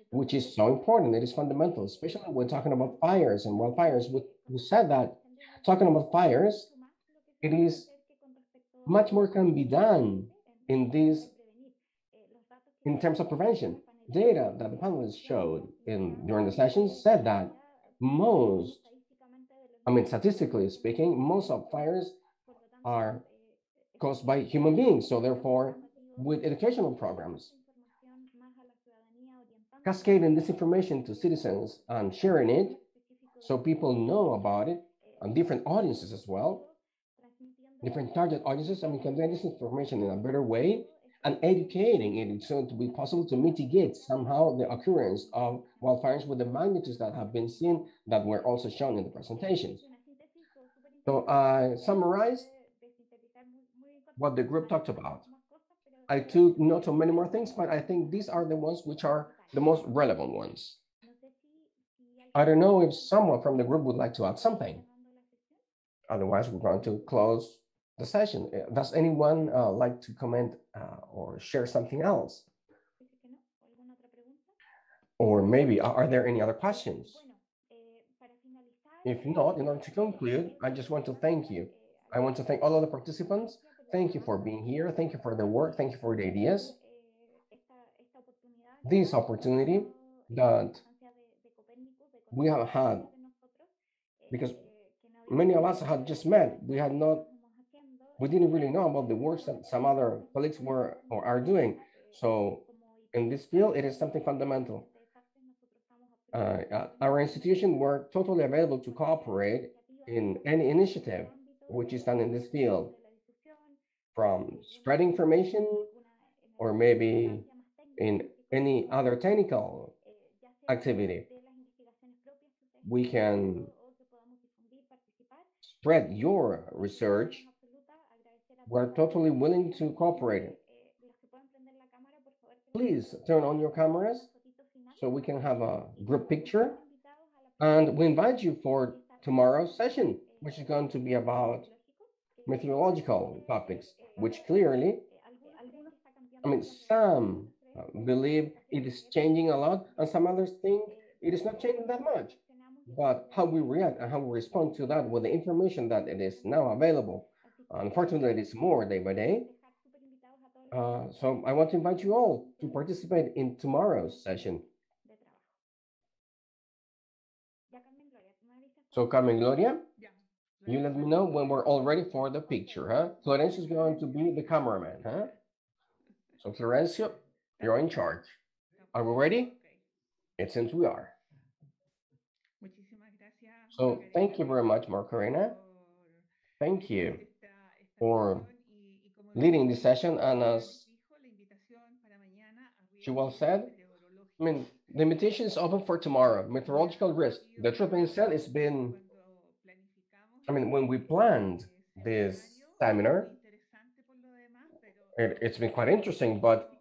[SPEAKER 1] which is so important. It is fundamental, especially when talking about fires and wildfires. We said that talking about fires, it is much more can be done in terms of prevention. Data that the panelists showed during the session said that statistically speaking, most of fires are caused by human beings. So therefore, with educational programs, cascading this information to citizens and sharing it so people know about it, and different audiences as well, different target audiences, conveying this information in a better way and educating it, it's going to be possible to mitigate somehow the occurrence of wildfires with the magnitudes that have been seen that were also shown in the presentations. So I summarized what the group talked about. I took note of many more things, but I think these are the ones which are the most relevant ones. I don't know if someone from the group would like to add something. Otherwise, we're going to close the session. Does anyone like to comment or share something else? Or maybe, are there any other questions? If not, in order to conclude, I just want to thank you. I want to thank all of the participants. Thank you for being here. Thank you for the work. Thank you for the ideas. This opportunity that we have had, because many of us had just met, we didn't really know about the works that some other colleagues were or are doing. So in this field, it is something fundamental. At our institution, we're totally available to cooperate in any initiative which is done in this field, from spreading information or maybe in any other technical activity. We can spread your research. We're totally willing to cooperate. Please turn on your cameras so we can have a group picture. And we invite you for tomorrow's session, which is going to be about methodological topics, which clearly, some believe it is changing a lot, and some others think it is not changing that much. but how we react and how we respond to that with the information that it is now available. Unfortunately, it is more day by day. So I want to invite you all to participate in tomorrow's session. So Carmen Gloria, you let me know when we're all ready for the picture, huh? Florencio is going to be the cameraman, huh? So Florencio, you're in charge. Are we ready? It seems we are. So thank you very much, Macarena. Thank you for leading this session. And as she well said, I mean, the invitation is open for tomorrow. Meteorological risk. The truth being said, it's been, I mean, when we planned this seminar, it's been quite interesting, but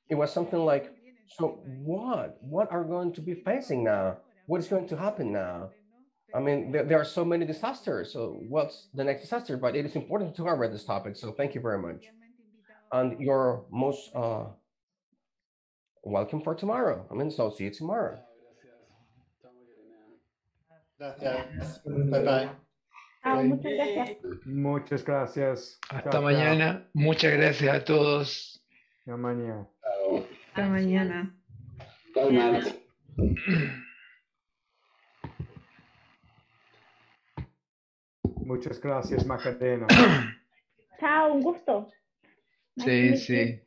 [SPEAKER 1] it was something like, so what are we going to be facing now? What is going to happen now? I mean, there are so many disasters. So what's the next disaster? But it is important to cover this topic. So thank you very much. And you're most welcome for tomorrow. I mean, so see you tomorrow.
[SPEAKER 4] Gracias. Bye-bye.
[SPEAKER 7] Muchas gracias.
[SPEAKER 2] Muchas gracias.
[SPEAKER 8] Hasta mañana. Muchas gracias a todos.
[SPEAKER 2] Hasta mañana.
[SPEAKER 3] Hasta mañana.
[SPEAKER 2] Muchas gracias, Macarena.
[SPEAKER 7] Chao, un gusto.
[SPEAKER 8] Sí, sí.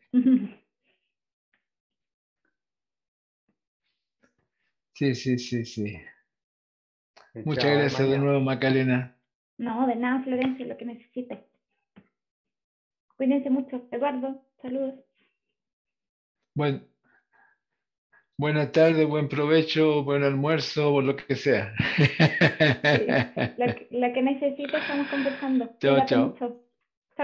[SPEAKER 8] Sí. Muchas gracias de nuevo, Macarena.
[SPEAKER 7] No, de nada, Florencia, lo que necesite. Cuídense mucho. Eduardo, saludos.
[SPEAKER 8] Bueno, buena tarde, buen provecho, buen almuerzo o lo que sea.
[SPEAKER 7] Sí, la que necesite estamos conversando.
[SPEAKER 8] Chao,
[SPEAKER 7] Cuídate
[SPEAKER 8] chao.
[SPEAKER 7] mucho.